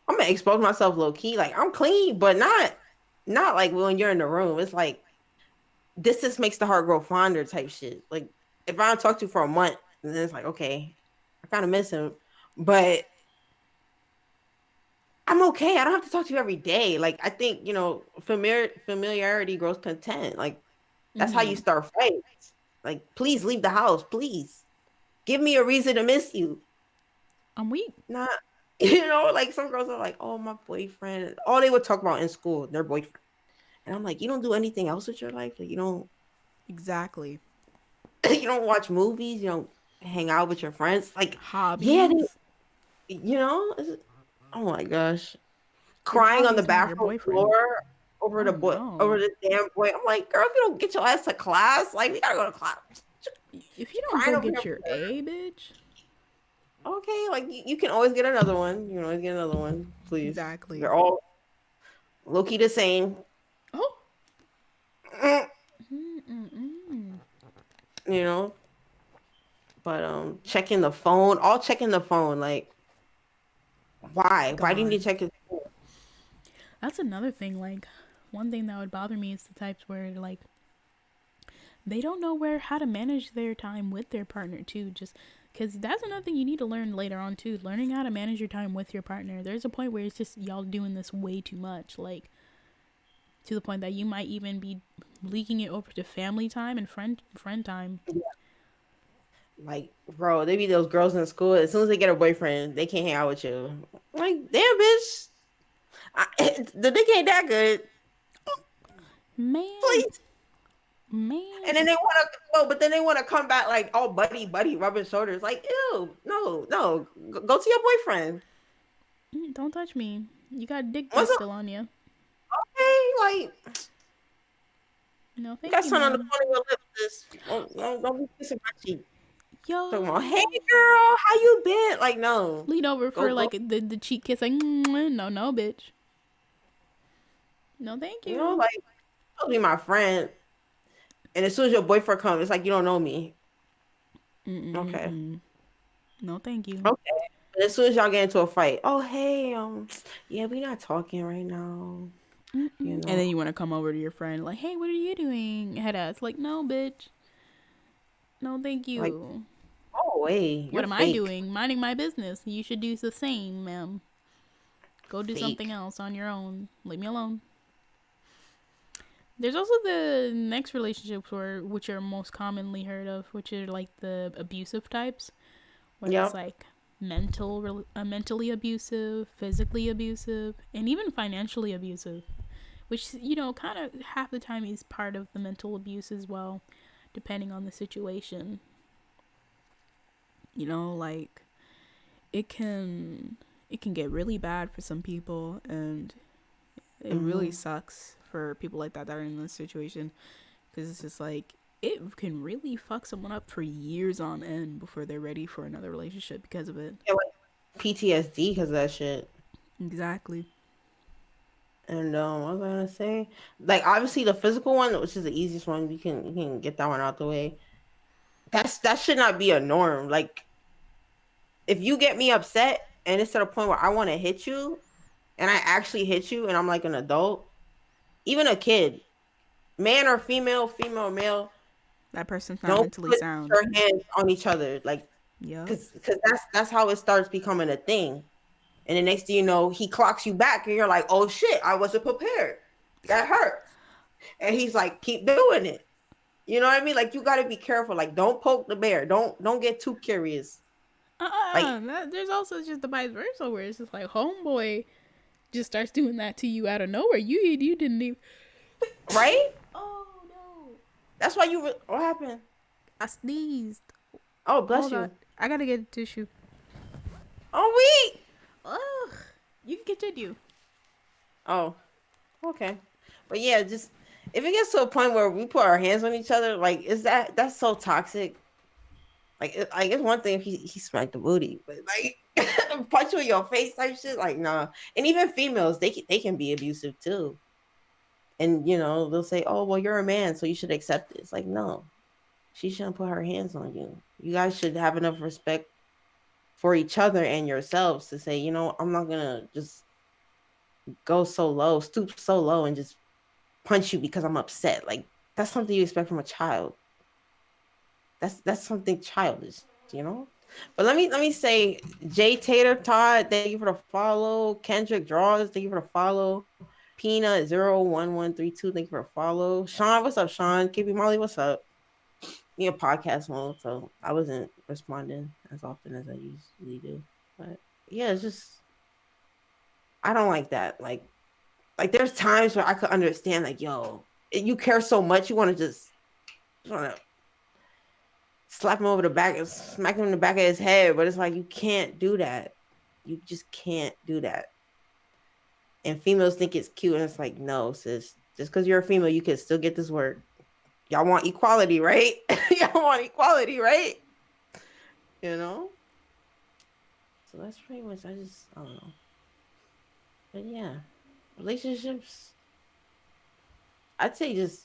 B: I'm gonna expose myself low key. Like I'm clean, but not like when you're in the room. It's like this just makes the heart grow fonder type shit. Like if I don't talk to you for a month, and then it's like, okay, I kind of miss him. But I'm okay. I don't have to talk to you every day. Like I think, familiarity grows content. Like that's how you
A: Mm-hmm.
B: start fights. Like, please leave the house. Please. Give me a reason to miss you.
A: I'm weak.
B: Not like some girls are like, oh, my boyfriend. All they would talk about in school, their boyfriend. And I'm like, you don't do anything else with your life? Like you don't
A: Exactly.
B: you don't watch movies, you don't hang out with your friends. Like, yeah,
A: Hobbies.
B: oh my gosh.
A: Your
B: Crying on the
A: hobby's not your
B: bathroom
A: boyfriend.
B: floor
A: Oh no.
B: over the damn boy. I'm like, girl, if you don't get your ass to class, like we gotta go to class.
A: If you don't
B: Crying
A: go
B: over here
A: get your
B: for
A: A, bitch.
B: okay, like you can always get another one. You can always get another one, please.
A: Exactly.
B: They're all low key the same.
A: Oh.
B: Mm,
A: Mm-mm-mm.
B: you know, but checking the phone, all checking the phone. Like, why? Why do you need
A: God.
B: to check his phone?
A: That's another thing. Like, one thing that would bother me is the types where, like, they don't know where how to manage their time with their partner too, just because that's another thing you need to learn later on too, learning how to manage your time with your partner. There's a point where it's just y'all doing this way too much, like to the point that you might even be leaking it over to family time and friend time.
B: Like, bro, they be those girls in school. As soon as they get a boyfriend, they can't hang out with you. Like, damn, bitch, the dick ain't that good.
A: Man,
B: Please.
A: man.
B: And then they want to no, but then they want to come back like all buddy buddy rubbing shoulders. Like, ew, no, no, go to your boyfriend.
A: Don't touch me, you got dick
B: What's
A: juice
B: up?
A: still on you.
B: Okay, like
A: No
B: you
A: thank
B: got
A: you,
B: something on the
A: ma'am.
B: corner of your lips. Don't be kissing my cheek. Talking about, hey
A: Yo,
B: girl, how you been? Like, no,
A: lean over
B: go
A: for
B: go.
A: like the cheek kiss, like no no bitch, no thank you.
B: Like, don't be my friend. And as soon as your boyfriend comes, it's like you don't know me. Okay.
A: Mm-mm-mm. No thank you.
B: Okay. And as soon as y'all get into a fight, oh hey, yeah, we not talking right now.
A: Mm-mm.
B: You
A: And
B: know,
A: then you want to come over to your friend, like, hey, what are you doing? Head ass, like, no, bitch. No, thank
B: like,
A: you.
B: oh wait,
A: What
B: you're
A: am I
B: fake,
A: doing? Minding my business. You should do the same, ma'am. Go do something
B: fake.
A: else on your own. Leave me alone. There's also the next relationships where, which are most commonly heard of, which are like the abusive types, where it's
B: Yep.
A: like mentally abusive, physically abusive, and even financially abusive, which kind of half the time is part of the mental abuse as well, depending on the situation. Like it can it can get really bad for some people, and it really
B: Hmm.
A: sucks for people like that are in this situation, because it's just like it can really fuck someone up for years on end before they're ready for another relationship because of it.
B: Yeah, like PTSD because of that shit.
A: Exactly.
B: And what was I gonna say? Like obviously the physical one, which is the easiest one, you can get that one out the way. That should not be a norm. Like if you get me upset and it's to the point where I want to hit you and I actually hit you and I'm like an adult, even a kid, man or female, female or male,
A: That person's not
B: don't
A: mentally
B: put
A: sound.
B: your hands on each other. Like
A: Yup.
B: because that's how it starts becoming a thing. And the next thing you know, he clocks you back and you're like, oh shit, I wasn't prepared. That hurts. And he's like, keep doing it. You know what I mean? Like you got to be careful. Like don't poke the bear. Don't get too curious. Like
A: There's also just the vice versa where it's just like homeboy just starts doing that to you out of nowhere. You didn't even.
B: right?
A: Oh no!
B: That's why what happened?
A: I sneezed.
B: Oh, bless
A: Hold on,
B: you.
A: I gotta get a tissue.
B: Oh, wait.
A: Ugh. You can continue.
B: Oh, okay. But yeah, just if it gets to a point where we put our hands on each other, like is that's so toxic. Like it's one thing if he smacked the booty, but like punch you in your face type shit, like nah. And even females, they can be abusive too. And they'll say, "Oh, well, you're a man, so you should accept it." It's like no, she shouldn't put her hands on you. You guys should have enough respect for each other and yourselves to say, I'm not gonna just go so low, stoop so low, and just punch you because I'm upset. Like that's something you expect from a child. That's something childish. But let me say, Jay Tater Todd, thank you for the follow. Kendrick Draws, thank you for the follow. Peanut 01132, thank you for the follow. Sean, what's up, Sean? KB Molly, what's up? Me a podcast mode, so I wasn't responding as often as I usually do. But yeah, it's just I don't like that. Like there's times where I could understand, like, yo, you care so much, you want to just want to slap him over the back and smack him in the back of his head, but it's like you can't do that. You just can't do that. And females think it's cute, and it's like, no, sis. Just because you're a female, you can still get this work. Y'all want equality, right? Y'all want equality, right? You know. So that's pretty much. I don't know. But yeah, relationships. I'd say just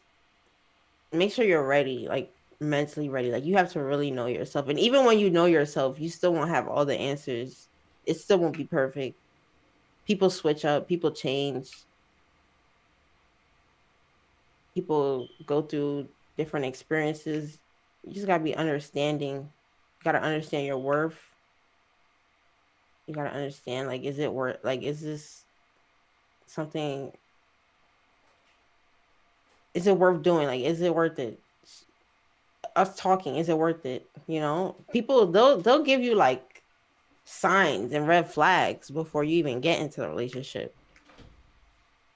B: make sure you're ready, like mentally ready. Like you have to really know yourself. And even when you know yourself, you still won't have all the answers. It still won't be perfect. People switch up, people change, people go through different experiences. You just gotta be understanding. You gotta understand your worth. You gotta understand, like, is it worth, like, is this something, is it worth doing? Like, is it worth it? Us talking, is it worth it? People, they'll give you like signs and red flags before you even get into the relationship.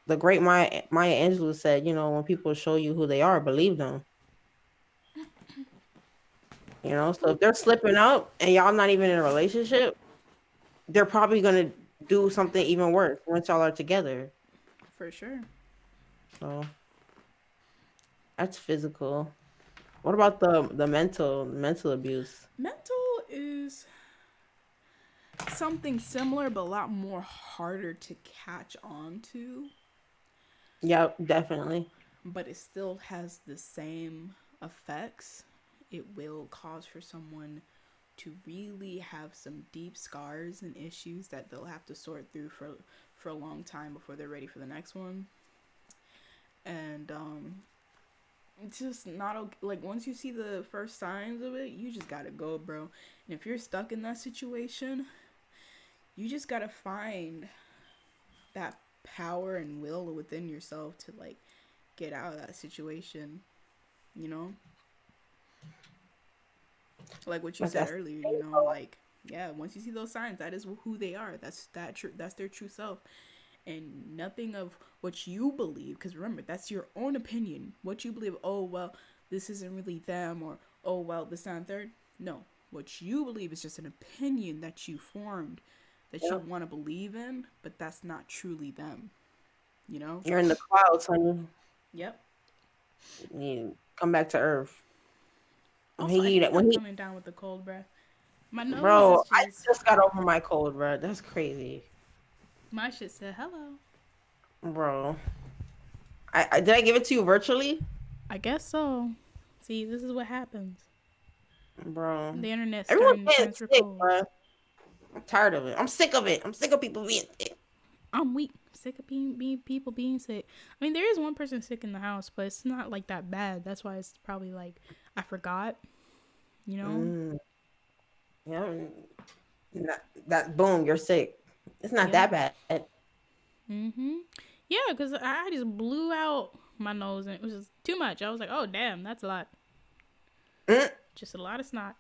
B: The great Maya Angelou said, when people show you who they are, believe them. So if they're slipping up and y'all not even in a relationship, they're probably gonna do something even worse once y'all are together.
A: For sure.
B: So that's physical. What about the mental abuse?
A: Mental is something similar, but a lot more harder to catch on to.
B: Yeah, definitely.
A: But it still has the same effects. It will cause for someone to really have some deep scars and issues that they'll have to sort through for a long time before they're ready for the next one. And it's just not okay. Like once you see the first signs of it, you just gotta go, bro. And if you're stuck in that situation, you just gotta find that power and will within yourself to like get out of that situation, you know? Like what you
B: But
A: said
B: that's
A: earlier, you know, like yeah, once you see those signs, that is who they are. That's their true self. And nothing of what you believe, because remember, that's your own opinion. What you believe, oh well, this isn't really them, or oh well, this not third. No. What you believe is just an opinion that you formed that you
B: yeah.
A: want to believe in, but that's not truly them, you know?
B: You're in the clouds, honey.
A: Yep.
B: You come back to earth. When
A: Also, I
B: he
A: think I'm
B: when he
A: coming down with the cold breath. My nose
B: bro,
A: is
B: I
A: just
B: just got over my cold, bro. That's crazy,
A: my shit said hello.
B: bro. I did I give it to you virtually,
A: I guess so. See, this is what happens.
B: bro?
A: The internet's
B: Everyone's
A: starting to
B: getting
A: transfer
B: sick,
A: colds.
B: bro. I'm tired of it. I'm sick of it. I'm sick of people being sick.
A: I'm weak. Sick of being people being sick. I mean, there is one person sick in the house, but it's not like that bad. That's why it's probably like I forgot. You know?
B: Mm, yeah, that boom, you're sick. It's not
A: Yep.
B: that bad.
A: Yeah, because I just blew out my nose, and it was just too much. I was like, oh damn, that's a lot.
B: Mm.
A: Just a lot of snot.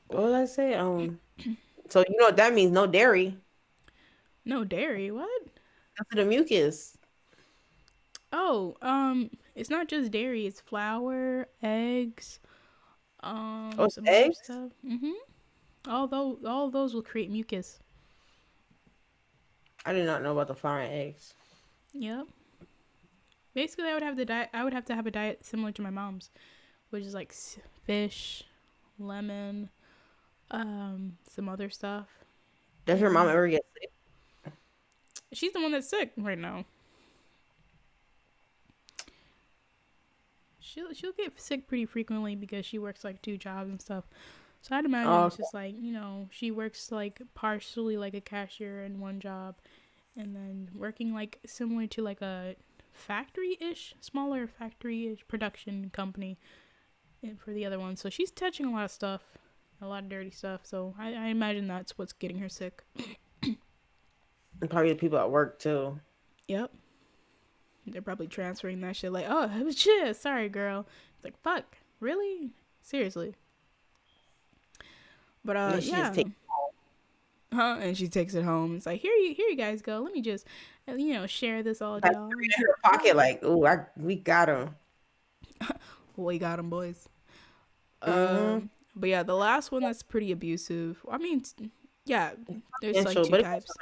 B: What did I say? So you know what that means? No dairy.
A: No dairy. What?
B: That's the mucus.
A: Oh, it's not just dairy. It's flour, eggs,
B: Oh, it's
A: some other
B: eggs.
A: stuff. All those will create mucus.
B: I did not know about the flour and eggs.
A: Yep. Basically, I would have the diet. I would have to have a diet similar to my mom's, which is like fish, lemon, some other stuff,
B: Does your mom
A: and
B: ever get sick?
A: she's the one that's sick right now. She'll get sick pretty frequently because she works like 2 jobs and stuff. So I'd imagine
B: Oh,
A: it's just like, she works like partially like a cashier in one job, and then working like similar to like a factory-ish, smaller factory-ish production company for the other one. So she's touching a lot of stuff, a lot of dirty stuff. So I imagine that's what's getting her sick.
B: and probably the people at work too.
A: Yep. They're probably transferring that shit like, oh, shit, sorry, girl. It's like, fuck, really? Seriously. But
B: And then she just
A: yeah.
B: takes
A: Huh? And she takes it home. It's like, here you guys go. Let me just, share this all with
B: that
A: y'all.
B: three in her pocket, like, ooh, we got him.
A: We got them, boys.
B: Mm-hmm.
A: But yeah, the last one that's pretty abusive. I mean, yeah, there's like
B: Potential,
A: two
B: but it goes
A: types.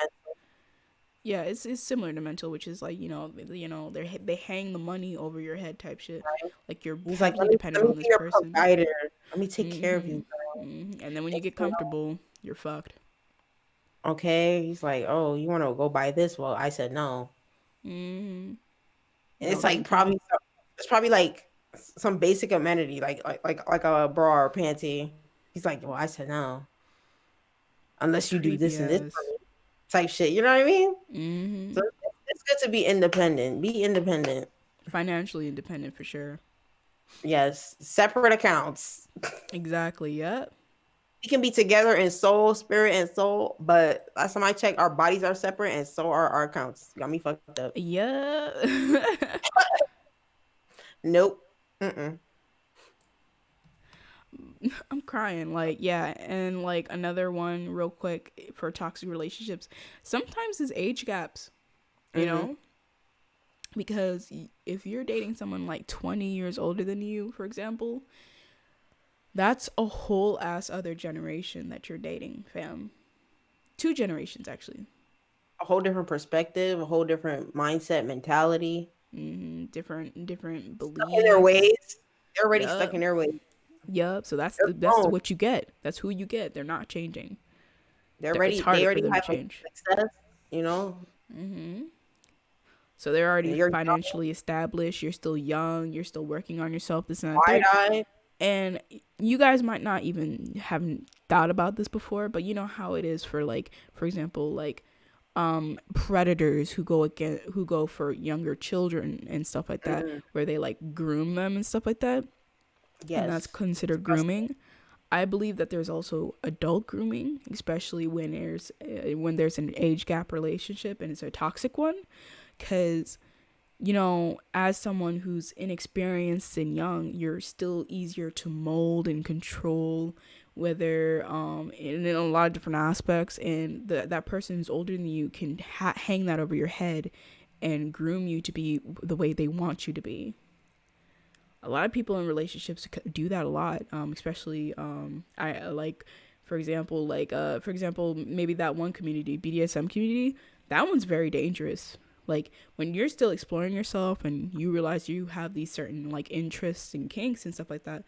A: Yeah, it's similar to mental, which is like they hang the money over your head type shit.
B: right.
A: Like you're
B: He's like,
A: heavily
B: let
A: dependent
B: me
A: on
B: be
A: this
B: your
A: person.
B: provider. Let me take care of
A: hmm
B: you, girl.
A: And then when you get
B: You know,
A: comfortable, you're fucked.
B: okay. He's like, oh, you want to go buy this? Well, I said no.
A: hmm
B: And it's
A: No,
B: like
A: thank you.
B: it's probably like some basic amenity, like a bra or panty. He's like, well, I said no, unless you do
A: Creepy
B: this and this for
A: ass.
B: me, type shit. You know what I mean? So
A: hmm
B: it's good to be independent. Be independent.
A: Financially independent for sure.
B: Yes, separate accounts.
A: Exactly. Yep.
B: We can be together in soul, spirit, and soul, but last time I checked, our bodies are separate, and so are our accounts. Got me fucked up.
A: Yeah.
B: Nope. Mm-mm.
A: I'm crying. Like, yeah. And like another one, real quick, for toxic relationships, sometimes it's age gaps, you
B: Mm-hmm.
A: know? Because if you're dating someone like 20 years older than you, for example, that's a whole ass other generation that you're dating, fam. 2 generations, actually.
B: A whole different perspective, a whole different mindset, mentality.
A: Different
B: Stuck in their
A: beliefs.
B: ways. They're already stuck
A: Yup.
B: in their ways.
A: Yup. So
B: They're
A: that's
B: grown.
A: what you get. That's who you get. They're not changing.
B: They're
A: It's
B: ready. They
A: harder for
B: already
A: them to
B: have
A: change.
B: success. You know,
A: So they're already
B: and you're young,
A: financially established. You're still young. You're still working on yourself. This and that.
B: wide
A: Third.
B: eyed.
A: And you guys might not even haven't thought about this before, but you know how it is for like, for example, like predators who go for younger children and stuff like that,
B: Mm-hmm.
A: where they like groom them and stuff like that, and that's
B: Yes,
A: considered
B: disgusting.
A: grooming. I believe that there's also adult grooming, especially when there's an age gap relationship and it's a toxic one, because as someone who's inexperienced and young, you're still easier to mold and control, whether in a lot of different aspects, and that person who's older than you can hang that over your head and groom you to be the way they want you to be. A lot of people in relationships do that a lot, especially I like, for example, maybe that one community, BDSM community, that one's very dangerous. Like when you're still exploring yourself and you realize you have these certain like interests and kinks and stuff like that,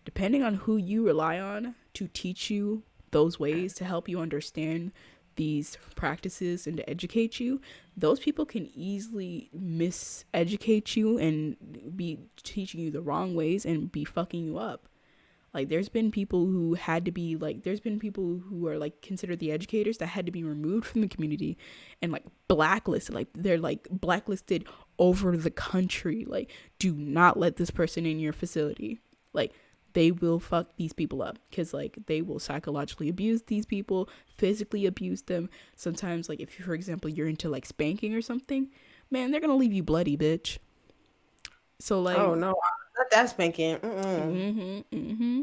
A: depending on who you rely on to teach you those ways, to help you understand these practices and to educate you, those people can easily miseducate you and be teaching you the wrong ways and be fucking you up. Like there's been people who are like considered the educators that had to be removed from the community and like blacklisted. Like they're like blacklisted over the country. Like, do not let this person in your facility. Like, they will fuck these people up because like they will psychologically abuse these people, physically abuse them. Sometimes, like, if for example you're into like spanking or something, Man, they're gonna leave you bloody, bitch. So like,
B: Oh no, not that spanking. Mm-mm.
A: mm-hmm.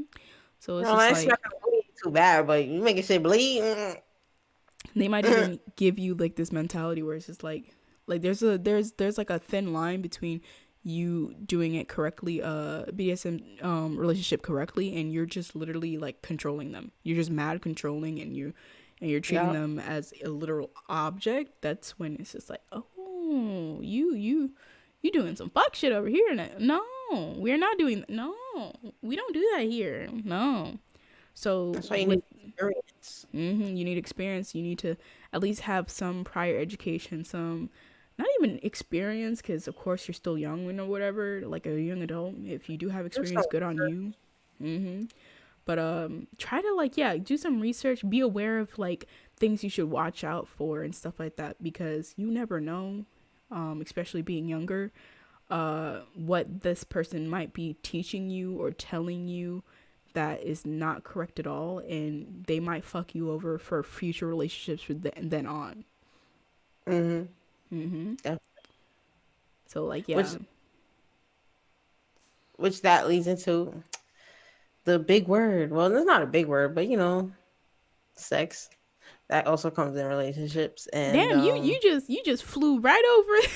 A: So
B: You
A: it's
B: know,
A: just
B: that's not
A: like
B: gonna bleed too bad, but you making shit bleed.
A: they might
B: Mm-mm.
A: even give you like this mentality where it's just like there's like a thin line between you doing it correctly, BDSM relationship correctly, and you're just literally like controlling them. You're just mad controlling, and you're treating
B: Yeah,
A: them as a literal object. That's when it's just like, oh, you doing some fuck shit over here. No, we're not doing that. No, we don't do that here. No. So
B: that's why you
A: with
B: need experience.
A: you need experience. You need to at least have some prior education, some not even experience, because of course you're still young or whatever, like a young adult. If you do have
B: Do some
A: experience, good on
B: research.
A: you. But try to like yeah, do some research. Be aware of like things you should watch out for and stuff like that, because you never know, especially being younger, what this person might be teaching you or telling you that is not correct at all, and they might fuck you over for future relationships from then on.
B: Mm-hmm.
A: Mm-hmm.
B: Yeah.
A: So like
B: Which
A: yeah,
B: which that leads into the big word. Well, it's not a big word, but sex. That also comes in relationships. And
A: damn, you just flew right over.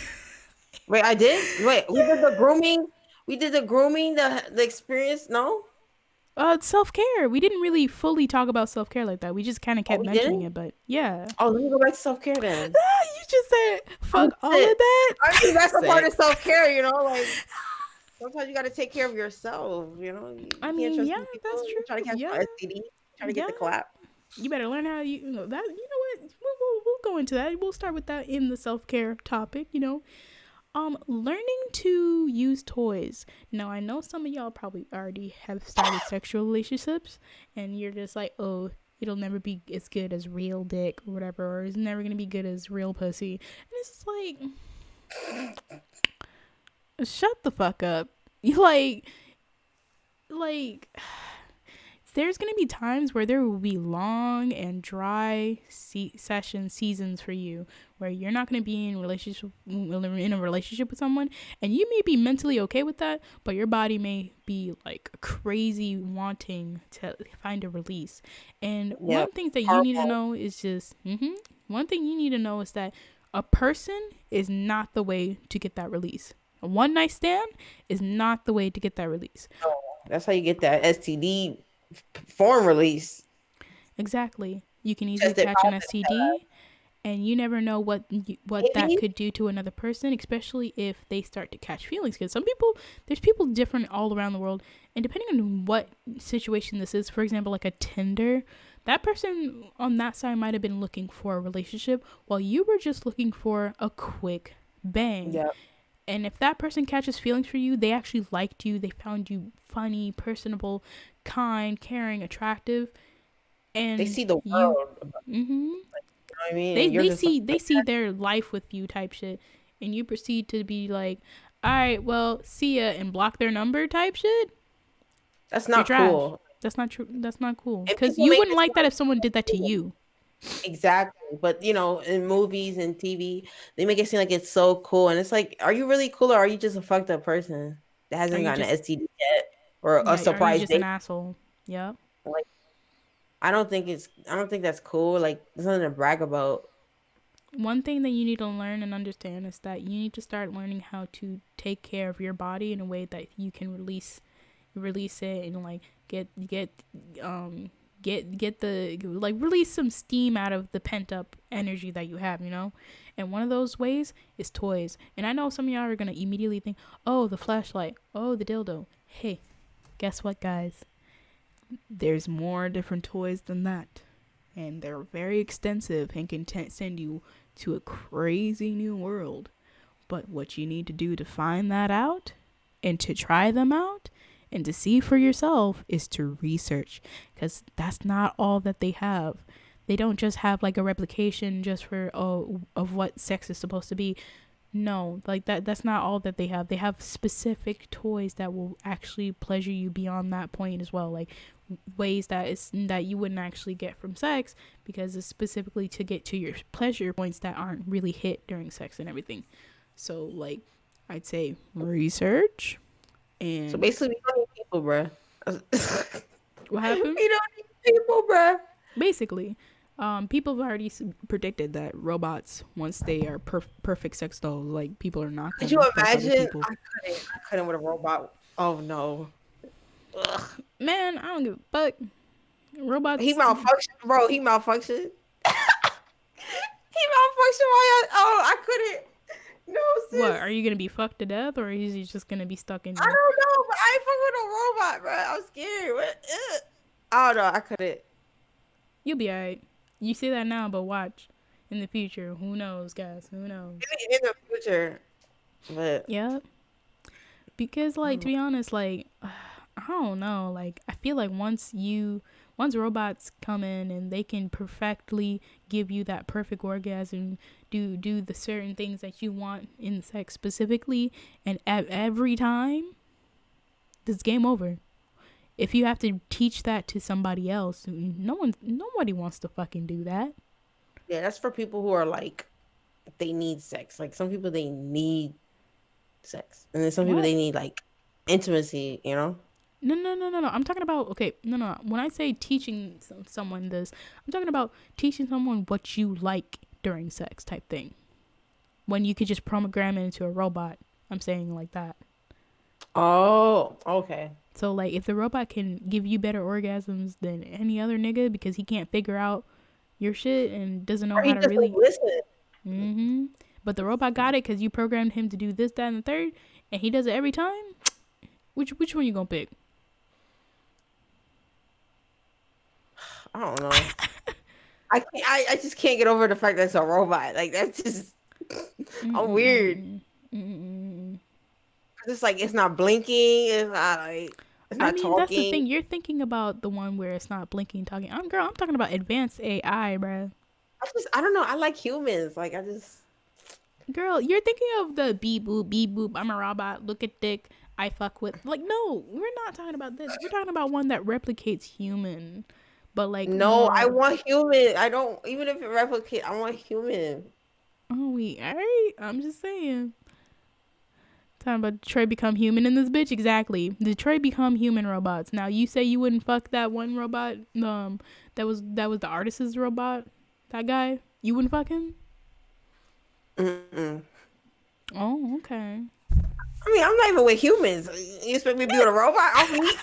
B: wait, I did. Wait, we did the grooming. We did the grooming. The experience. No,
A: Self care. We didn't really fully talk about self care like that. We just kind of
B: oh,
A: kept
B: we
A: mentioning
B: didn't.
A: it, but yeah.
B: Oh, let me go back to self care then.
A: You just said
B: I'm
A: fuck all
B: sick.
A: of that.
B: I mean, that's a part
A: Sick.
B: of self care. Like sometimes you got to take care of yourself.
A: I
B: You can't
A: mean,
B: trust
A: yeah,
B: these people.
A: that's true.
B: You're trying to catch
A: Yeah,
B: my STD. Trying to get
A: yeah.
B: the clap.
A: You better learn how you know that. You know what? We'll go into that. We'll start with that in the self care topic. Learning to use toys. Now I know some of y'all probably already have started sexual relationships, and you're just like, oh, it'll never be as good as real dick or whatever, or it's never gonna be good as real pussy. And it's just like, shut the fuck up. You like there's going to be times where there will be long and dry seasons for you, where you're not going to be in a relationship with someone, and you may be mentally okay with that, but your body may be like crazy wanting to find a release. And
B: Yep.
A: one thing that you need to
B: Hormone.
A: know is just one thing you need to know is that a person is not the way to get that release. A one night stand is not the way to get that release.
B: No, that's how you get that STD form release.
A: Exactly. You can easily
B: Tested
A: catch an
B: positive.
A: STD, and you never know what that
B: Maybe.
A: could do to another person, especially if they start to catch feelings. Because some people, there's people different all around the world, and depending on what situation this is, for example, like a Tinder, that person on that side might have been looking for a relationship, while you were just looking for a quick bang.
B: Yep.
A: And if that person catches feelings for you, they actually liked you, they found you funny, personable, kind, caring, attractive,
B: They
A: and
B: see the
A: you
B: world.
A: mm-hmm,
B: You know what I mean?
A: they
B: And you're
A: they
B: just like,
A: see they see their life with you type shit, and you proceed to be like, all right, well, see ya, and block their number type shit.
B: that's
A: You're
B: not
A: trash.
B: cool.
A: That's not true. That's not cool,
B: And
A: because
B: people
A: you
B: make
A: wouldn't
B: it seem
A: like that
B: like
A: if someone did that
B: it's
A: to
B: cool.
A: you.
B: Exactly. But in movies and TV, they make it seem like it's so cool. And it's like, are you really cool, or are you just a fucked up person that
A: Are
B: hasn't
A: you
B: gotten an
A: just
B: STD yet? Or a
A: yeah, are you
B: surprise
A: just an
B: date?
A: asshole? Yep.
B: Like, I don't think that's cool. Like, there's nothing to brag about.
A: One thing that you need to learn and understand is that you need to start learning how to take care of your body in a way that you can release it, and like um get the like release some steam out of the pent up energy that you have. And one of those ways is toys. And I know some of y'all are gonna immediately think, oh, the flashlight, oh, the dildo. Hey, guess what, guys? There's more different toys than that, and they're very extensive and can send you to a crazy new world. But what you need to do to find that out and to try them out and to see for yourself is to research, because that's not all that they have. They don't just have like a replication just for of what sex is supposed to be. No, like that's not all that they have. They have specific toys that will actually pleasure you beyond that point as well. Like ways that you wouldn't actually get from sex, because it's specifically to get to your pleasure points that aren't really hit during sex and everything. So like, I'd say research
B: So
A: and
B: basically, we don't need people, bruh.
A: what happened?
B: We don't need people, bruh.
A: Basically, people have already predicted that robots, once they are perfect sex dolls, like people are not
B: Could you
A: gonna fuck other
B: imagine?
A: people.
B: I couldn't with a robot. Oh no. Ugh.
A: Man, I don't give a fuck.
B: He
A: Robots.
B: malfunctioned, bro. He malfunctioned. He malfunctioned while I couldn't. No,
A: What,
B: sis.
A: are you gonna be fucked to death, or is he just gonna be stuck in
B: I
A: you?
B: don't know, but I ain't fucking with no robot, bro. I'm scared. What? Ugh. I don't know. I couldn't.
A: You'll be alright. You say that now, but watch in the future. Who knows, guys? Who knows?
B: In the future, but
A: Yep. Because like, to
B: mm,
A: be honest, like I don't know, like I feel like once robots come in and they can perfectly give you that perfect orgasm, do the certain things that you want in sex specifically, and every time, this game over. If you have to teach that to somebody else, nobody wants to fucking do that.
B: yeah, that's for people who are like they need sex. Like some people they need sex, and then some people
A: What?
B: they need like intimacy. You know.
A: No, no, no, no, no. I'm talking about, okay. No, no, no. When I say teaching someone this, I'm talking about teaching someone what you like during sex type thing. When you could just program it into a robot. I'm saying like that.
B: Oh, okay.
A: So like, if the robot can give you better orgasms than any other nigga because he can't figure out your shit and doesn't know
B: Or
A: how
B: he
A: to
B: just don't
A: really,
B: listen.
A: mm-hmm. But the robot got it because you programmed him to do this, that, and the third, and he does it every time. Which one you gonna pick?
B: I don't know. I can't. I just can't get over the fact that it's a robot. Like that's just. I'm weird.
A: Mm-mm-mm-mm. Mm-mm.
B: It's like it's not blinking. It's not like it's
A: I
B: not
A: mean, that's the
B: talking.
A: thing. You're thinking about the one where it's not blinking, talking. I'm talking about advanced AI, bruh.
B: I don't know. I like humans. Like I just
A: Girl, you're thinking of the beep boop. I'm a robot. Look at dick. I fuck with. Like, no, we're not talking about this. We're talking about one that replicates human, but like
B: no. I
A: more.
B: want human. I don't even if it replicate. I want human.
A: Oh, we alright. I'm just saying. Talking about Detroit become human in this bitch. Exactly. Detroit become human robots. Now you say you wouldn't fuck that one robot. That was the artist's robot. That guy. You wouldn't fuck him.
B: Mm-mm.
A: Oh, okay.
B: I mean, I'm not even with humans. You expect me to be with a robot? I'm weak.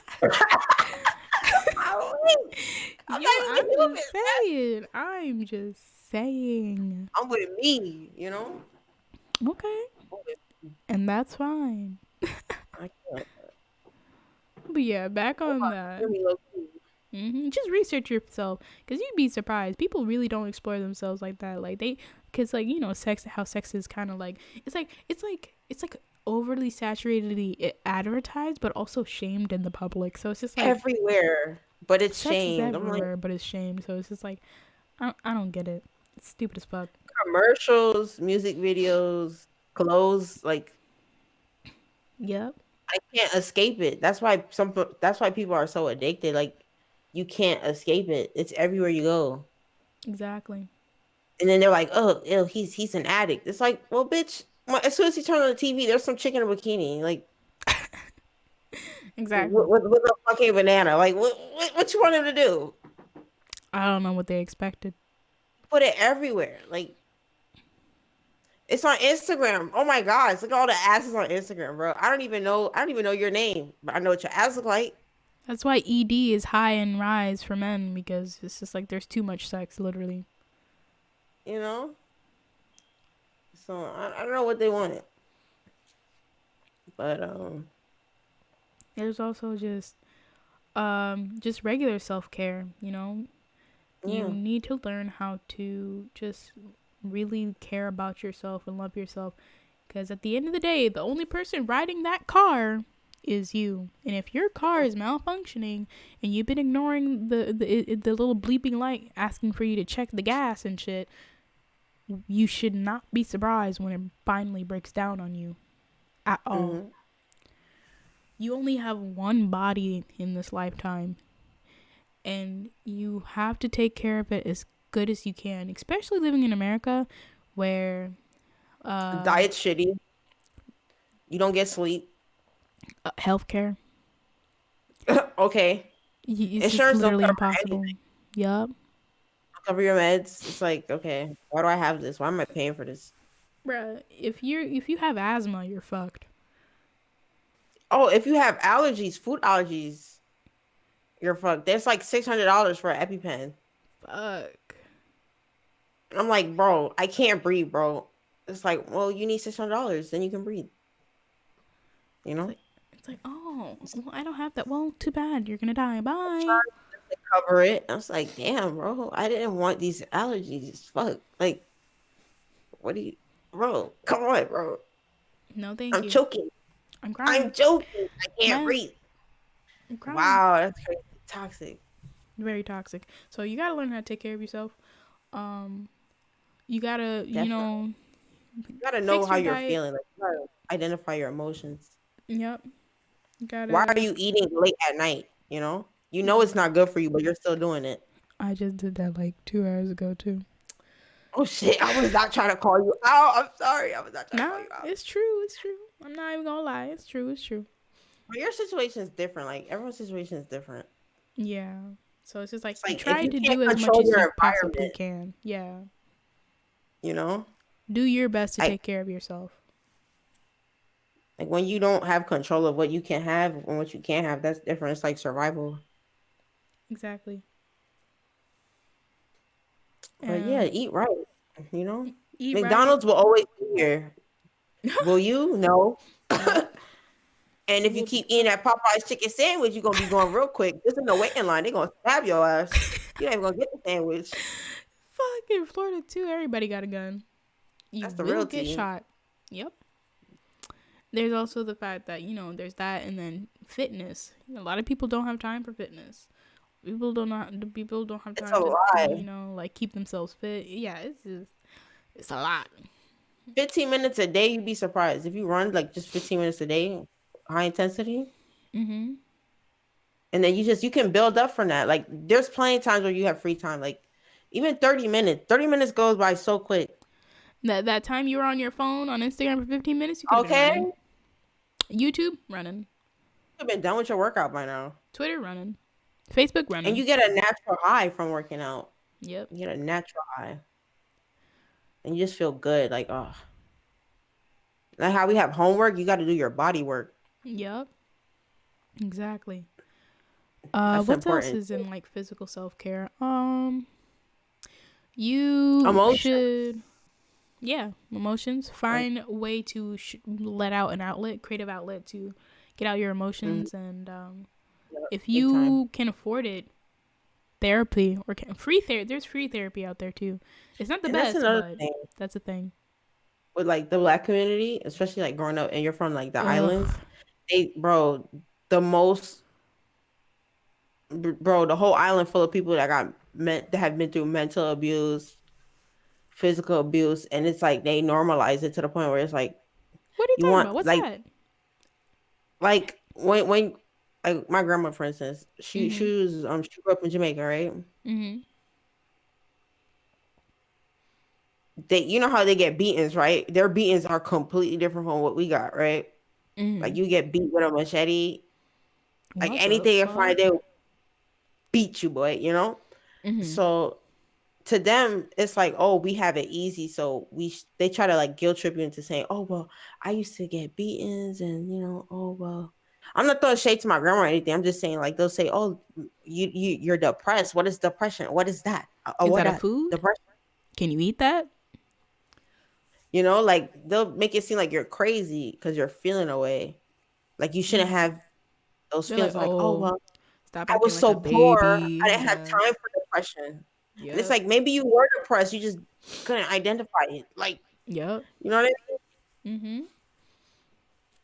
B: I'm weak. I'm
A: Yo,
B: not even
A: I'm
B: with
A: just
B: humans.
A: saying. I'm just saying.
B: I'm with me. You know.
A: Okay. And that's fine.
B: I can't.
A: But yeah, back on
B: Robots
A: that.
B: scare me low key.
A: Just research yourself, because you'd be surprised. People really don't explore themselves like that. Like because like sex, how sex is kind of like it's like overly saturatedly advertised, but also shamed in the public. So it's just like
B: Everywhere, but it's
A: sex is
B: shamed. I'm like
A: everywhere, but it's shamed. So it's just like I don't get it. It's stupid as fuck.
B: commercials, music videos, clothes. Like
A: Yep,
B: I can't escape it. That's why people are so addicted. Like you can't escape it. It's everywhere you go.
A: exactly,
B: And then they're like, "Oh, ew, he's an addict." It's like, well, bitch. As soon as you turn on the TV, there's some chick in a bikini. Like
A: exactly.
B: with a fucking banana. Like what you want him to do?
A: I don't know what they expected.
B: Put it everywhere. Like it's on Instagram. Oh my gosh, look at all the asses on Instagram, bro. I don't even know your name, but I know what your ass look like.
A: That's why ED is high and rise for men, because it's just like there's too much sex, literally.
B: You know. So I don't know what they wanted, but
A: There's also just regular self-care, you
B: yeah.
A: need to learn how to just really care about yourself and love yourself, because at the end of the day, the only person riding that car is you. And if your car is malfunctioning and you've been ignoring the little bleeping light asking for you to check the gas and shit, you should not be surprised when it finally breaks down on you at all.
B: Hmm.
A: You only have one body in this lifetime, and you have to take care of it as good as you can, especially living in America, where Uh,
B: Diet's shitty. You don't get sleep.
A: Healthcare.
B: Okay.
A: It's just
B: Insurance don't
A: literally
B: cover
A: impossible.
B: anything.
A: Yup.
B: Cover your meds. It's like, okay, why do I have this? Why am I paying for this?
A: Bruh, if you have asthma, you're fucked.
B: Oh, if you have allergies, food allergies, you're fucked. There's like $600 for an EpiPen.
A: Fuck.
B: I'm like, bro, I can't breathe, bro. It's like, well, you need $600, then you can breathe. You
A: It's
B: know,
A: like it's like, oh, well, I don't have that. Well, too bad. You're gonna die. Bye.
B: insurance doesn't cover it. I was like, damn, bro, I didn't want these allergies. Fuck, like, what do you, bro? Come on, bro.
A: No, thank
B: I'm
A: you.
B: choking.
A: I'm
B: I'm
A: crying.
B: joking. I can't
A: Man,
B: breathe.
A: I'm crying.
B: Wow, that's crazy. Toxic.
A: Very toxic. So you gotta learn how to take care of yourself. Um, you gotta,
B: Definitely. You gotta know
A: fix
B: how
A: your
B: you're
A: diet.
B: feeling. Like, you gotta identify your emotions.
A: Yep. You
B: Why are
A: gotta.
B: you eating late at night? You know it's not good for you, but you're still doing it.
A: I just did that like 2 hours ago too.
B: Oh shit! I was not trying to call you out. I'm sorry. I was not trying to
A: Nah,
B: call you out.
A: it's true. It's true. I'm not even gonna lie. It's true. It's true.
B: But your situation is different. Like everyone's situation is different.
A: Yeah. So it's just like
B: It's like if
A: try
B: you
A: to
B: can't
A: do as much
B: control
A: as
B: your
A: you possibly
B: environment,
A: can. Yeah.
B: you know,
A: Do your best to
B: like
A: take care of yourself.
B: like when you don't have control of what you can have and what you can't have, that's different. It's like survival.
A: Exactly.
B: But yeah,
A: Um,
B: eat right. You know,
A: eat right.
B: McDonald's will always be here. Will you? No.
A: Nope.
B: And if you
A: Well,
B: keep eating that Popeye's chicken sandwich, you're gonna be going real quick. Just in the waiting line, they're gonna stab your ass. You're not even gonna get the sandwich.
A: fucking Florida too. Everybody got a gun. You
B: That's the
A: will
B: real
A: get
B: tea.
A: shot. Yep. There's also the fact that there's that, and then fitness. A lot of people don't have time for fitness. People don't have
B: It's
A: time
B: a
A: to
B: lie.
A: like keep themselves fit. Yeah, it's a lot.
B: 15 minutes a day, you'd be surprised. If you run like just 15 minutes a day, high intensity,
A: Mhm.
B: and then you can build up from that. Like there's plenty of times where you have free time. Like even 30 minutes. 30 minutes goes by so quick.
A: That time you were on your phone on Instagram for 15 minutes, you could have been
B: Okay?
A: running. YouTube running.
B: You've been done with your workout by now.
A: Twitter running. Facebook
B: And
A: running.
B: you get a natural high from working out.
A: Yep.
B: You get a natural high. And you just feel good. Like, oh. Like how we have homework, you gotta do your body work.
A: Yep. Exactly.
B: That's
A: What else
B: important.
A: is in like physical self care? You
B: Emotion.
A: should, yeah, emotions.
B: Like,
A: Find a way to let out an outlet, creative outlet to get out your
B: mhm,
A: emotions, and
B: yeah,
A: if
B: big time.
A: you can afford it, therapy or free therapy. There's free therapy out there too. It's not the
B: And that's
A: best,
B: another
A: but
B: thing
A: that's a thing.
B: with like the black community, especially like growing up and you're from like the
A: Ugh.
B: islands. Bro, the most, bro, the whole island full of people that have been through mental abuse, physical abuse, and it's like they normalize it to the point where it's like
A: What are you
B: you
A: talking
B: want
A: about? What's
B: like
A: that?
B: when like my grandma, for instance,
A: Mhm.
B: she grew up in Jamaica, right?
A: Mhm.
B: They, you know how they get beatings, right? Their beatings are completely different from what we got, right? Like
A: Mhm.
B: you get beat with a machete, like
A: What the
B: anything you find,
A: fuck?
B: they'll beat you, boy.
A: Mhm.
B: So to them, it's like, oh, we have it easy. So they try to like guilt trip you into saying, oh, well, I used to get beatings and, oh, well, I'm not throwing shade to my grandma or anything. I'm just saying like, they'll say, oh, you're depressed. What is depression? What is that?
A: Is
B: What
A: that a
B: that
A: food?
B: depression?
A: Can you eat that?
B: Like they'll make it seem like you're crazy because you're feeling away. Like you shouldn't
A: Mm.
B: have those
A: They're like,
B: feelings like, oh,
A: oh,
B: well,
A: stop
B: I was
A: acting like
B: so
A: a
B: poor.
A: baby.
B: I didn't have
A: Yeah.
B: time for depression. And it's
A: Yep.
B: like maybe you were depressed, you just couldn't identify it. Like,
A: Yep.
B: you know what I mean?
A: Mhm.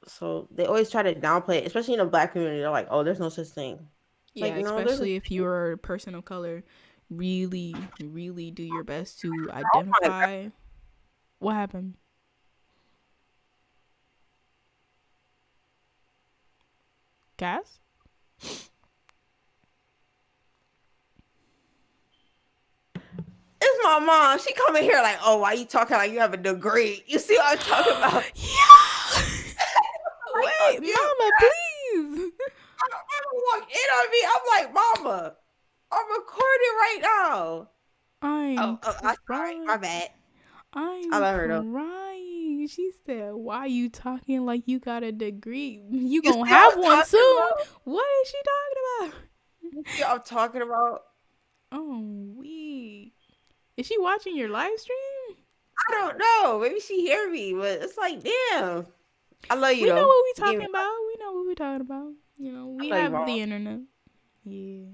B: So they always try to downplay it, especially in the black community. They're like, "Oh, there's no such thing." It's like,
A: Yeah,
B: no, there's a
A: especially if you're a person of color, really, really do your best to
B: oh my god.
A: identify what happened. Cass?
B: It's my mom. She come in here like, oh, why you talking like you have a degree? You see what I'm talking about?
A: Yeah.
B: Like on
A: Wait,
B: mute.
A: mama, please.
B: Mama walked in on me. I'm like, Mama, I'm recording right now.
A: I'm
B: I'm sorry.
A: crying.
B: My bad. I
A: I'm
B: love her though.
A: crying. She said, "Why you talking like you got a degree? You
B: You
A: gonna
B: see what
A: have
B: I'm
A: one
B: talking
A: soon."
B: about?
A: What is she talking about?
B: You see what I'm talking about?
A: Oh, we. Is she watching your live stream?
B: I don't know. Maybe she hear me, but it's like, damn. I love you
A: We know
B: though.
A: what we
B: You gave me.
A: talking about. We know what we talking about. You know, we
B: I love you,
A: have
B: mom.
A: the internet. Yeah.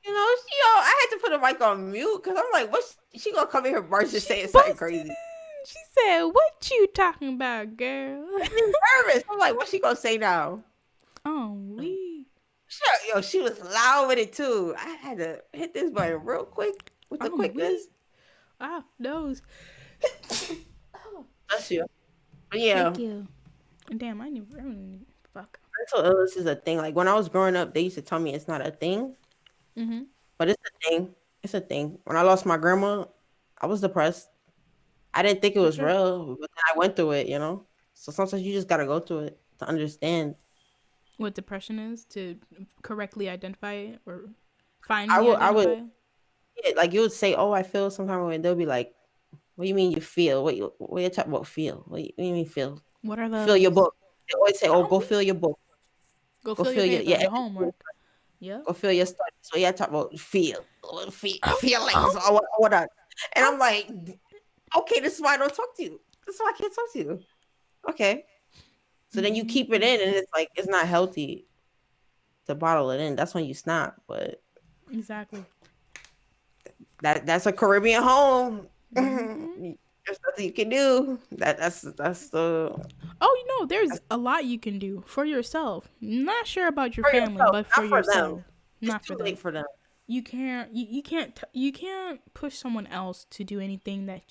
B: I had to put a mic on mute because I'm like, what's she gonna come in here burst and
A: She
B: saying something
A: busted
B: crazy?
A: in. She said, "What you talking about, girl?"
B: Made me nervous. I'm like, what's she gonna say now?
A: Oh, we.
B: Sure, yo, she was loud with it too. I had to hit this button real quick with the
A: Oh, we.
B: quickness.
A: Ah, those.
B: Bless you. But yeah,
A: Thank you. Damn, I never. Fuck.
B: mental illness is a thing. Like when I was growing up, they used to tell me it's not a thing,
A: Mhm.
B: but it's a thing. It's a thing. When I lost my grandma, I was depressed. I didn't think it
A: For
B: was
A: sure.
B: real, but then I went through it. So sometimes you just gotta go through it to understand.
A: What depression is to correctly identify it or
B: I
A: finally
B: would, I would,
A: identify it.
B: yeah, like you would say, "Oh, I feel some kind of way," and they'll be like, "What do you mean you feel? What you talking about? Feel? What do you mean feel?
A: What are
B: Feel your
A: those?
B: book." They always say, "Oh,
A: Oh,
B: go
A: we
B: fill your book.
A: go
B: Go
A: fill your
B: fill
A: paper, your
B: everything.
A: homework. Yep.
B: Go fill your study." So yeah, talk about
A: Oh,
B: feelings
A: oh,
B: or what. And
A: oh.
B: I'm like, okay, this is why I don't talk to you. This is why I can't talk to you. Okay. So then you keep it
A: Mm-mm.
B: in, and it's like it's not healthy to bottle it in. That's when you snap. But
A: Exactly.
B: that's a Caribbean home.
A: Mm-hmm.
B: There's nothing you can do. That's the
A: Oh, you know, there's
B: that's
A: a lot you can do for yourself. Not sure about your
B: for
A: family,
B: yourself,
A: but for
B: not for them.
A: yourself.
B: It's
A: Not for
B: too
A: them.
B: late for them.
A: You can't push someone else to do anything that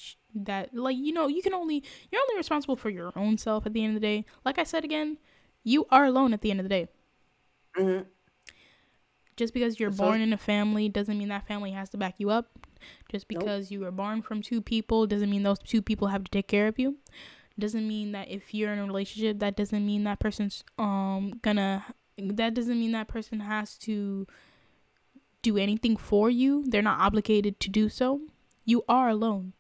A: like you can only you're only responsible for your own self at the end of the day. Like I said again, you are alone at the end of the day.
B: Hmm.
A: Just because you're
B: So
A: born in a family doesn't mean that family has to back you up. Just
B: nope.
A: because you were born from two people doesn't mean those two people have to take care of you. Doesn't mean that if you're in a relationship, that doesn't mean that person's gonna that doesn't mean that person has to do anything for you. They're not obligated to do so. You are alone,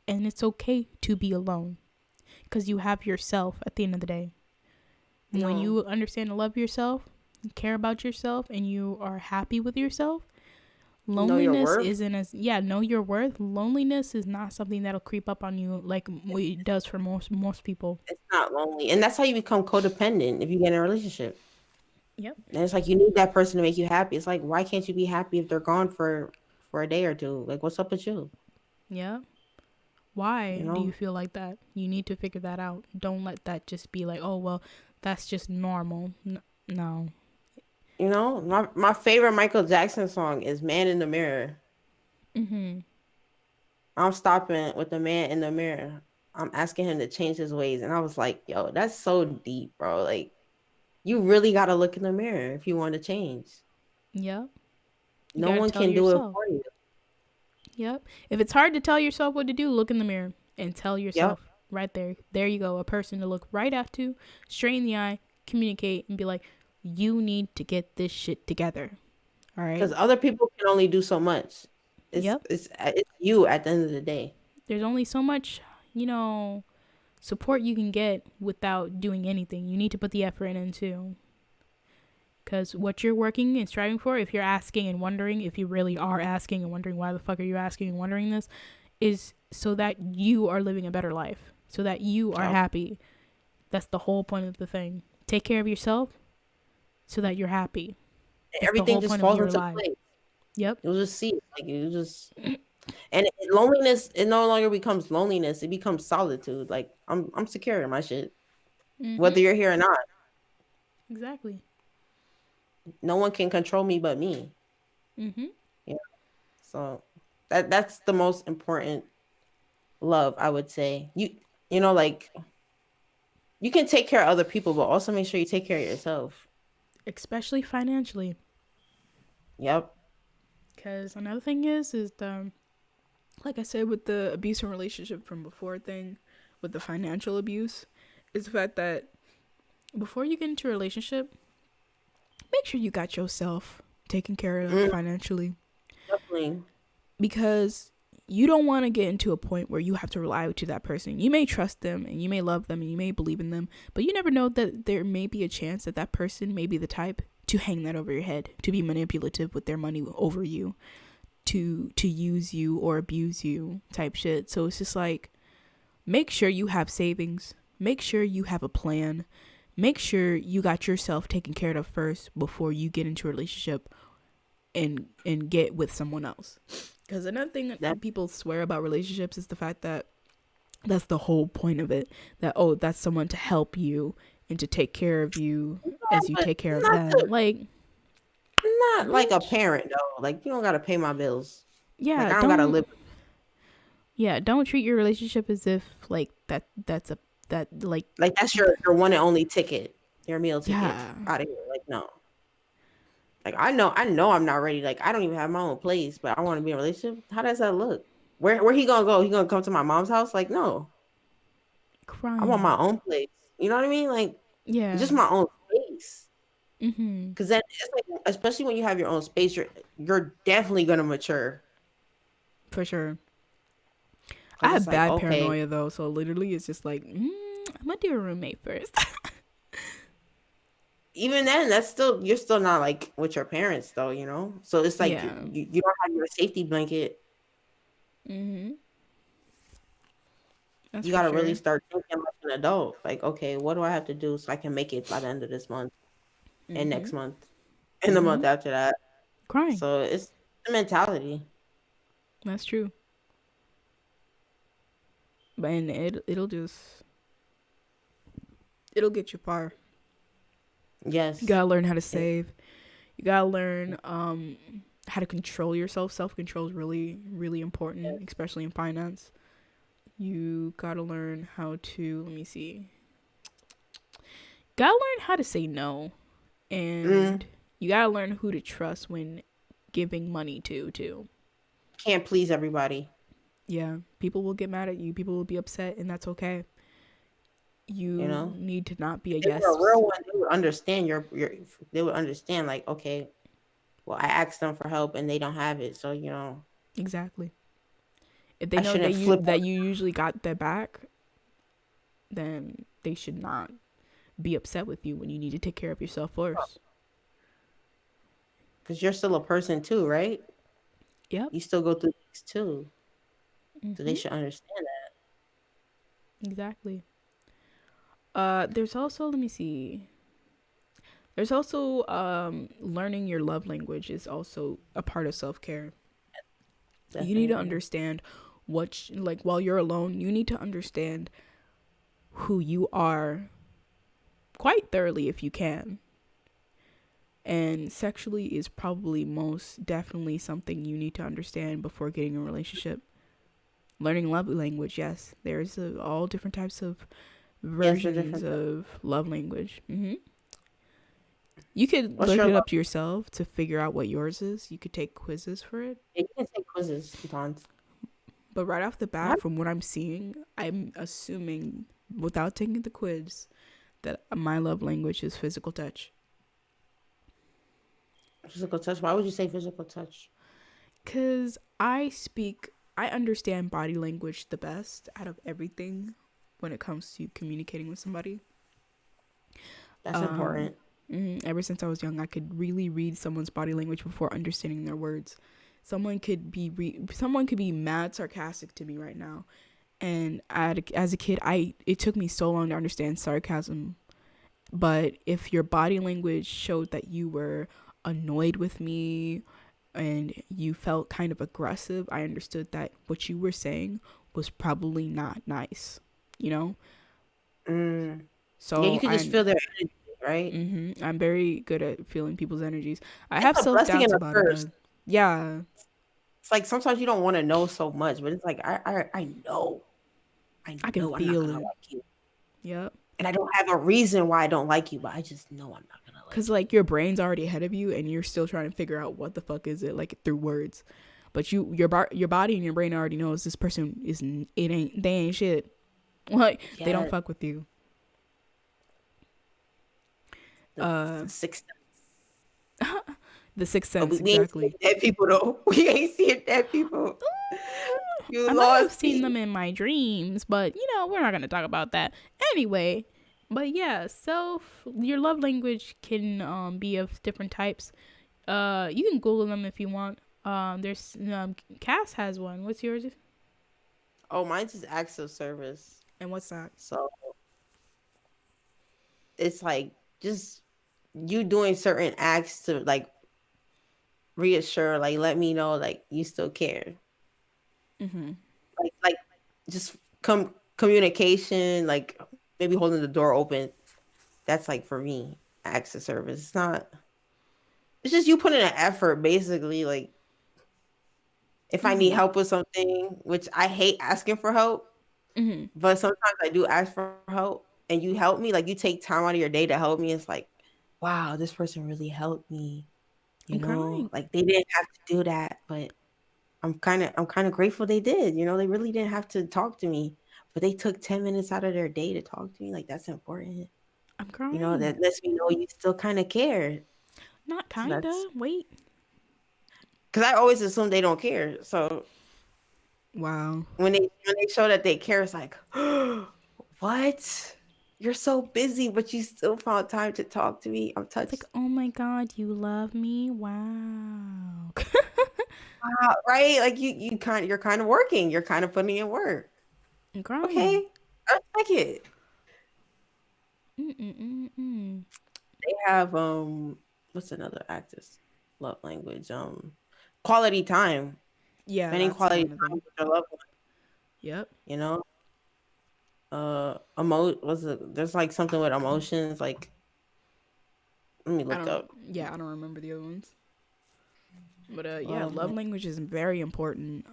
A: and it's okay to be alone because you have yourself at the end of the day. When
B: No.
A: you understand and love yourself, care about yourself, and you are happy with yourself,
B: Know your
A: loneliness
B: worth.
A: isn't as yeah, know your worth. Loneliness is not something that'll creep up on you like it does for most people.
B: It's not lonely. And that's how you become codependent if you get in a relationship.
A: Yep.
B: And it's like you need that person to make you happy. It's like why can't you be happy if they're gone for a day or two? Like what's up with you?
A: Yeah.
B: You
A: Why do you
B: know?
A: feel like that? You need to figure that out. Don't let that just be like, oh well, that's just normal. No.
B: My favorite Michael Jackson song is Man in the Mirror.
A: Mhm.
B: I'm stopping with the man in the mirror. I'm asking him to change his ways. And I was like, yo, that's so deep, bro. Like, you really got to look in the mirror if you want to change.
A: Yep. You
B: No
A: gotta
B: one
A: tell
B: can do it
A: yourself.
B: for you.
A: Yep. If it's hard to tell yourself what to do, look in the mirror and tell
B: Yep.
A: yourself right there. There you go. A person to look right at to, straight in the eye, communicate, and be like, you need to get this shit together. All right.
B: Because other people can only do so much. It's,
A: Yep.
B: it's, it's you at the end of the day.
A: There's only so much, support you can get without doing anything. You need to put the effort in too. Because what you're working and striving for, if you're asking and wondering, if you really are asking and wondering why the fuck are you asking and wondering this, is so that you are living a better life, so that you are
B: Yep.
A: happy. That's the whole point of the thing. Take care of yourself so that you're happy. That's the
B: Everything
A: whole
B: just
A: point of
B: falls
A: your
B: into
A: life.
B: place.
A: Yep.
B: You'll just see it. Like, you just. And loneliness, it no longer becomes loneliness. It becomes solitude. Like, I'm secure in my shit.
A: Mm-hmm.
B: Whether you're here or not.
A: Exactly.
B: No one can control me but me.
A: Mm-hmm.
B: Yeah. So that's the most important love, I would say. Like you can take care of other people, but also make sure you take care of yourself.
A: Especially financially.
B: Yep.
A: Because another thing is like I said with the abusive relationship from before thing, with the financial abuse, is the fact that before you get into a relationship, make sure you got yourself taken care of
B: Mm,
A: financially,
B: definitely.
A: because you don't want to get into a point where you have to rely to that person. You may trust them and you may love them and you may believe in them, but you never know that there may be a chance that that person may be the type to hang that over your head, to be manipulative with their money over you, to use you or abuse you type shit. So it's just like, make sure you have savings, make sure you have a plan, make sure you got yourself taken care of first before you get into a relationship and get with someone else. Because another thing
B: That,
A: that people swear about relationships is the fact that that's the whole point of it, that oh, that's someone to help you and to take care of you as you
B: but
A: take care of
B: not
A: them.
B: to,
A: Like,
B: not like a
A: bitch,
B: parent though. Like you don't gotta pay my bills. Like
A: yeah,
B: I don't gotta
A: don't,
B: live.
A: yeah, don't treat your relationship as if like that's a that like
B: Like that's your one and only ticket, your meal ticket
A: yeah,
B: out of here. Like no. Like I know I'm not ready. Like I don't even have my own place, but I want to be in a relationship. How does that look? Where he gonna go? He gonna come to my mom's house? Like no, I want
A: crying,
B: my own place. You know what I mean? Like
A: yeah,
B: just my own space.
A: mhm,
B: Because then it's like, especially when you have your own space, you're definitely gonna mature.
A: for sure. I
B: Because it's
A: have
B: like
A: bad
B: okay,
A: paranoia though, so literally it's just like, I'm gonna do a roommate first.
B: even then, that's still you're still not like with your parents though. You know, so it's like
A: Yeah,
B: you don't have your safety blanket.
A: mhm, that's
B: You
A: for
B: got to really
A: sure.
B: start thinking like an adult. Like okay, what do I have to do so I can make it by the end of this month and next
A: Mhm,
B: month and the month
A: mhm,
B: after that?
A: crying.
B: So it's the mentality.
A: That's true. But and it'll just it'll get you far. You
B: Yes.
A: gotta learn how to
B: It-
A: save. You gotta learn how to control yourself. Self control is really really important, especially in finance. You gotta learn how to, let me see. Gotta learn how to say no,
B: mm,
A: and you gotta learn who to trust when giving money to too.
B: can't please everybody.
A: Yeah, people will get mad at you. People will be upset, and that's okay.
B: You
A: You
B: know,
A: need to not be a
B: if they were a
A: yes.
B: real one, they would understand your. They would understand like okay, well I asked them for help and they don't have it, so you know
A: Exactly. If they
B: I
A: know
B: shouldn't flip
A: that you usually got their back, then they should not be upset with you when you need to take care of yourself first.
B: because you're still a person too, right?
A: Yep.
B: You still go through things too, so they
A: Mhm.
B: should understand
A: Exactly. There's also, let me see. There's also learning your love language is also a part of self-care.
B: that
A: You need to
B: definitely.
A: understand like while you're alone, you need to understand who you are quite thoroughly if you can. And sexually is probably most definitely something you need to understand before getting a relationship. Learning love language, yes. There's all different types of
B: Yes, they're
A: versions
B: different.
A: of love language. You could
B: What's
A: look
B: your
A: it up
B: love?
A: to yourself to figure out what yours is. You could take quizzes for it.
B: Yeah, you can take quizzes sometimes.
A: But right off the
B: How
A: bat, from what I'm seeing, I'm assuming without taking the quiz that my love language is physical touch.
B: physical touch? Why would you say physical touch?
A: Because I understand body language the best out of everything when it comes to communicating with somebody.
B: That's
A: Um,
B: important.
A: Ever since I was young, I could really read someone's body language before understanding their words. Someone could be mad sarcastic to me right now, and as a kid, I it took me so long to understand sarcasm. But if your body language showed that you were annoyed with me and you felt kind of aggressive, I understood that what you were saying was probably not nice, you know?
B: Mm. Yeah, you
A: So
B: could just feel their energy, right?
A: I'm very good at feeling people's energies. I
B: It's
A: have
B: a
A: self
B: blessing
A: doubts
B: and a
A: about it,
B: curse.
A: but yeah,
B: It's like sometimes you don't want to know so much, but it's like I
A: I can
B: know I'm not
A: feel
B: gonna
A: it.
B: like you,
A: Yep.
B: and I don't have a reason why I don't like you, but I just know I'm not gonna
A: Cause
B: like you.
A: like your brain's already ahead of you, and you're still trying to figure out what the fuck is it like through words. But your body and your brain already knows this person isn't. It ain't. They ain't shit. Like they don't
B: Yeah,
A: fuck with you.
B: the,
A: Uh,
B: the sixth.
A: the sixth
B: But
A: sense,
B: we ain't seeing
A: exactly.
B: dead people though. We ain't seeing dead people. You
A: I might have
B: lost
A: seen
B: me.
A: them in my dreams, but we're not gonna talk about that anyway. But yeah, your love language can be of different types. You can Google them if you want. There's Cass has one. What's yours?
B: Oh, mine's just acts of service.
A: And what's that?
B: So it's like just you doing certain acts to like reassure, like let me know like you still care.
A: Mm-hmm.
B: Like just communication, like maybe holding the door open. That's like for me, acts of service. It's not. It's just you putting an effort, basically. Like if I need
A: Mm-hmm.
B: help with something, which I hate asking for help,
A: Mm-hmm.
B: but sometimes I do ask for help, and you help me. Like you take time out of your day to help me. It's like, wow, this person really helped me.
A: I'm crying.
B: Like they didn't have to do that, but I'm kind of grateful they did. They really didn't have to talk to me, but they took 10 minutes out of their day to talk to me. Like that's important.
A: I'm crying.
B: That lets me know you still kind of care.
A: Not
B: So that's
A: kinda. Wait.
B: because I always assume they don't care. So
A: Wow.
B: when they show that they care, it's like, what? You're so busy, but you still found time to talk to me. I'm
A: It's like,
B: touched.
A: oh my god, you love me. Wow.
B: Wow, right? Like you're kind of working. You're kind of putting in work.
A: I'm crying.
B: Okay, I like it.
A: Mm-mm-mm-mm.
B: They have what's another actress love language? Quality time.
A: Yeah,
B: Spending
A: that's
B: quality
A: one of
B: time
A: them.
B: with your loved one,
A: Yep.
B: you know? Was it there's like something with emotions, like let me
A: I
B: look
A: don't.
B: up.
A: Yeah, I don't remember the other ones. But yeah,
B: Love
A: love
B: language.
A: language is very important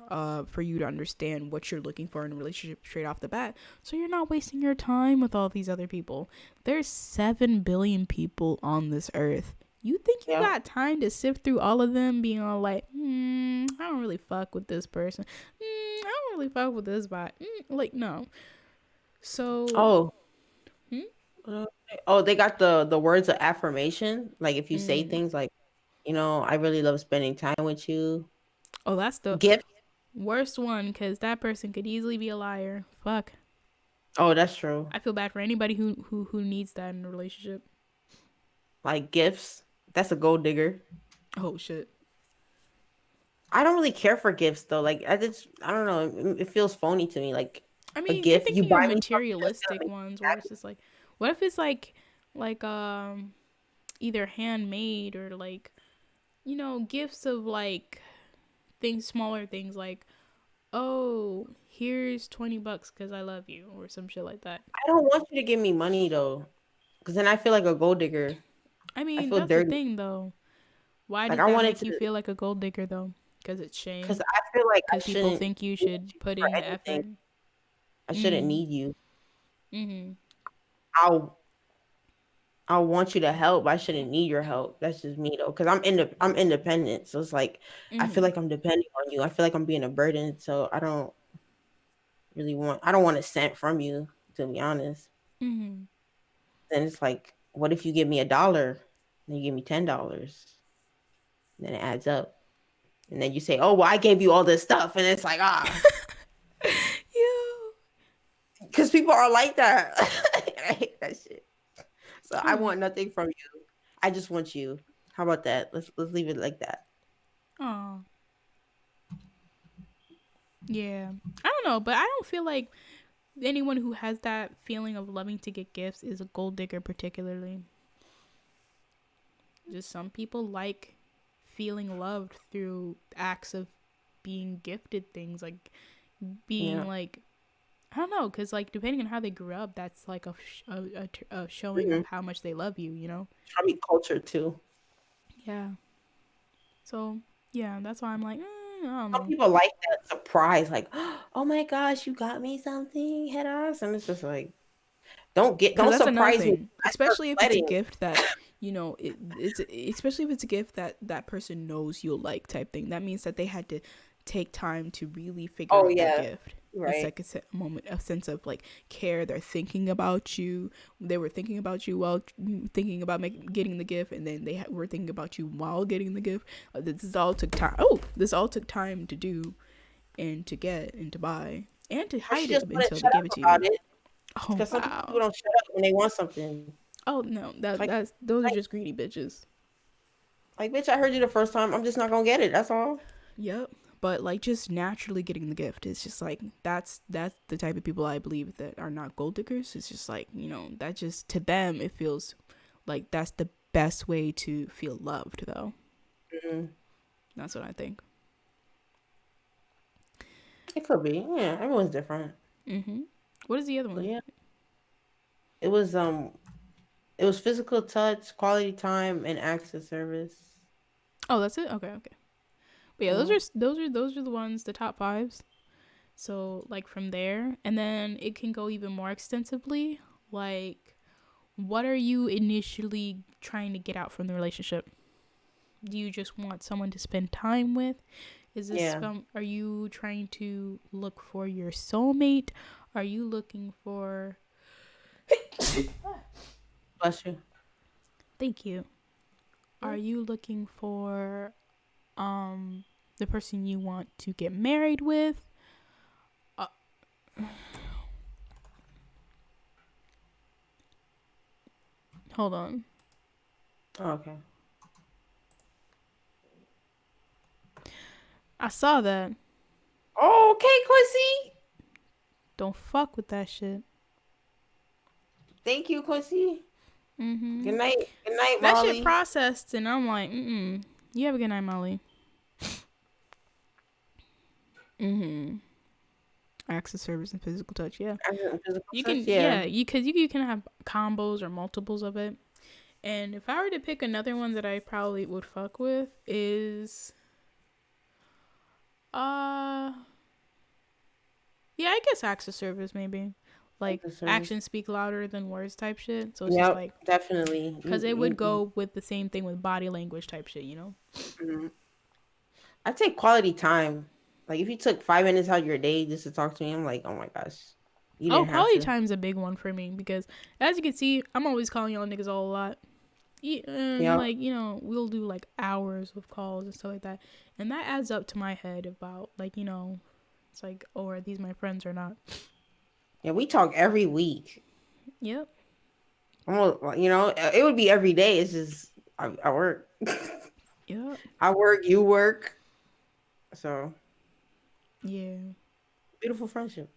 A: for you to understand what you're looking for in a relationship straight off the bat. So you're not wasting your time with all these other people. There's 7 billion people on this earth. You think you
B: Yeah.
A: got time to sift through all of them being all like, I don't really fuck with this person. I don't really fuck with this vibe. Like, no. So,
B: Oh,
A: hmm?
B: oh, they got the words of affirmation. Like if you say
A: mm.
B: things like, I really love spending time with you.
A: Oh, that's the
B: Gift.
A: worst one because that person could easily be a liar. Fuck.
B: Oh, that's true.
A: I feel bad for anybody who needs that in a relationship.
B: Like gifts. That's a gold digger.
A: Oh shit.
B: I don't really care for gifts though. Like I don't know. It feels phony to me. Like
A: I
B: a
A: mean, you're
B: gift, you
A: thinking of
B: buy me something that's gonna
A: materialistic
B: make me
A: ones where it's
B: happy.
A: just like, what if it's like either handmade or like gifts of like things, smaller things like, oh, here's $20 because I love you or some shit like that.
B: I don't want you to give me money though, because then I feel like a gold digger.
A: I
B: I
A: mean,
B: feel
A: that's the
B: dirty.
A: thing though. Why
B: Like
A: does
B: I
A: that
B: wanted
A: make
B: to,
A: you feel like a gold digger though? Because it's
B: because
A: shame.
B: I feel like I
A: Because people
B: shouldn't
A: think you
B: need
A: should
B: you
A: put
B: for
A: in the
B: anything.
A: effort.
B: I shouldn't
A: Mm.
B: need you.
A: Mhm.
B: I'll I want you to help. I shouldn't need your help. That's just me though, because I'm independent. So it's like I feel
A: Mhm.
B: like I'm depending on you. I feel like I'm being a burden. So I don't want a cent from you, to be honest.
A: Mhm.
B: Then it's like, what if you give me $1, then you give me $10, then it adds up, and then you say, oh well, I gave you all this stuff, and it's like
A: Yeah.
B: because people are like that. I hate that shit. So I
A: Oh.
B: want nothing from you. I just want you. How about that? Let's leave it like that.
A: Oh. Yeah. I don't know, but I don't feel like anyone who has that feeling of loving to get gifts is a gold digger particularly. Just some people like feeling loved through acts of being gifted things like being
B: Yeah.
A: like I don't know, cause like depending on how they grew up, that's like a showing
B: Hmm.
A: of how much they love you.
B: Probably culture too.
A: Yeah. So yeah, that's why I'm like, I don't
B: Some
A: know,
B: people like that surprise, like, oh my gosh, you got me something, head ass, and it's just like,
A: cause
B: don't
A: that's another
B: surprise me.
A: thing.
B: I start
A: Especially if it's a
B: sweating.
A: gift that it's especially if it's a gift that that person knows you'll like type thing. That means that they had to take time to really figure
B: Oh
A: out their
B: yeah,
A: gift. It's
B: right.
A: like a moment, a sense of like care. They're thinking about you. They were thinking about you while thinking about getting the gift, and then were thinking about you while getting the gift. This all took time. Oh, this all took time to do and to get and to buy and to
B: Or she
A: hide it
B: just wouldn't
A: until they
B: shut
A: gave
B: up
A: it to
B: about
A: you.
B: it.
A: Oh
B: Because some people
A: wow.
B: don't shut up when they want something.
A: Oh no,
B: Like,
A: that's those are just greedy bitches.
B: like, bitch, I heard you the first time. I'm just not gonna get it. That's all.
A: Yep. But like just naturally getting the gift, it's just like that's the type of people I believe that are not gold diggers. It's just like, that just to them it feels like that's the best way to feel loved though.
B: Mm,
A: That's what I think.
B: it could be. Yeah, everyone's different.
A: Mhm. What is the other
B: But
A: one?
B: yeah, it was it was physical touch, quality time, and access service.
A: Oh, that's it. Okay, okay. But yeah,
B: Mm,
A: those are the ones, the top fives. So like from there, and then it can go even more extensively. Like, what are you initially trying to get out from the relationship? Do you just want someone to spend time with? Is this
B: yeah,
A: are you trying to look for your soulmate? Are you looking for
B: bless you.
A: Thank you. Are you looking for um the person you want to get married with? Uh, hold on.
B: Okay.
A: I saw that.
B: Okay, Quincy.
A: Don't fuck with that shit.
B: Thank you, Quincy. Good
A: Mhm.
B: night. Good night,
A: That shit
B: Molly.
A: processed and I'm like, "Mm. You have a good night, Molly." Mhm. Access service and physical touch. Yeah.
B: Access physical
A: You
B: touch.
A: can
B: Yeah.
A: yeah, you can have combos or multiples of it. And if I were to pick another one that I probably would fuck with is uh yeah, I guess acts of service maybe. Like
B: Access service.
A: actions speak louder than words type shit. So it's just
B: Yep,
A: like
B: definitely.
A: cuz it would go with the same thing with body language type shit, you know?
B: Mhm. I take quality time. Like if you took 5 minutes out of your day just to talk to me, I'm like, oh my gosh, you
A: Oh,
B: didn't have
A: quality
B: to.
A: time's a big one for me because as you can see, I'm always calling y'all niggas all a lot. And
B: Yeah,
A: like, we'll do like hours of calls and stuff like that. And that adds up to my head about like, it's like, oh, are these my friends or not?
B: yeah. We talk every week.
A: Yep.
B: Almost, it would be every day. It's just I work.
A: Yep.
B: I work. You work. So
A: Yeah.
B: beautiful friendship.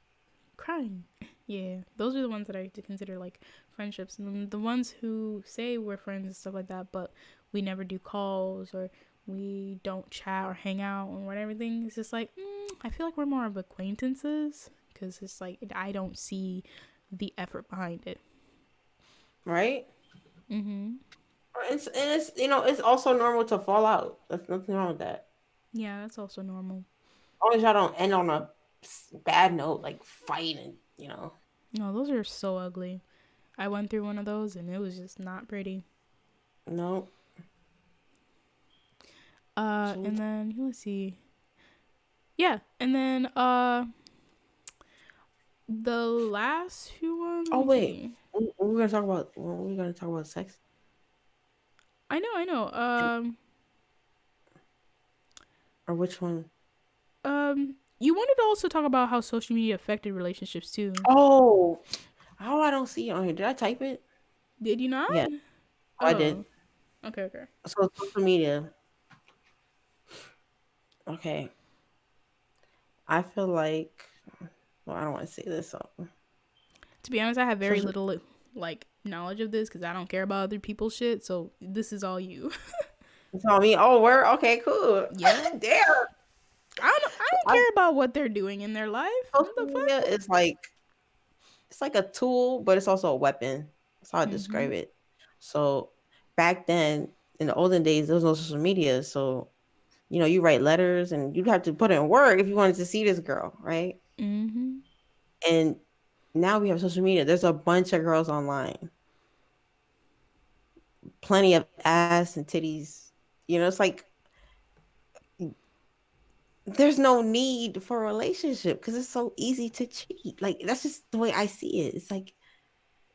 A: Crying. Yeah. Those are the ones that I consider like friendships. And the ones who say we're friends and stuff like that, but we never do calls or we don't chat or hang out and everything. It's just like, I feel like we're more of acquaintances because it's like I don't see the effort behind it.
B: Right.
A: Mm-hmm.
B: It's it's also normal to fall out. There's nothing wrong with that.
A: Yeah, that's also normal.
B: As long as y'all don't end on a bad note, like fighting.
A: No, those are so ugly. I went through one of those and it was just not pretty.
B: No. So we.
A: And then let's see. Yeah, and then the last few ones, let
B: Oh
A: me
B: wait,
A: see.
B: we're gonna talk about. We're gonna talk about sex.
A: I know.
B: Or which one?
A: You wanted to also talk about how social media affected relationships too.
B: Oh, how I don't see it on here. Did I type it?
A: Did you not?
B: Yeah, oh, I did.
A: Oh, okay, okay.
B: So social media. Okay, I feel like. Well, I don't want to say this. So
A: To be honest, I have very
B: social.
A: little like knowledge of this because I don't care about other people's shit. So this is all you.
B: You tell me. Oh, where? Okay, cool.
A: Yeah.
B: Damn.
A: I don't
B: I,
A: care about what they're doing in their life. What the
B: social media
A: fuck?
B: is like it's like a tool, but it's also a weapon. That's how I describe
A: Mhm.
B: it. So back then, in the olden days, there was no social media. So you write letters and you'd have to put in work if you wanted to see this girl, right?
A: Mhm.
B: And now we have social media. There's a bunch of girls online, plenty of ass and titties. It's like there's no need for a relationship because it's so easy to cheat. Like that's just the way I see it. It's like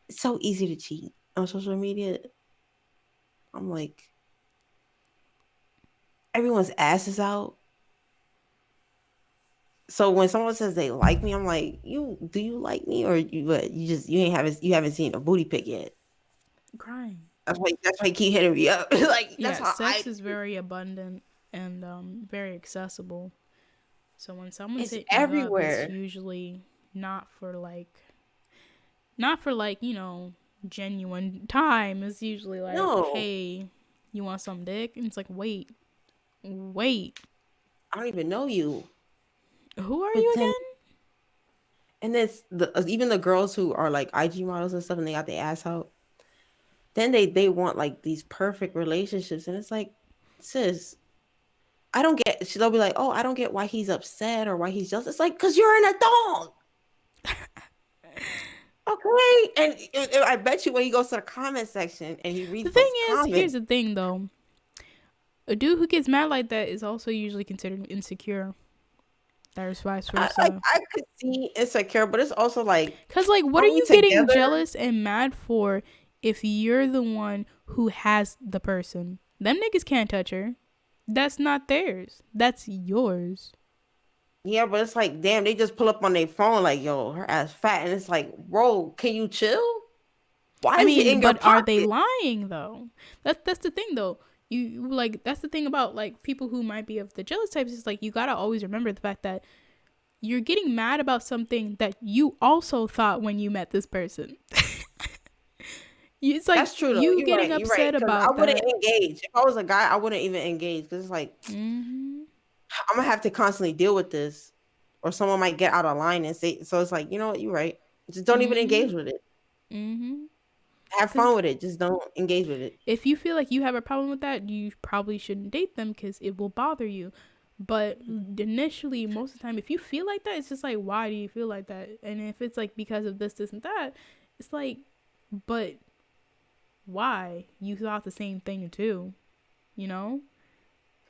B: it's so easy to cheat on social media. I'm like, everyone's ass is out. So when someone says they like me, I'm like, you do you like me or you what? You haven't seen a booty pic yet.
A: Crying.
B: That's why you keep hitting me up. Like that's
A: Yeah,
B: how
A: sex is very abundant and very accessible. So when someone's
B: it's
A: hitting you up, it's
B: everywhere.
A: usually not for like not for like, genuine time. It's usually like,
B: No,
A: hey, you want some dick? And it's like, wait,
B: I don't even know you.
A: who are
B: But
A: you
B: then
A: again?
B: and it's the even the girls who are like IG models and stuff and they got their ass out. Then they want like these perfect relationships and it's like, sis, I don't get. They'll be like, oh, I don't get why he's upset or why he's jealous. It's like, cause you're an adult. Okay, and I bet you when he goes to the comment section and he
A: The
B: reads
A: thing
B: those
A: is, here's
B: comments,
A: the thing though. A dude who gets mad like that is also usually considered insecure. There's vice versa.
B: I could see insecure, but it's also like,
A: Cause like, what are
B: are we
A: you getting
B: together?
A: jealous and mad for if you're the one who has the person? Them niggas can't touch her. That's not theirs. That's yours.
B: Yeah, but it's like, damn, they just pull up on their phone like, yo, her ass fat, and it's like, bro, can you chill? Why
A: I
B: is it
A: mean,
B: in your
A: but are they
B: pocket?
A: lying though? That's the thing though. You like that's the thing about like people who might be of the jealous types is like you gotta always remember the fact that you're getting mad about something that you also thought when you met this person. It's like
B: That's true though.
A: you
B: You're
A: getting
B: right. You're right.
A: upset
B: Because I
A: about
B: wouldn't
A: that.
B: engage. If I was a guy, I wouldn't even engage. Because it's like
A: Mm-hmm.
B: I'm gonna have to constantly deal with this, or someone might get out of line and say. So it's like, you know what? You're right. Just don't even
A: Mm-hmm.
B: engage with it.
A: Mm-hmm.
B: Have
A: Because
B: fun with it. Just don't engage with it.
A: if you feel like you have a problem with that, you probably shouldn't date them because it will bother you. But initially, most of the time, if you feel like that, it's just like, why do you feel like that? And if it's like because of this, and that, it's like, but why? You thought the same thing too, you know?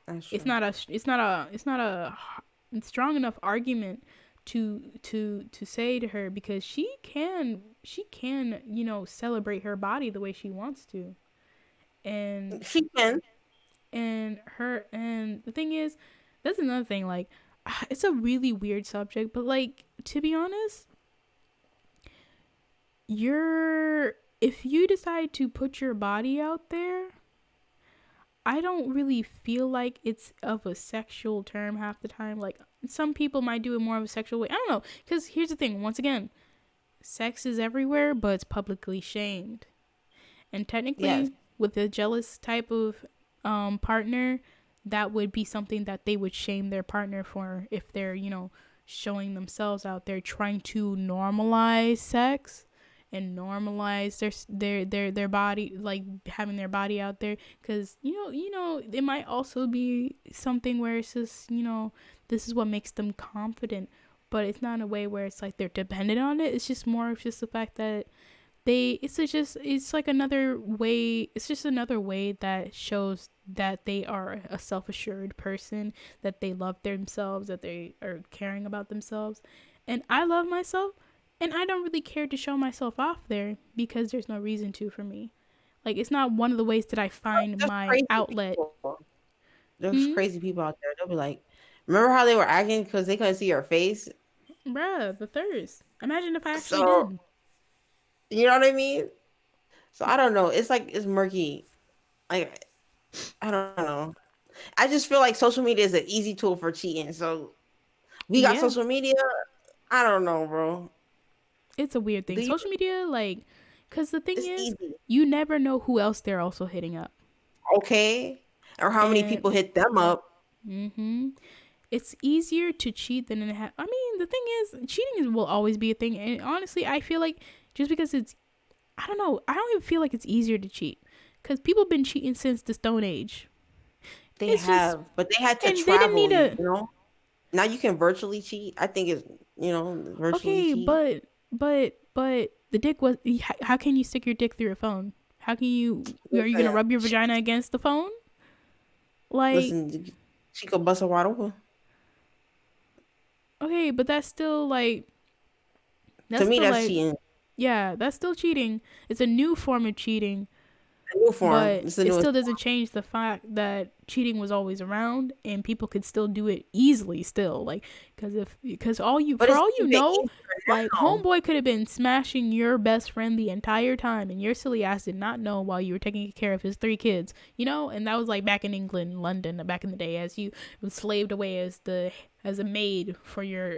B: That's
A: It's
B: true.
A: not a, it's not a strong enough argument to say to her because she can celebrate her body the way she wants to and
B: She can.
A: and the thing is that's another thing like it's a really weird subject but like to be honest you're if you decide to put your body out there I don't really feel like it's of a sexual term half the time like some people might do it more of a sexual way I don't know because here's the thing once again sex is everywhere but it's publicly shamed and
B: Yes.
A: technically with a jealous type of partner that would be something that they would shame their partner for if they're showing themselves out there trying to normalize sex and normalize their body like having their body out there because it might also be something where it's just this is what makes them confident but it's not in a way where it's like they're dependent on it it's just more of just the fact that it's like another way it's just another way that shows that they are a self-assured person that they love themselves that they are caring about themselves and I love myself and I don't really care to show myself off there because there's no reason to for me like it's not one of the ways that I find
B: There's
A: my
B: crazy
A: outlet.
B: people. There's
A: Hmm.
B: crazy people out there. They'll be like, remember how they were acting because they couldn't see your face?
A: Bruh, the thirst imagine if I actually
B: So
A: did.
B: you know what I mean? So I don't know. It's like it's murky. Like I don't know. I just feel like social media is an easy tool for cheating. So we got
A: Yeah,
B: social media. I don't know, bro.
A: it's a weird
B: Do
A: thing
B: you?
A: social media like because the thing
B: It's
A: is
B: easy,
A: you never know who else they're also hitting up
B: okay? Or how many
A: and
B: people hit them up?
A: hmm it's easier to cheat than it I mean, the thing is, will always be a thing. And honestly, I feel like just because it's, I don't know, I don't even feel like it's easier to cheat because people have been cheating since the Stone Age.
B: They
A: It's just,
B: have, but they had to
A: and they didn't
B: travel.
A: need
B: You
A: a.
B: know. Now you can virtually cheat. I think it's virtually
A: Okay,
B: cheat.
A: but the dick was. How can you stick your dick through a phone? How can you? Are you gonna
B: Listen,
A: rub your vagina against the phone? Like
B: listen. She could bust a wide open.
A: Okay, but that's still like
B: To
A: that's
B: me,
A: still
B: that's
A: like
B: cheating.
A: yeah, that's still cheating. It's a new form of cheating,
B: A new form.
A: but
B: It's the
A: it
B: newest.
A: still doesn't change the fact that cheating was always around and people could still do it easily still like because all you
B: But
A: for
B: it's
A: all you
B: even
A: know
B: easier
A: like
B: now.
A: homeboy could have been smashing your best friend the entire time and your silly ass did not know while you were taking care of his 3 kids, you know, and that was like back in England, London, back in the day as you was slaved away as a maid for your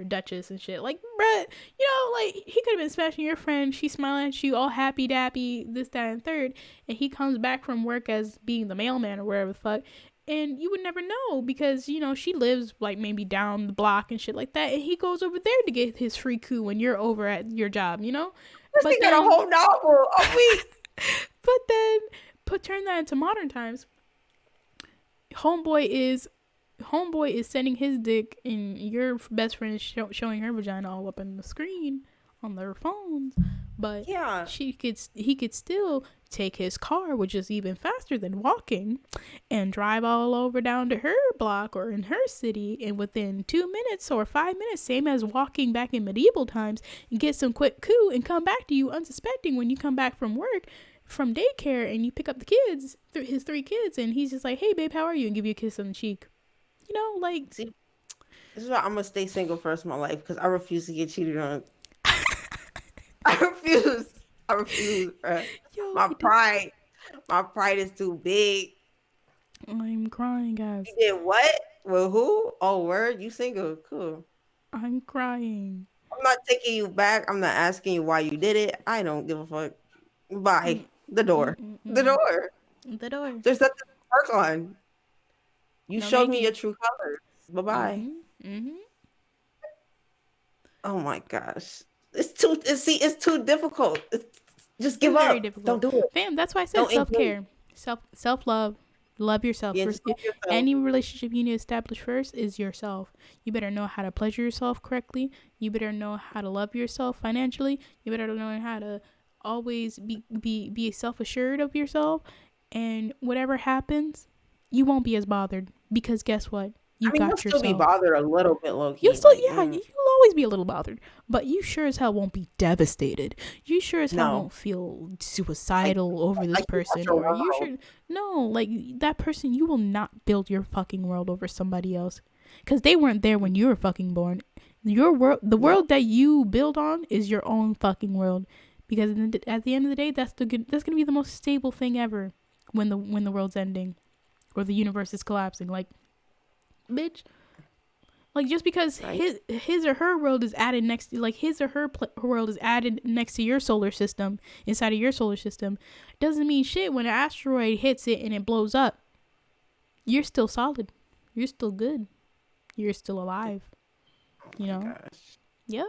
A: duchess and shit like bruh, you know, like he could have been smashing your friend, she smiling at you all happy dappy this that and third, and he comes back from work as being the mailman or wherever the fuck, and you would never know because you know she lives like maybe down the block and shit like that, and he goes over there to get his free coup when you're over at your job, you know.
B: This
A: But
B: thing got a
A: then,
B: whole novel. Oh wait.
A: but then, put turn that into modern times. Homeboy is homeboy is sending his dick and your best friend is showing her vagina all up in the screen on their phones, but
B: Yeah.
A: he could still take his car, which is even faster than walking, and drive all over down to her block or in her city, and within 2 minutes or 5 minutes, same as walking back in medieval times, and get some quick coup and come back to you unsuspecting when you come back from work from daycare and you pick up the kids, his 3 kids, and he's just like, "Hey, babe, how are you?" and give you a kiss on the cheek. You know, like,
B: See, this is why I'm gonna stay single for the rest of my life because I refuse to get cheated on. I refuse. I refuse, bruh.
A: yo,
B: My
A: he did.
B: pride. My pride is too big.
A: I'm crying,
B: You
A: guys.
B: did what? With who? Oh, word. You single? Cool.
A: I'm crying.
B: I'm not taking you back. I'm not asking you why you did it. I don't give a fuck. Bye.
A: Mm,
B: The door. The
A: mm.
B: door.
A: The door.
B: There's nothing to work on. You
A: No,
B: showed
A: thank
B: me your
A: you.
B: true colors. Bye bye.
A: Mm-hmm.
B: Oh my gosh. It's too. It's too difficult. Just give
A: It's very
B: up. Don't
A: difficult,
B: do it.
A: fam. That's why I said
B: Don't
A: self
B: engage.
A: care, self love, love yourself.
B: Yeah,
A: First,
B: just love yourself.
A: any relationship you need to establish first is yourself. You better know how to pleasure yourself correctly. You better know how to love yourself financially. You better know how to always be self assured of yourself. And whatever happens, you won't be as bothered because guess what?
B: I
A: You
B: mean, you'll
A: got
B: still be
A: yourself.
B: bothered a little bit, low
A: You'll
B: key.
A: still,
B: Like,
A: yeah, you'll always be a little bothered, but you sure as hell won't be devastated. You sure as hell
B: no,
A: won't feel
B: like,
A: suicidal over this
B: you want
A: person,
B: your
A: or you
B: world.
A: should, no, like that person, you will not build your fucking world over somebody else. Because they weren't there when you were fucking born. Your world, the
B: No,
A: world that you build on is your own fucking world. Because at the end of the day, that's gonna be the most stable thing ever when the world's ending or the universe is collapsing. Like, bitch, like just because
B: right?
A: his or her world is added next to, like his or her world is added next to your solar system, inside of your solar system, doesn't mean shit when an asteroid hits it and it blows up. You're still solid. You're still good. You're still alive.
B: Oh
A: You
B: my
A: know?
B: gosh.
A: Yep.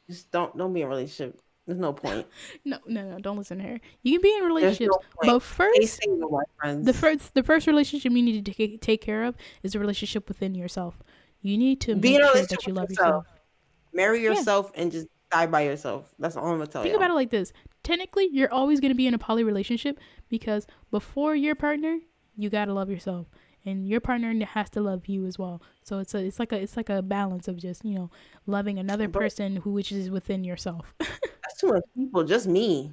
B: Just don't be in a relationship. There's no point.
A: No, don't listen to her. You can be in
B: There's
A: relationships,
B: no point.
A: but
B: Stay
A: first,
B: single, my
A: the
B: friends.
A: first the first relationship you need to take care of is a relationship within yourself. You need to
B: Be in
A: make
B: a
A: sure
B: relationship
A: that you
B: with
A: love
B: yourself.
A: yourself.
B: Marry
A: Yeah.
B: yourself and just die by yourself. That's all I'm gonna tell
A: Think about
B: y'all.
A: it like this. Technically, you're always going to be in a poly relationship because before your partner, you got to love yourself. And your partner has to love you as well. So it's like a balance of just, you know, loving another
B: But
A: person who which is within yourself.
B: that's too much people. Just me.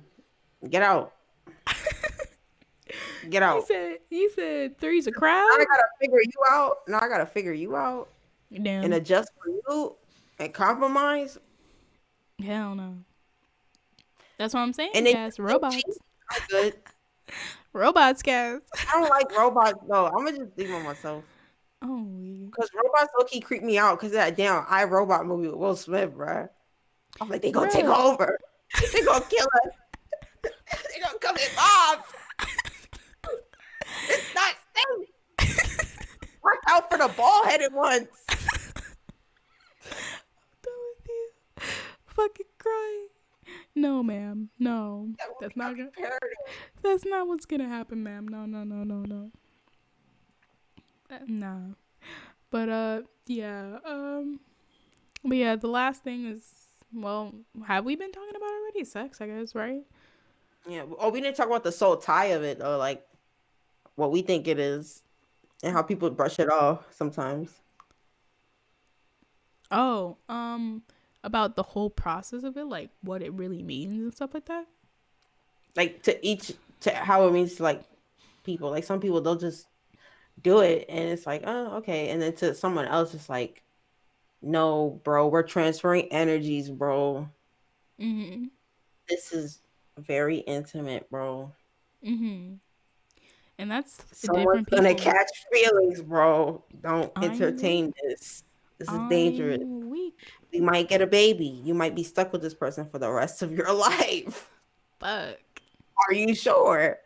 B: Get out. Get out.
A: You said three's a
B: Now
A: crowd?
B: I gotta figure you out. Now I gotta figure you out and
A: Damn.
B: adjust for you and compromise.
A: Hell no. That's what I'm saying,
B: And then you
A: guys.
B: still cheat.
A: Robots.
B: I'm good.
A: Robots, guys.
B: I don't like robots though. I'm gonna just leave on myself.
A: Oh,
B: Cause robots low key creep me out. Cause that damn I Robot movie with Will Smith, bruh. I'm like, they gonna take
A: bruh.
B: over. They gonna kill us. They gonna come in mobs. It's not safe. Watch out for the ball headed ones.
A: Done with you. Fucking crying. No, ma'am. No.
B: That movie
A: That's
B: got
A: not
B: me
A: gonna
B: paranoid.
A: That's not what's gonna happen, ma'am. No, no, no, no, no. Nah. But yeah. But yeah, the last thing is, well, have we been talking about already? Sex, I guess, right?
B: Yeah. Oh, we didn't talk about the soul tie of it or like what we think it is and how people brush it off sometimes.
A: Oh, about the whole process of it, like what it really means and stuff like that.
B: Like to how it means to like people. Like some people they'll just do it and it's like, oh, okay. And then to someone else it's like, no, bro, we're transferring energies, bro.
A: Mhm.
B: This is very intimate, bro.
A: Mhm. And that's
B: Someone's
A: different
B: gonna
A: people.
B: catch feelings, bro. Don't
A: Are you
B: entertain
A: weak?
B: this. This is
A: Are
B: dangerous.
A: you weak?
B: You might get a baby. You might be stuck with this person for the rest of your life.
A: Fuck.
B: Are you sure?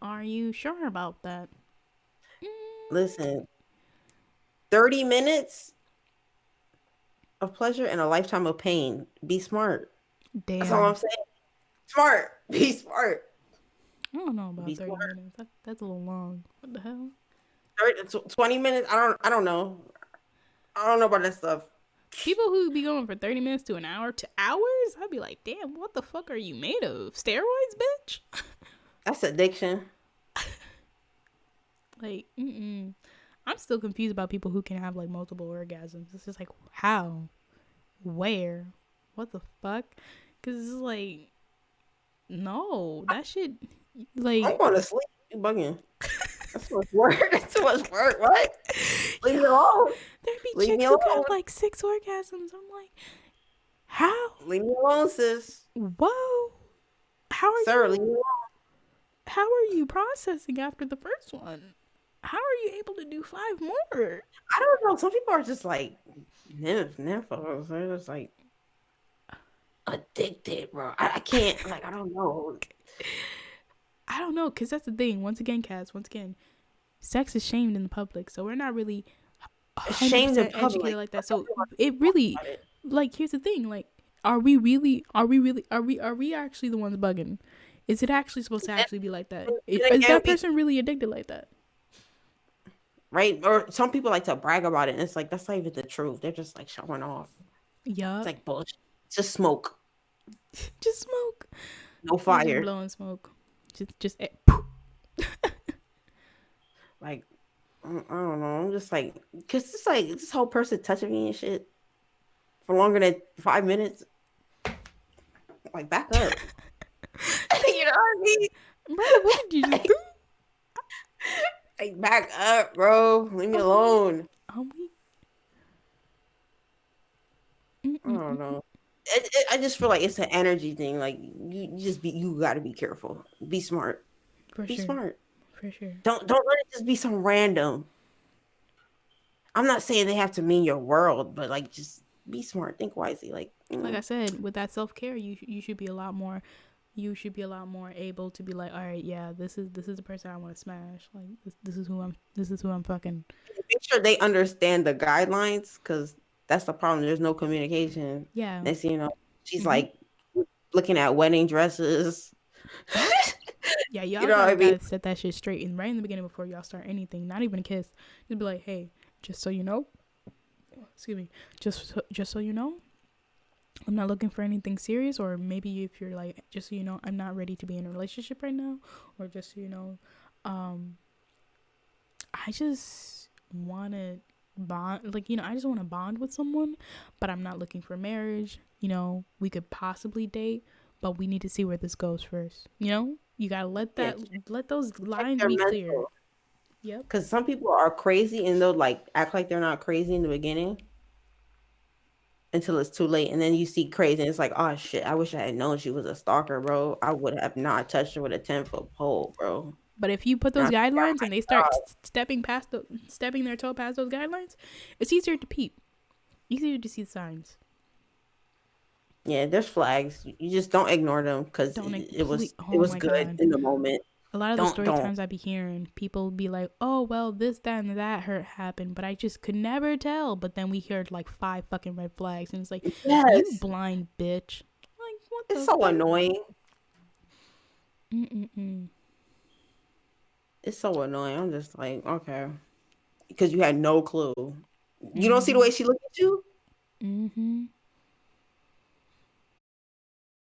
A: Are you sure about that? Mm,
B: Listen, 30 minutes of pleasure and a lifetime of pain. Be smart. That's all I'm
A: damn.
B: saying. Smart. Be smart.
A: I don't know
B: Be
A: about 30
B: smart.
A: minutes. That's a little long. What the hell?
B: 20 minutes. I don't know. I don't know about that stuff.
A: People who be going for 30 minutes to an hour to hours, I'd be like, damn, what the fuck are you made of? Steroids, bitch?
B: That's addiction.
A: Like, mm-mm. I'm still confused about people who can have like multiple orgasms. It's just like, how? Where? What the fuck? Because it's like, no, that shit,
B: I'm
A: like,
B: going to sleep. You bugging. That's too much work. That's too much work. What? Leave
A: yo,
B: me alone.
A: there'd be
B: Leave me
A: chicks who could
B: alone.
A: have like 6 orgasms. I'm like, how?
B: Leave me alone, sis.
A: Whoa. How are
B: Sir, leave me
A: you?
B: alone.
A: How are you processing after the first one? How are you able to do 5 more?
B: I don't know. Some people are just like nymphos. They're just like addicted, bro. I can't. Like I don't know.
A: I don't know, because that's the thing. Once again, Cass, once again, sex is shamed in the public. So we're not really
B: Ashamed in
A: 100% educated
B: public.
A: like
B: I
A: that.
B: tell
A: So
B: people
A: it
B: talk
A: really,
B: about it.
A: like, here's the thing. Like, are we actually the ones bugging? Is it actually supposed to
B: And,
A: actually be like that?
B: and
A: Is
B: again,
A: that person really addicted like that?
B: right? Or some people like to brag about it, and it's like that's not even the truth. They're just like showing off. It's
A: Yup.
B: like bullshit. It's just smoke,
A: Just smoke.
B: no
A: They're just
B: fire.
A: blowing smoke. Just.
B: Like I don't know. I'm just like, cause it's like this whole person touching me and shit for longer than 5 minutes. Like back up. You know what I mean?
A: Bro, what did you just do?
B: Like back up, bro. Leave me
A: I'm weak.
B: alone.
A: I'm weak.
B: I don't
A: Mm-mm-mm.
B: know. I just feel like it's an energy thing. Like you got to be careful. Be smart.
A: For
B: Be
A: sure.
B: smart.
A: For sure.
B: Don't let it just be some random. I'm not saying they have to mean your world, but like just be smart. Think wisely. Like
A: Like I said, with that self care, you should be a lot more. You should be a lot more able to be like, all right, yeah, this is the person I want to smash. Like this is who I'm fucking.
B: make sure they understand the guidelines because that's the problem. There's no communication.
A: Yeah.
B: Next thing you know, she's
A: Mhm.
B: like looking at wedding dresses.
A: Yep. Yeah,
B: You
A: y'all
B: know what I mean?
A: gotta set that shit straight and right in the beginning before y'all start anything. Not even a kiss. Just be like, hey, just so you know, excuse me, just so you know, I'm not looking for anything serious, or maybe if you're like, just so you know, I'm not ready to be in a relationship right now, or just so you know, um, I just want to bond, like, I just want to bond with someone, but I'm not looking for marriage. We could possibly date, but we need to see where this goes first. You gotta
B: Yeah,
A: let those
B: check
A: lines
B: their
A: be clear.
B: mental.
A: Yep.
B: Because some people are crazy and they'll like act like they're not crazy in the beginning until it's too late. And then you see crazy and it's like, oh shit, I wish I had known she was a stalker, bro. I would have not touched her with a 10-foot pole, bro.
A: But if you put those
B: Not oh
A: guidelines
B: my
A: and they start
B: god.
A: stepping their toe past those guidelines, it's easier to peep, easier to see signs.
B: Yeah, there's flags. You just don't ignore them because
A: Don't
B: it was it
A: oh
B: was
A: my
B: good
A: god.
B: in the moment.
A: A lot of the story
B: Don't.
A: times I be hearing, people be like, "Oh well, this, that, and that hurt happened," but I just could never tell. But then we heard like 5 fucking red flags, and it's like, "You
B: Yes.
A: blind bitch!" Like, what
B: It's
A: the
B: so
A: fuck?
B: annoying.
A: Mm-mm-mm.
B: It's so annoying. I'm just like, okay. Because you had no clue. You don't see the
A: Mm-hmm.
B: way she looked at you?
A: Mm-hmm.